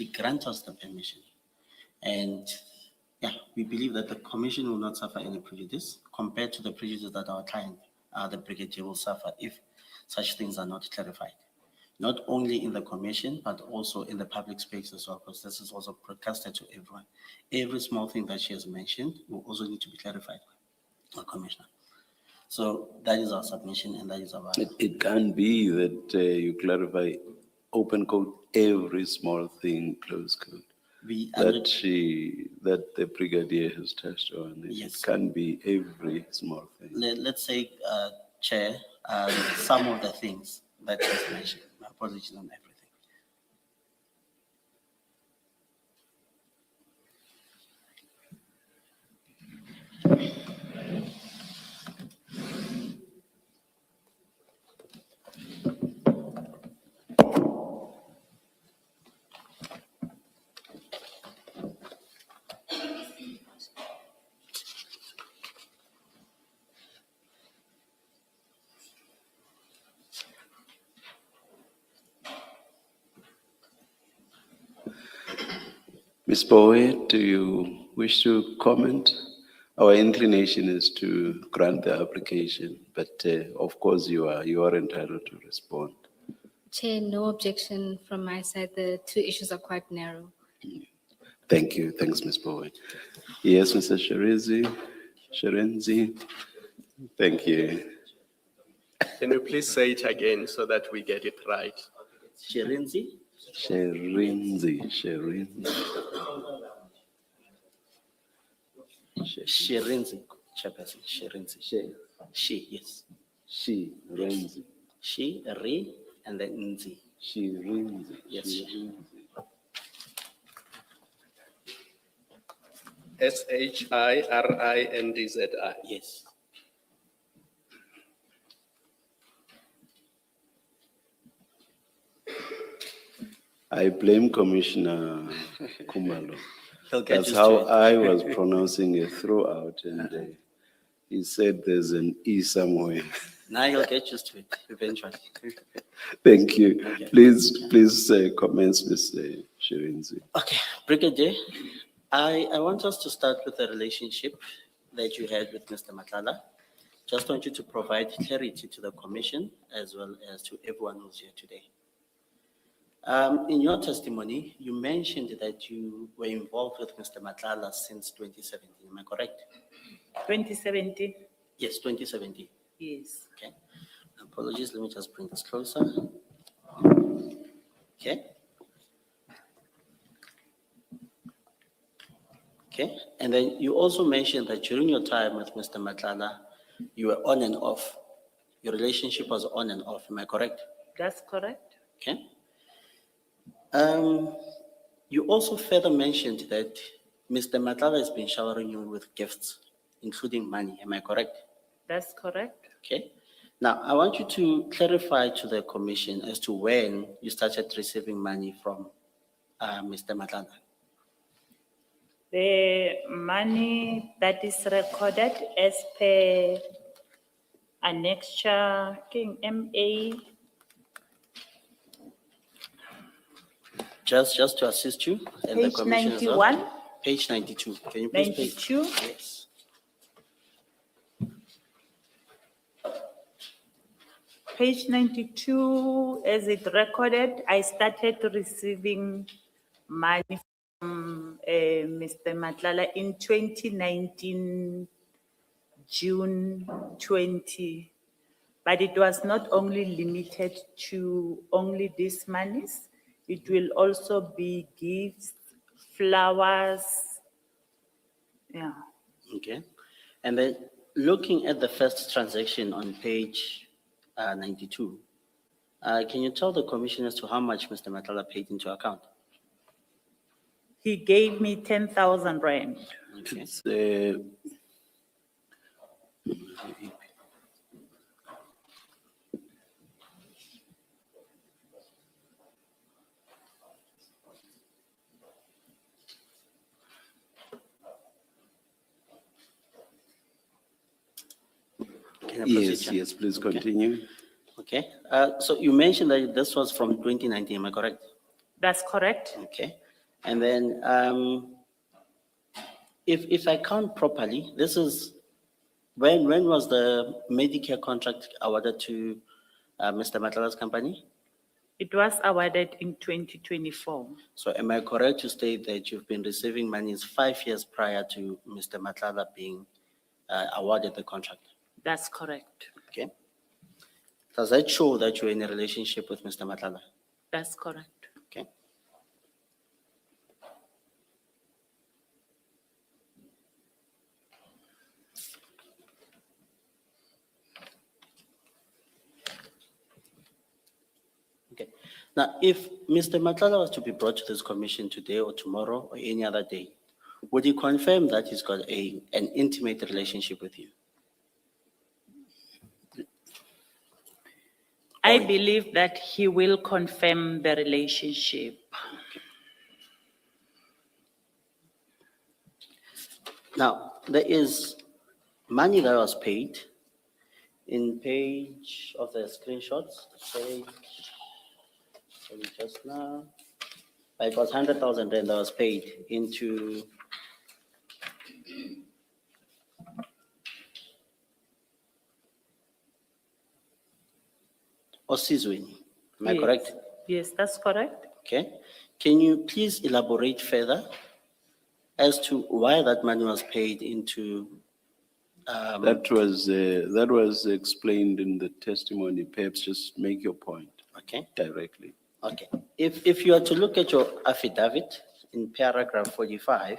Speaker 7: actually grant us the permission. And yeah, we believe that the commission will not suffer any prejudice compared to the prejudice that our client, the brigadier, will suffer if such things are not clarified. Not only in the commission, but also in the public space as well, because this is also broadcasted to everyone. Every small thing that she has mentioned will also need to be clarified by the commissioner. So that is our submission and that is our.
Speaker 1: It can be that you clarify open code, every small thing, close code.
Speaker 7: We
Speaker 1: That the brigadier has touched on.
Speaker 7: Yes.
Speaker 1: It can be every small thing.
Speaker 7: Let's say, Chair, some of the things that you have mentioned. My apologies on everything.
Speaker 1: Ms. Bowe, do you wish to comment? Our inclination is to grant the application, but of course you are entitled to respond.
Speaker 2: Chair, no objection from my side. The two issues are quite narrow.
Speaker 1: Thank you. Thanks, Ms. Bowe. Yes, Mr. Sherenzi. Thank you.
Speaker 5: Can you please say it again so that we get it right?
Speaker 7: Sherenzi?
Speaker 1: Sherenzi.
Speaker 7: Sherenzi, Chairperson, Sherenzi. She, yes.
Speaker 1: Sherenzi.
Speaker 7: She, Re, and then Nzi.
Speaker 1: Sherenzi.
Speaker 7: Yes.
Speaker 5: SHIRINDZI.
Speaker 7: Yes.
Speaker 1: I blame Commissioner Kumalo.
Speaker 7: He'll get
Speaker 1: That's
Speaker 7: used to
Speaker 1: how
Speaker 7: it.
Speaker 1: I was pronouncing it throughout, and he said there's an E somewhere.
Speaker 7: Now you'll get used to it eventually.
Speaker 1: Thank you.
Speaker 7: Okay.
Speaker 1: Please commence, Mr. Sherenzi.
Speaker 7: Okay, Brigadier, I want us to start with the relationship that you had with Mr. Matlala. Just want you to provide clarity to the commission as well as to everyone who's here today. In your testimony, you mentioned that you were involved with Mr. Matlala since 2017. Am I correct?
Speaker 3: 2017,
Speaker 7: Yes, 2017.
Speaker 3: yes.
Speaker 7: Okay. Apologies. Let me just bring this closer. Okay. Okay. And then you also mentioned that during your time with Mr. Matlala, you were on and off. Your relationship was on and off. Am I correct?
Speaker 3: That's correct.
Speaker 7: Okay. You also further mentioned that Mr. Matlala has been showering you with gifts, including money. Am I correct?
Speaker 3: That's correct.
Speaker 7: Okay. Now, I want you to clarify to the commission as to when you started receiving money from Mr. Madlanga.
Speaker 3: The money that is recorded as per annexure King MA,
Speaker 7: Just to assist you and the
Speaker 3: page
Speaker 7: commission as well.
Speaker 3: 91,
Speaker 7: Page 92. Can you please?
Speaker 3: 92.
Speaker 7: Yes.
Speaker 3: Page 92, as it recorded, I started receiving money from Mr. Matlala in 2019, June 20. But it was not only limited to only these monies, it will also be gifts, flowers, yeah.
Speaker 7: Okay. And then looking at the first transaction on page 92, can you tell the commission as to how much Mr. Matlala paid into account?
Speaker 3: He gave me 10,000 rand.
Speaker 7: Okay.
Speaker 1: It's,
Speaker 7: Can I proceed,
Speaker 1: yes,
Speaker 7: Chair?
Speaker 1: yes, please continue.
Speaker 7: Okay. So you mentioned that this was from 2019, am I correct?
Speaker 3: That's correct.
Speaker 7: Okay. And then, if I count properly, this is, when was the Medicare contract awarded to, Mr. Matlala's company?
Speaker 3: It was awarded in 2024.
Speaker 7: So am I correct to state that you've been receiving monies 5 years prior to Mr. Matlala being, awarded the contract?
Speaker 3: That's correct.
Speaker 7: Okay? Does that show that you're in a relationship with Mr. Matlala?
Speaker 3: That's correct.
Speaker 7: Okay? Okay. Now, if Mr. Matlala was to be brought to this commission today or tomorrow or any other day, would he confirm that he's got an intimate relationship with you?
Speaker 3: I believe that he will confirm the relationship.
Speaker 7: Now, there is money that was paid in page of the screenshots, page, sorry, just now. It was 100,000 rand that was paid into Osizweni. Am I
Speaker 3: Yes.
Speaker 7: correct?
Speaker 3: Yes, that's correct.
Speaker 7: Okay. Can you please elaborate further as to why that money was paid into,
Speaker 1: That was explained in the testimony. Perhaps just make your point
Speaker 7: okay?
Speaker 1: directly.
Speaker 7: Okay. If you are to look at your affidavit in paragraph 45,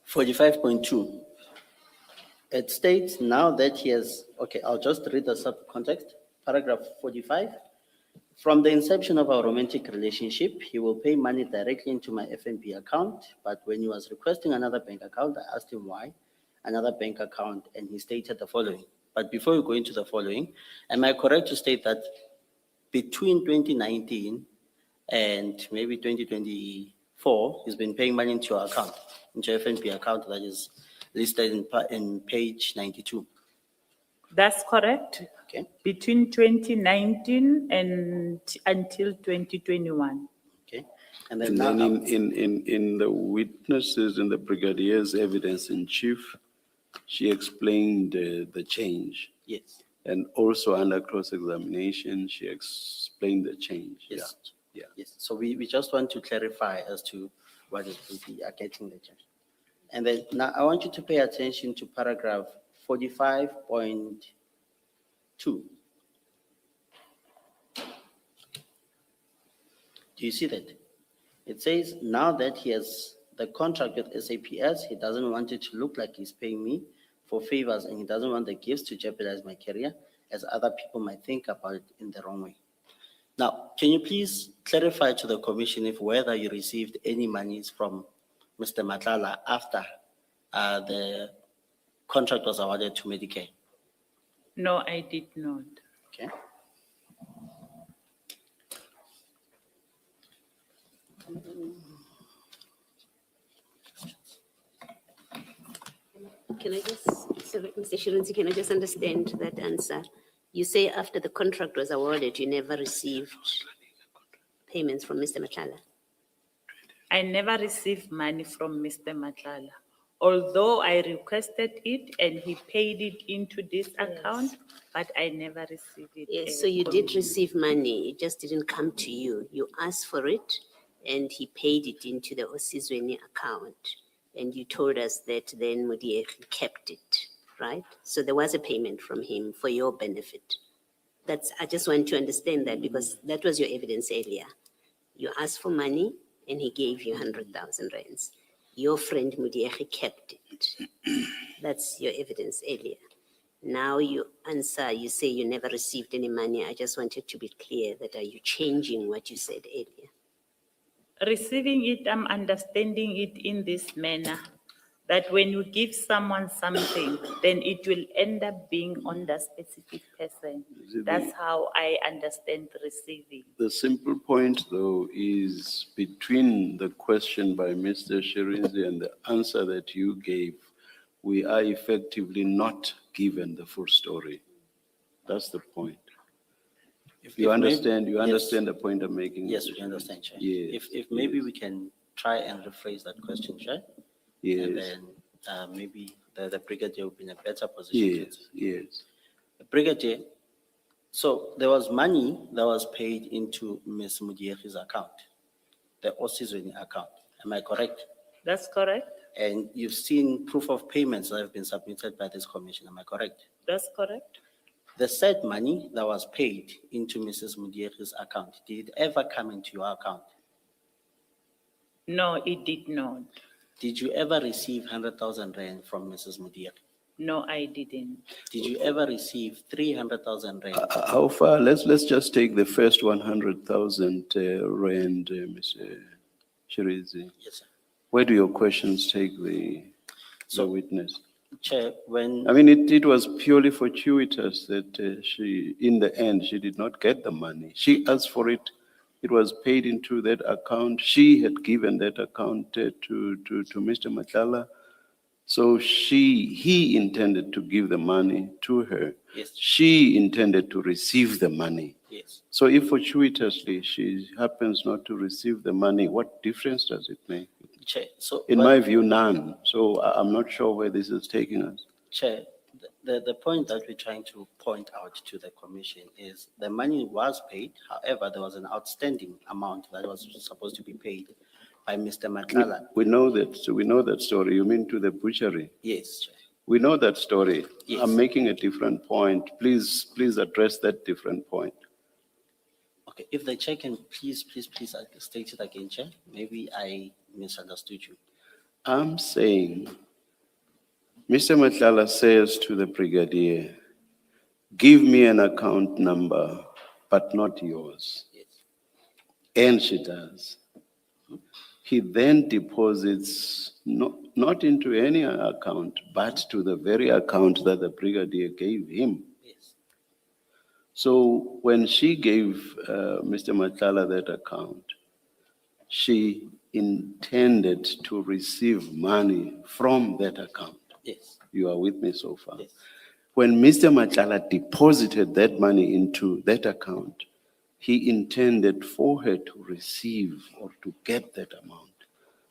Speaker 7: (45.2), it states now that he has, okay, I'll just read the subcontext. Paragraph 45, from the inception of our romantic relationship, he will pay money directly into my FNB account, but when he was requesting another bank account, I asked him why another bank account, and he stated the following. But before we go into the following, am I correct to state that between 2019 and maybe 2024, he's been paying money into your account, into your FNB account that is listed in page 92?
Speaker 3: That's correct.
Speaker 7: Okay,
Speaker 3: Between 2019 and until 2021.
Speaker 7: okay. And then
Speaker 1: And
Speaker 7: now,
Speaker 1: then in the witnesses, in the brigadier's evidence in chief, she explained the change.
Speaker 7: yes,
Speaker 1: And also under cross-examination, she explained the change. Yeah.
Speaker 7: yes.
Speaker 1: Yeah.
Speaker 7: Yes, so we just want to clarify as to what is we are getting the change. And then now I want you to pay attention to paragraph 45.2. Do you see that? It says now that he has the contract with SAPS, he doesn't want it to look like he's paying me for favors, and he doesn't want the gifts to jeopardize my career, as other people might think about it in the wrong way. Now, can you please clarify to the commission if whether you received any monies from Mr. Matlala after the contract was awarded to Medicare?
Speaker 3: No, I did not.
Speaker 7: Okay.
Speaker 4: Can I just, sorry, Mr. Shirunzi, can I just understand that answer? You say after the contract was awarded, you never received payments from Mr. Matlala?
Speaker 3: I never received money from Mr. Matlala. Although I requested it and he paid it into this account, but I never received it.
Speaker 4: Yes, so you did receive money, it just didn't come to you. You asked for it and he paid it into the Osizweni account. And you told us that then Mudieki kept it, right? So there was a payment from him for your benefit. I just want to understand that because that was your evidence earlier. You asked for money and he gave you 100,000 rands. Your friend Mudieki kept it. That's your evidence earlier. Now you answer, you say you never received any money. I just wanted to be clear that are you changing what you said earlier?
Speaker 3: Receiving it, I'm understanding it in this manner, that when you give someone something, then it will end up being on the specific person. That's how I understand receiving.
Speaker 1: The simple point, though, is between the question by Mr. Shirizi and the answer that you gave, we are effectively not given the full story. That's the point.
Speaker 7: If
Speaker 1: You
Speaker 7: maybe-
Speaker 1: understand, you
Speaker 7: yes.
Speaker 1: understand the point I'm making?
Speaker 7: Yes, we understand, Chair.
Speaker 1: Yes.
Speaker 7: If maybe we can try and rephrase that question, Chair. And
Speaker 1: Yes,
Speaker 7: then maybe the brigadier will be in a better position. to
Speaker 1: yes,
Speaker 7: answer.
Speaker 1: yes.
Speaker 7: Brigadier, so there was money that was paid into Ms. Mudieki's account, the Osizweni account. Am I correct?
Speaker 3: That's correct?
Speaker 7: And you've seen proof of payments that have been submitted by this commission. Am I correct?
Speaker 3: That's correct?
Speaker 7: The said money that was paid into Mrs. Mudieki's account, did it ever come into your account?
Speaker 3: No, it did not.
Speaker 7: Did you ever receive 100,000 rand from Mrs. Mudieki?
Speaker 3: No, I didn't.
Speaker 7: Did you ever receive 300,000 rand?
Speaker 1: How far, let's just take the first 100,000 rand, Ms. Shirizi.
Speaker 7: Yes, sir.
Speaker 1: Where do your questions take the
Speaker 7: So-
Speaker 1: witness?
Speaker 7: Chair, when,
Speaker 1: I mean, it was purely fortuitous that she, in the end, she did not get the money. She asked for it. It was paid into that account. She had given that account to Mr. Madlanga. So he intended to give the money to her.
Speaker 7: Yes.
Speaker 1: She intended to receive the money.
Speaker 7: yes,
Speaker 1: So if fortuitously she happens not to receive the money, what difference does it make?
Speaker 7: Chair, so.
Speaker 1: In
Speaker 7: what-
Speaker 1: my view, none. So I'm not sure where this is taking us.
Speaker 7: Chair, the point that we're trying to point out to the commission is the money was paid. However, there was an outstanding amount that was supposed to be paid by Mr. Madlanga.
Speaker 1: We know that, so we know that story. You mean to the butchery?
Speaker 7: Yes, Chair.
Speaker 1: We know that story.
Speaker 7: Yes.
Speaker 1: I'm making a different point. Please address that different point.
Speaker 7: Okay, if the chair can please state it again, Chair. Maybe I misunderstood you.
Speaker 1: I'm saying, Mr. Madlanga says to the brigadier, give me an account number, but not yours.
Speaker 7: Yes.
Speaker 1: And she does. He then deposits not into any account, but to the very account that the brigadier gave him.
Speaker 7: Yes.
Speaker 1: So when she gave Mr. Madlanga that account, she intended to receive money from that account.
Speaker 7: Yes.
Speaker 1: You are with me so far?
Speaker 7: Yes.
Speaker 1: When Mr. Madlanga deposited that money into that account, he intended for her to receive or to get that amount.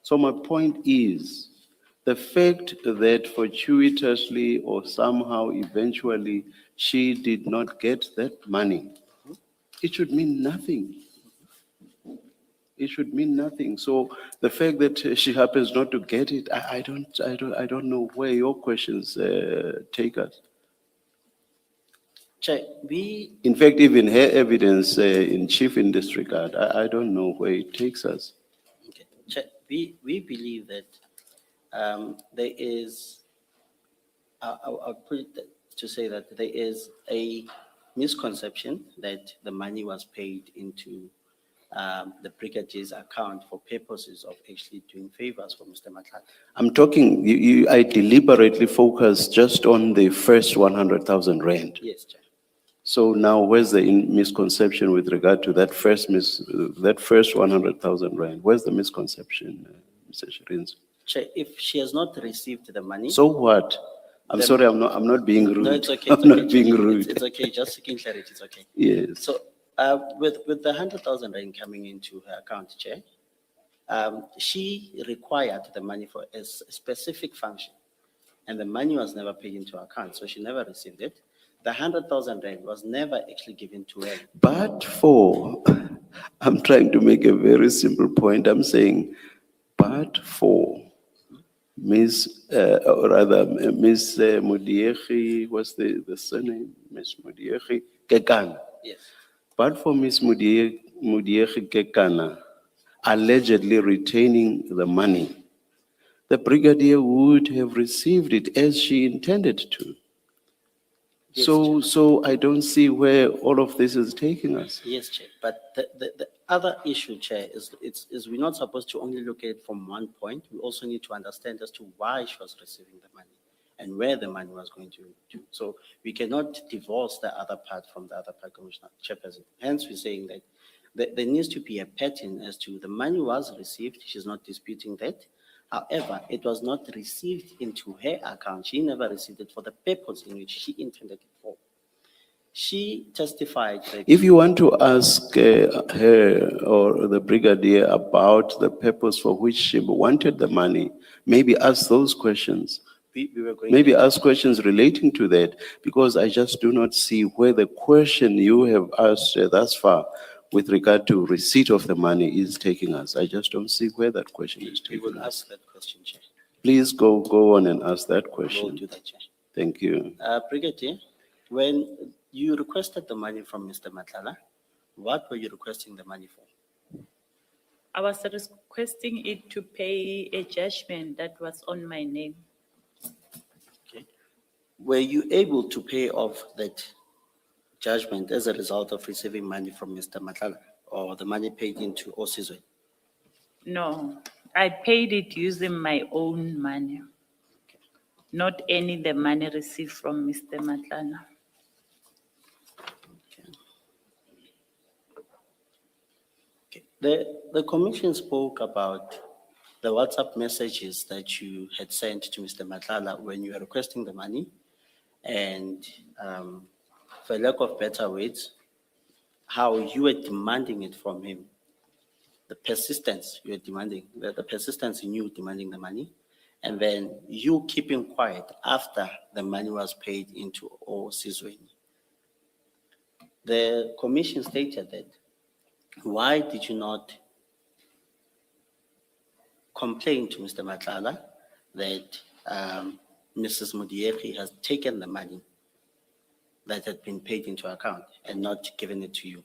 Speaker 1: So my point is, the fact that fortuitously or somehow eventually she did not get that money, it should mean nothing. It should mean nothing. So the fact that she happens not to get it, I don't know where your questions take us.
Speaker 7: Chair,
Speaker 1: In fact, even her evidence in chief in this regard, I don't know where it takes us.
Speaker 7: okay, Chair, we believe that there is, I'll put it to say that there is a misconception that the money was paid into the brigadier's account for purposes of actually doing favors for Mr. Madlanga.
Speaker 1: I'm talking, I deliberately focus just on the first 100,000 rand.
Speaker 7: Yes, Chair.
Speaker 1: So now where's the misconception with regard to that first 100,000 rand? Where's the misconception, Mr. Shirinzi?
Speaker 7: Chair, if she has not received the money.
Speaker 1: So what? I'm
Speaker 7: Then-
Speaker 1: sorry, I'm not being rude.
Speaker 7: No, it's okay.
Speaker 1: I'm
Speaker 7: it's okay,
Speaker 1: not being
Speaker 7: Chair.
Speaker 1: rude.
Speaker 7: It's okay, just seeking clarity, it's okay.
Speaker 1: Yes.
Speaker 7: So with the 100,000 rand coming into her account, Chair, she required the money for a specific function. And the money was never paid into her account, so she never received it. The 100,000 rand was never actually given to her.
Speaker 1: But for, I'm trying to make a very simple point. I'm saying, but for Miss Mudieki, what's the surname? Miss Mudieki Kekana.
Speaker 7: Yes.
Speaker 1: But for Miss Mudieki Kekana allegedly retaining the money, the brigadier would have received it as she intended to.
Speaker 7: Yes,
Speaker 1: So I don't see where all of this is taking us.
Speaker 7: Yes, Chair. But the other issue, Chair, is we're not supposed to only look at it from one point. We also need to understand as to why she was receiving the money and where the money was going to. So we cannot divorce the other part from the other part, Commissioner Chairperson. Hence, we're saying that there needs to be a pattern as to the money was received. She's not disputing that. However, it was not received into her account. She never received it for the purpose in which she intended it for. She testified that
Speaker 1: If you want to ask her or the brigadier about the purpose for which she wanted the money, maybe ask those questions.
Speaker 7: we were going.
Speaker 1: Maybe ask questions relating to that, because I just do not see where the question you have asked thus far with regard to receipt of the money is taking us. I just don't see where that question is
Speaker 7: We
Speaker 1: taking
Speaker 7: will
Speaker 1: us.
Speaker 7: ask that question, Chair.
Speaker 1: Please go on and ask that
Speaker 7: We'll
Speaker 1: question.
Speaker 7: do that, Chair.
Speaker 1: Thank you.
Speaker 7: Brigadier, when you requested the money from Mr. Madlanga, what were you requesting the money for?
Speaker 3: I was requesting it to pay a judgment that was on my name.
Speaker 7: Okay. Were you able to pay off that judgment as a result of receiving money from Mr. Madlanga, or the money paid into Osizwe?
Speaker 3: No, I paid it using my own money, not any the money received from Mr. Madlanga.
Speaker 7: Okay. The commission spoke about the WhatsApp messages that you had sent to Mr. Madlanga when you were requesting the money, and for lack of better words, how you were demanding it from him. The persistence you were demanding, the persistence in you demanding the money, and then you keeping quiet after the money was paid into Osizwe. The commission stated that, why did you not complain to Mr. Madlanga that Mrs. Mudieki has taken the money that had been paid into account and not given it to you?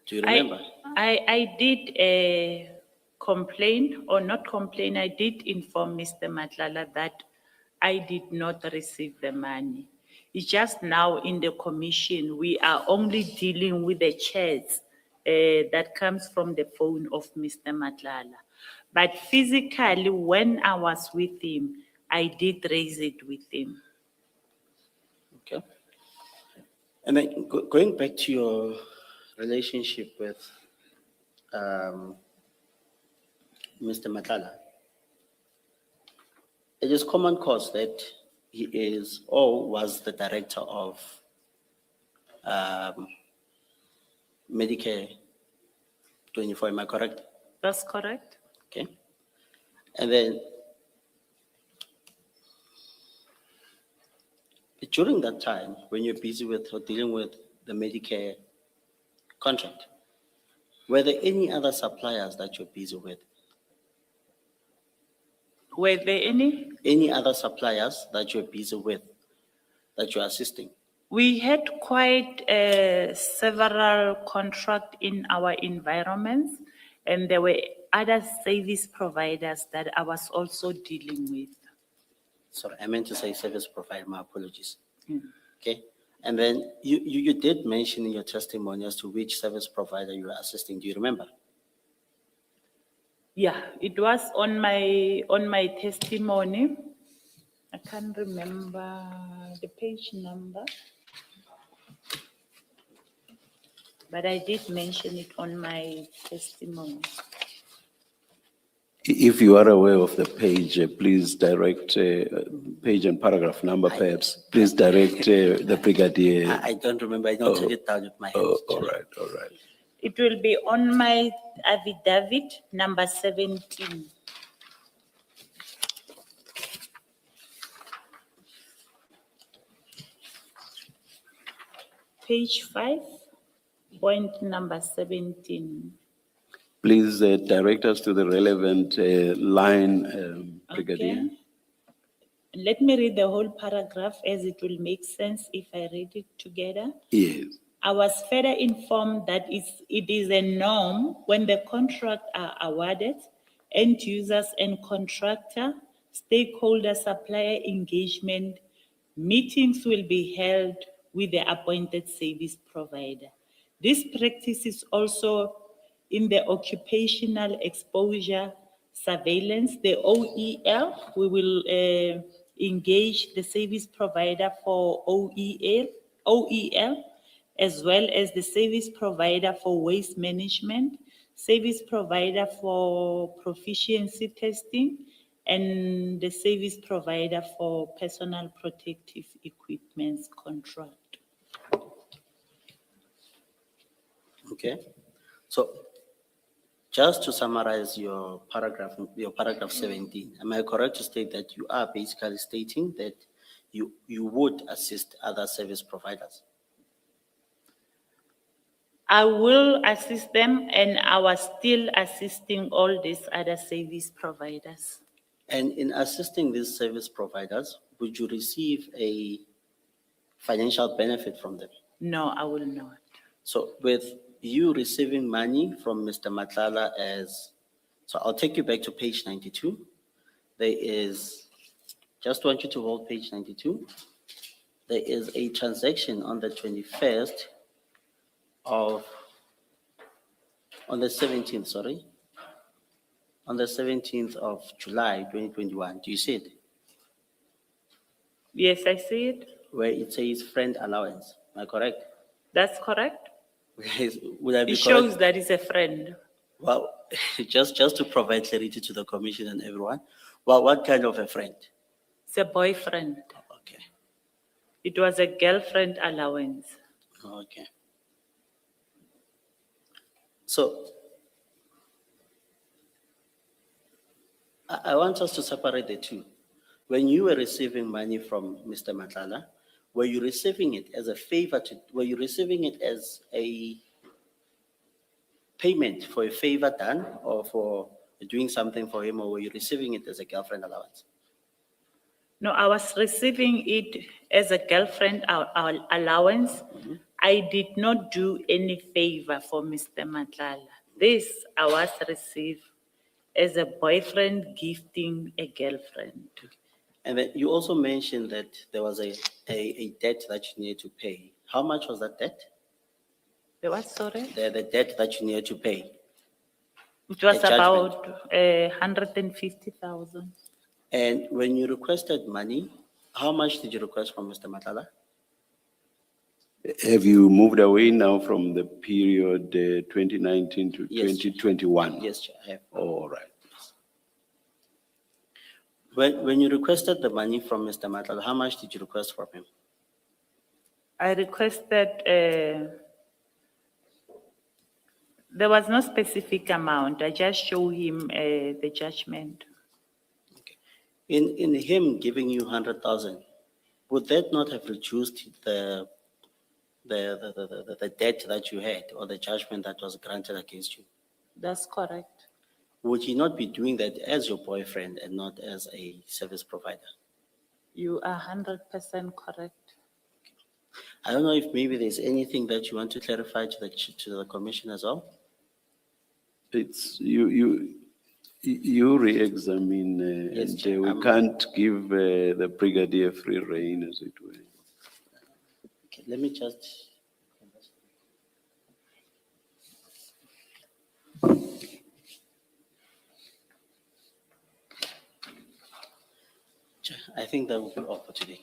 Speaker 7: Do you remember?
Speaker 3: I did complain or not complain. I did inform Mr. Madlanga that I did not receive the money. It's just now in the commission, we are only dealing with the chats that comes from the phone of Mr. Madlanga. But physically, when I was with him, I did raise it with him.
Speaker 7: Okay. And then going back to your relationship with Mr. Madlanga, it is common cause that he is or was the director of Medicare 24, am I correct?
Speaker 3: That's correct?
Speaker 7: Okay. And then during that time, when you're busy with or dealing with the Medicare contract, were there any other suppliers that you're busy with?
Speaker 3: Were there any?
Speaker 7: Any other suppliers that you're busy with, that you're assisting?
Speaker 3: We had quite several contracts in our environments, and there were other service providers that I was also dealing with.
Speaker 7: Sorry, I meant to say service provider, my apologies.
Speaker 3: Hmm.
Speaker 7: Okay. And then you did mention in your testimony as to which service provider you were assisting. Do you remember?
Speaker 3: Yeah, it was on my testimony. I can't remember the page number, but I did mention it on my testimony.
Speaker 1: If you are aware of the page, please direct page and paragraph number, perhaps. Please direct the brigadier.
Speaker 7: I don't remember. I don't have it down with my hands.
Speaker 1: Oh, all right, all right.
Speaker 3: It will be on my affidavit number 17. Page 5, point number 17.
Speaker 1: Please direct us to the relevant line, brigadier.
Speaker 3: Okay. Let me read the whole paragraph as it will make sense if I read it together.
Speaker 1: Yes.
Speaker 3: I was further informed that it is a norm when the contract are awarded, end users and contractor, stakeholder supplier engagement, meetings will be held with the appointed service provider. This practice is also in the occupational exposure surveillance, the OEL. We will engage the service provider for OEL, as well as the service provider for waste management, service provider for proficiency testing, and the service provider for personal protective equipment contract.
Speaker 7: Okay, so just to summarize your paragraph 17, am I correct to state that you are basically stating that you would assist other service providers?
Speaker 3: I will assist them, and I was still assisting all these other service providers.
Speaker 7: And in assisting these service providers, would you receive a financial benefit from them?
Speaker 3: No, I will not.
Speaker 7: So with you receiving money from Mr. Matlala so I'll take you back to page 92. There is, just want you to hold page 92. There is a transaction on the 21st on the 17th, sorry. On the 17th of July, 2021. Do you see it?
Speaker 3: Yes, I see it.
Speaker 7: Where it says friend allowance. Am I correct?
Speaker 3: That's correct.
Speaker 7: Would I be
Speaker 3: It
Speaker 7: correct?
Speaker 3: shows that he's a friend.
Speaker 7: Well, just to provide clarity to the commission and everyone, well, what kind of a friend?
Speaker 3: It's a boyfriend.
Speaker 7: Okay,
Speaker 3: It was a girlfriend allowance.
Speaker 7: okay. So, I want us to separate the two. When you were receiving money from Mr. Matlala, were you receiving it as a favor were you receiving it as a payment for a favor done or for doing something for him, or were you receiving it as a girlfriend allowance?
Speaker 3: No, I was receiving it as a girlfriend allowance. I did not do any favor for Mr. Matlala. This I was received as a boyfriend gifting a girlfriend.
Speaker 7: And then you also mentioned that there was a debt that you needed to pay. How much was that debt?
Speaker 3: The what, sorry?
Speaker 7: The debt that you needed to pay.
Speaker 3: It was
Speaker 7: A judgment.
Speaker 3: about 150,000.
Speaker 7: And when you requested money, how much did you request from Mr. Matlala?
Speaker 1: Have you moved away now from the period 2019 to
Speaker 7: Yes, Chair.
Speaker 1: 2021?
Speaker 7: Yes, Chair, I have.
Speaker 1: All right.
Speaker 7: When you requested the money from Mr. Matlala, how much did you request from him?
Speaker 3: I requested, there was no specific amount. I just show him the judgment.
Speaker 7: In him giving you 100,000, would that not have reduced the debt that you had or the judgment that was granted against you?
Speaker 3: That's correct.
Speaker 7: Would he not be doing that as your boyfriend and not as a service provider?
Speaker 3: You are 100% correct.
Speaker 7: I don't know if maybe there's anything that you want to clarify to the commission as well.
Speaker 1: It's you re-examine,
Speaker 7: Yes,
Speaker 1: and
Speaker 7: Chair.
Speaker 1: we can't give the brigadier free rein, as it were.
Speaker 7: Okay, let me just. Chair, I think that will be all for today.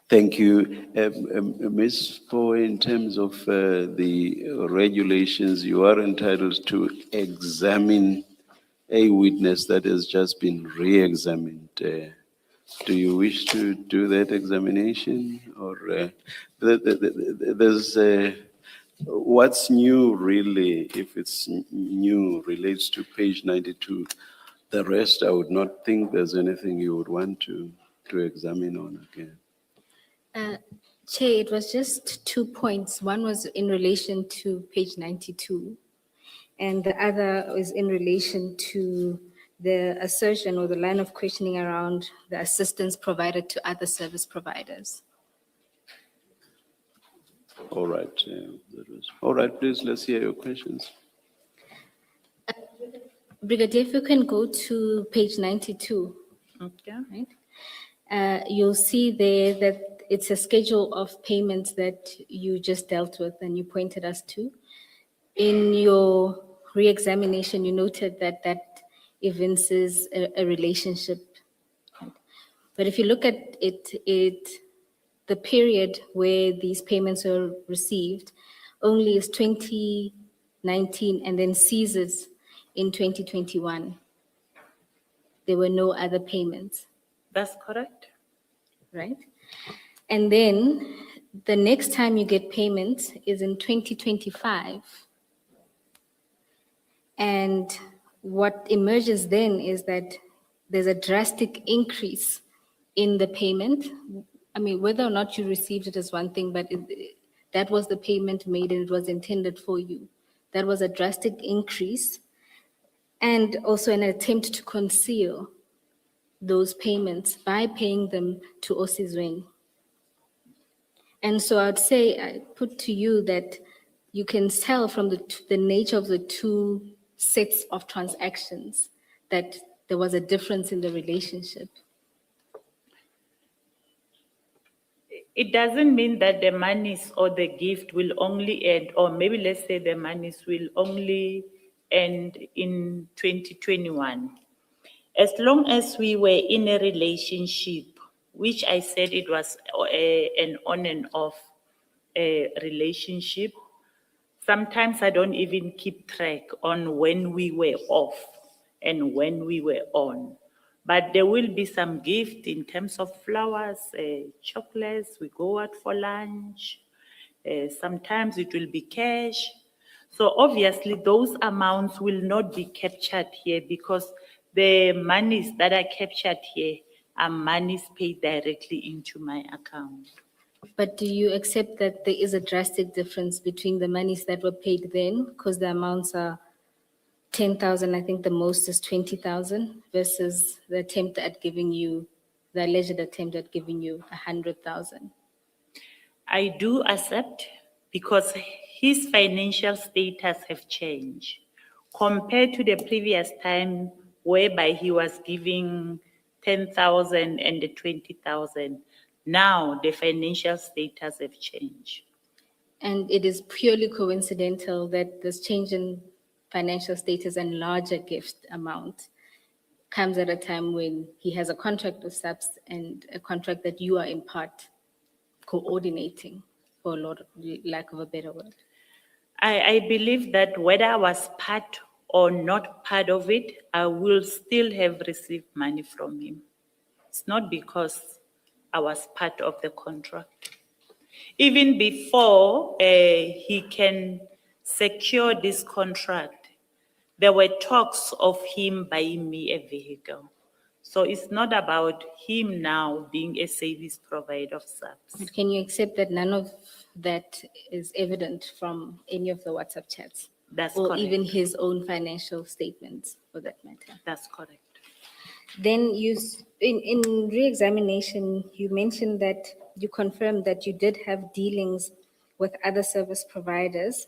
Speaker 1: Thank you. Ms. Poe, in terms of the regulations, you are entitled to examine a witness that has just been re-examined. Do you wish to do that examination? Or there's what's new really, if it's new, relates to page 92. The rest, I would not think there's anything you would want to examine on again.
Speaker 2: Chair, it was just 2 points. One was in relation to page 92, and the other is in relation to the assertion or the line of questioning around the assistance provided to other service providers.
Speaker 1: All right. All right, please, let's hear your questions.
Speaker 2: Brigadier, if you can go to page 92,
Speaker 3: Okay.
Speaker 2: right? You'll see there that it's a schedule of payments that you just dealt with and you pointed us to. In your re-examination, you noted that that evinces a relationship. Right? But if you look at it, the period where these payments were received only is 2019 and then ceases in 2021. There were no other payments,
Speaker 3: That's correct.
Speaker 2: right? And then the next time you get payments is in 2025. And what emerges then is that there's a drastic increase in the payment. I mean, whether or not you received it is one thing, but that was the payment made and it was intended for you. That was a drastic increase and also an attempt to conceal those payments by paying them to Osizweni. And so I'd say, I put to you that you can tell from the nature of the two sets of transactions that there was a difference in the relationship.
Speaker 3: It doesn't mean that the monies or the gift will only end, or maybe let's say the monies will only end in 2021. As long as we were in a relationship, which I said it was an on and off relationship, sometimes I don't even keep track on when we were off and when we were on. But there will be some gift in terms of flowers, chocolates, we go out for lunch. Sometimes it will be cash. So obviously those amounts will not be captured here because the monies that are captured here are monies paid directly into my account.
Speaker 2: But do you accept that there is a drastic difference between the monies that were paid then, because the amounts are 10,000, I think the most is 20,000, versus the attempt at giving you, the alleged attempt at giving you 100,000?
Speaker 3: I do accept because his financial status have changed compared to the previous time whereby he was giving 10,000 and the 20,000. Now the financial status have changed.
Speaker 2: And it is purely coincidental that this change in financial status and larger gift amount comes at a time when he has a contract with SAPS and a contract that you are in part coordinating, for lack of a better word.
Speaker 3: I believe that whether I was part or not part of it, I will still have received money from him. It's not because I was part of the contract. Even before he can secure this contract, there were talks of him buying me a vehicle. So it's not about him now being a service provider of SAPS.
Speaker 2: But can you accept that none of that is evident from any of the WhatsApp chats?
Speaker 3: That's
Speaker 2: or
Speaker 3: correct.
Speaker 2: even his own financial statements, for that matter?
Speaker 3: That's correct.
Speaker 2: Then in re-examination, you mentioned that you confirmed that you did have dealings with other service providers.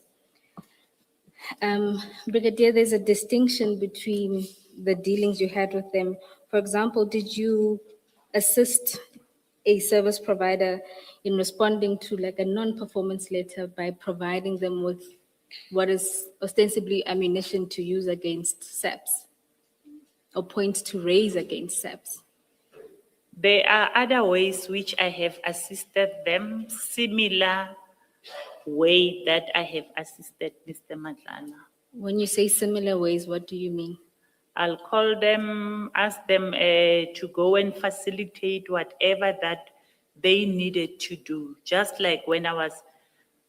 Speaker 2: Brigadier, there's a distinction between the dealings you had with them. For example, did you assist a service provider in responding to like a non-performance letter by providing them with what is ostensibly ammunition to use against SAPS or points to raise against SAPS?
Speaker 3: There are other ways which I have assisted them, similar way that I have assisted Mr. Madlanga.
Speaker 2: When you say similar ways, what do you mean?
Speaker 3: I'll call them, ask them to go and facilitate whatever that they needed to do. Just like when I was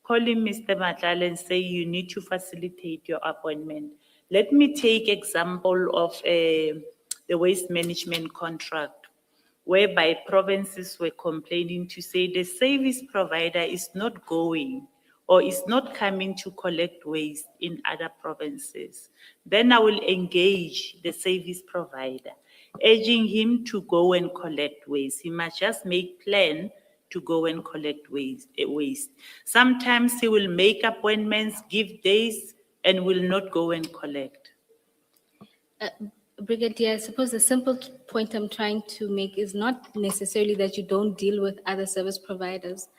Speaker 3: calling Mr. Madlanga and say, you need to facilitate your appointment. Let me take example of the waste management contract, whereby provinces were complaining to say the service provider is not going or is not coming to collect waste in other provinces. Then I will engage the service provider, urging him to go and collect waste. He must just make plan to go and collect waste. Sometimes he will make appointments, give days, and will not go and collect.
Speaker 2: Brigadier, I suppose the simple point I'm trying to make is not necessarily that you don't deal with other service providers.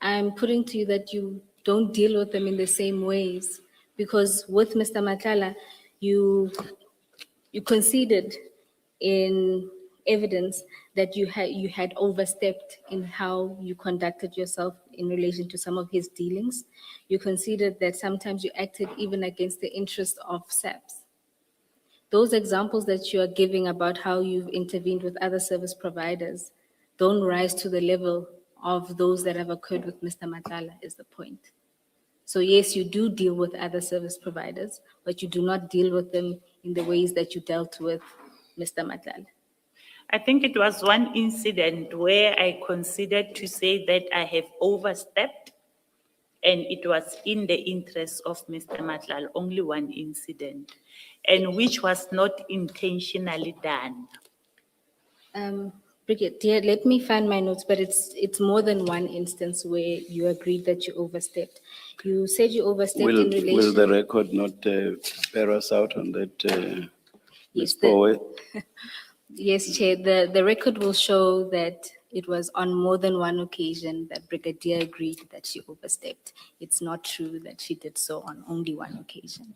Speaker 2: I'm putting to you that you don't deal with them in the same ways, because with Mr. Matala, you conceded in evidence that you had overstepped in how you conducted yourself in relation to some of his dealings. You considered that sometimes you acted even against the interest of SAPS. Those examples that you are giving about how you've intervened with other service providers don't rise to the level of those that have occurred with Mr. Madlanga, is the point. So yes, you do deal with other service providers, but you do not deal with them in the ways that you dealt with Mr. Madlanga.
Speaker 3: I think it was one incident where I considered to say that I have overstepped, and it was in the interest of Mr. Matlal, only one incident, and which was not intentionally done.
Speaker 2: Bridget, dear, let me find my notes, but it's more than one instance where you agreed that you overstepped. You said you overstepped in relation.
Speaker 1: Will the record not bear us out on that,
Speaker 2: Yes,
Speaker 1: Ms. Powe?
Speaker 2: Yes, Chair, the record will show that it was on more than one occasion that Brigadier agreed that she overstepped. It's not true that she did so on only one occasion.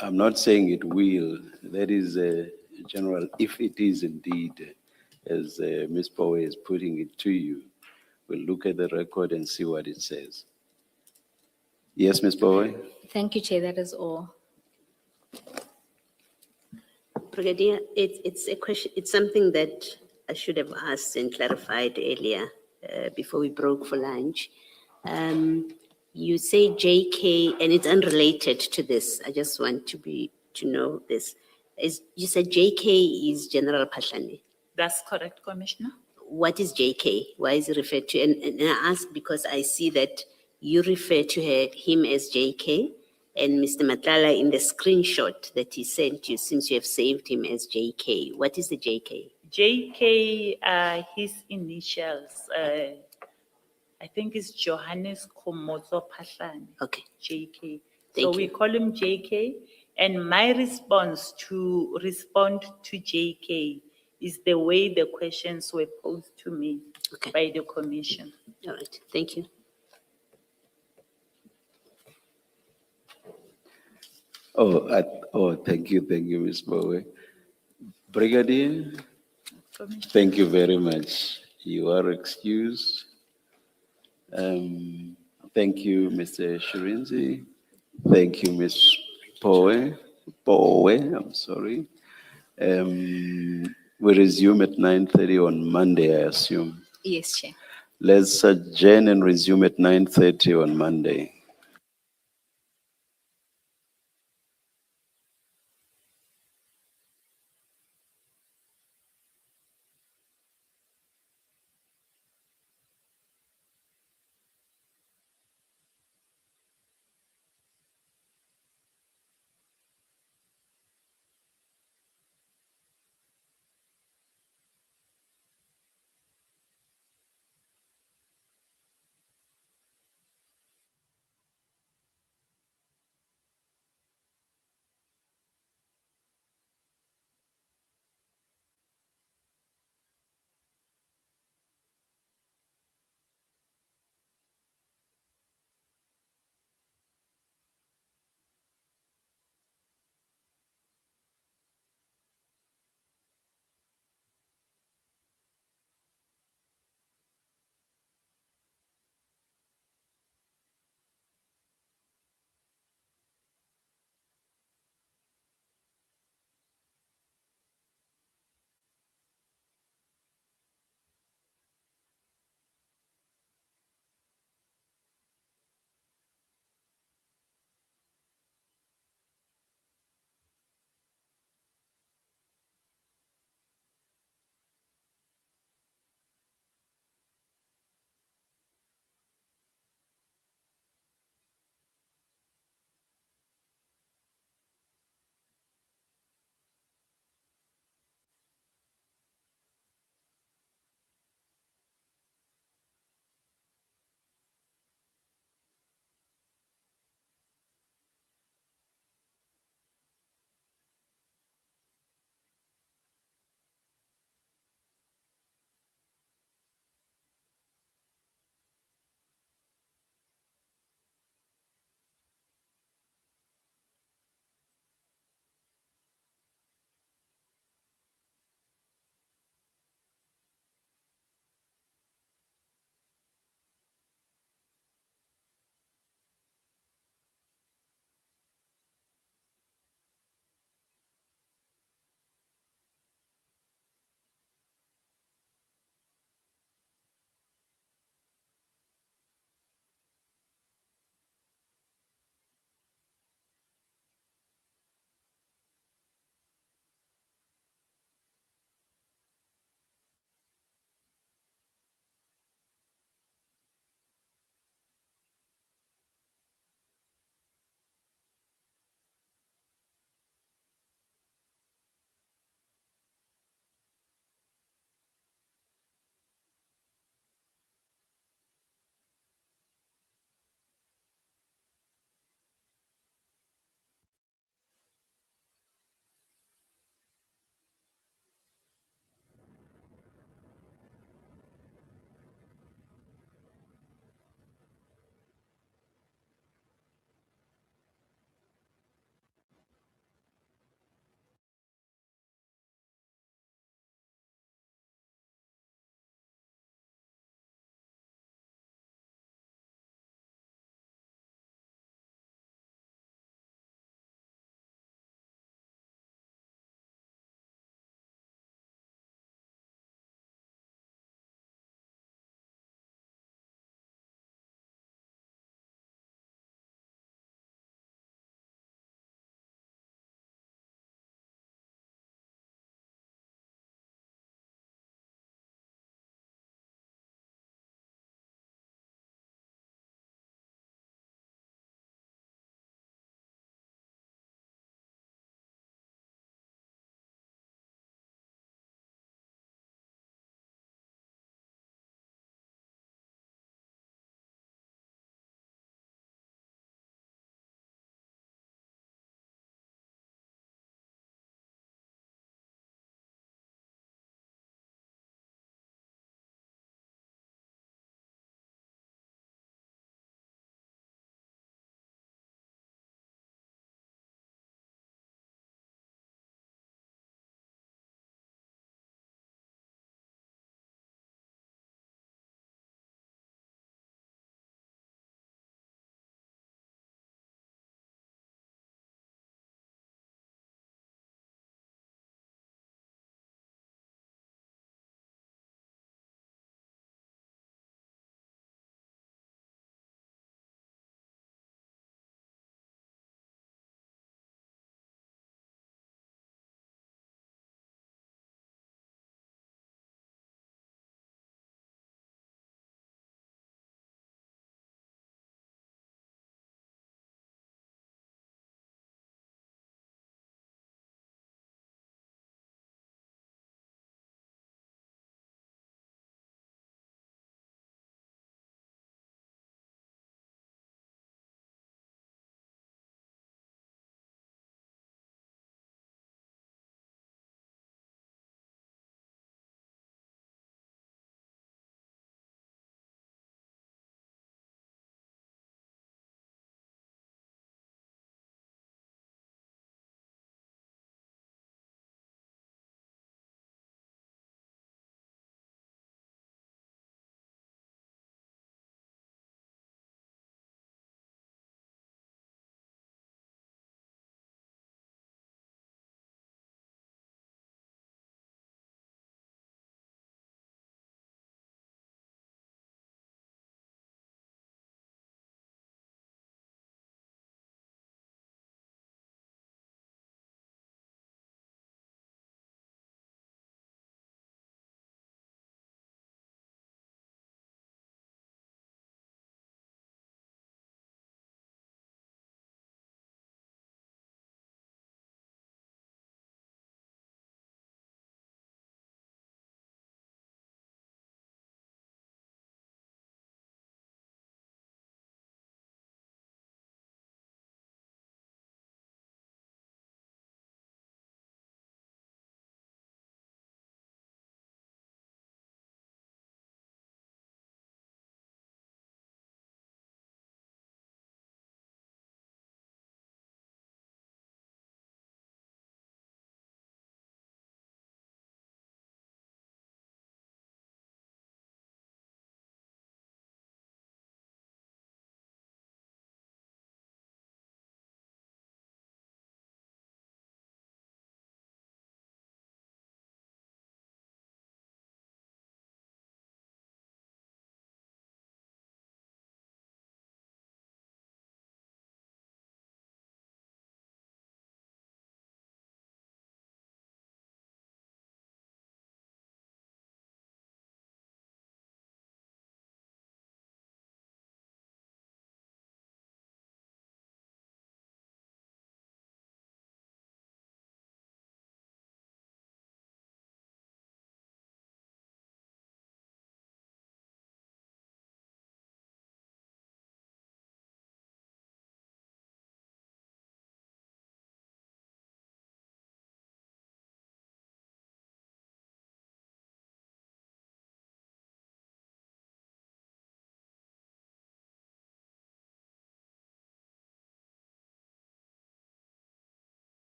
Speaker 1: I'm not saying it will. That is a general, if it is indeed, as Ms. Powe is putting it to you, we'll look at the record and see what it says. Yes, Ms. Powe?
Speaker 2: Thank you, Chair, that is all.
Speaker 4: Brigadier, it's a question, it's something that I should have asked and clarified earlier before we broke for lunch. You say JK, and it's unrelated to this. I just want to know this. You said JK is General Patlane.
Speaker 3: That's correct, Commissioner?
Speaker 4: What is JK? Why is it referred to? And I ask because I see that you refer to him as JK, and Mr. Matlala in the screenshot that he sent you, seems you have saved him as JK. What is the JK?
Speaker 3: JK are his initials. I think it's Johannes Komozo Patlane.
Speaker 4: Okay.
Speaker 3: JK.
Speaker 4: Thank
Speaker 3: So we
Speaker 4: you.
Speaker 3: call him JK, and my response to respond to JK is the way the questions were posed to me
Speaker 4: Okay.
Speaker 3: by the commission.
Speaker 4: All right, thank you.
Speaker 1: Thank you, Ms. Powe. Brigadier,
Speaker 3: Commissioner.
Speaker 1: thank you very much. You are excused. Thank you, Mr. Shirinzi. Thank you, Ms. Powe, I'm sorry. We resume at 9:30 on Monday, I assume.
Speaker 2: Yes, Chair.
Speaker 1: Let's adjourn and resume at 9:30 on Monday.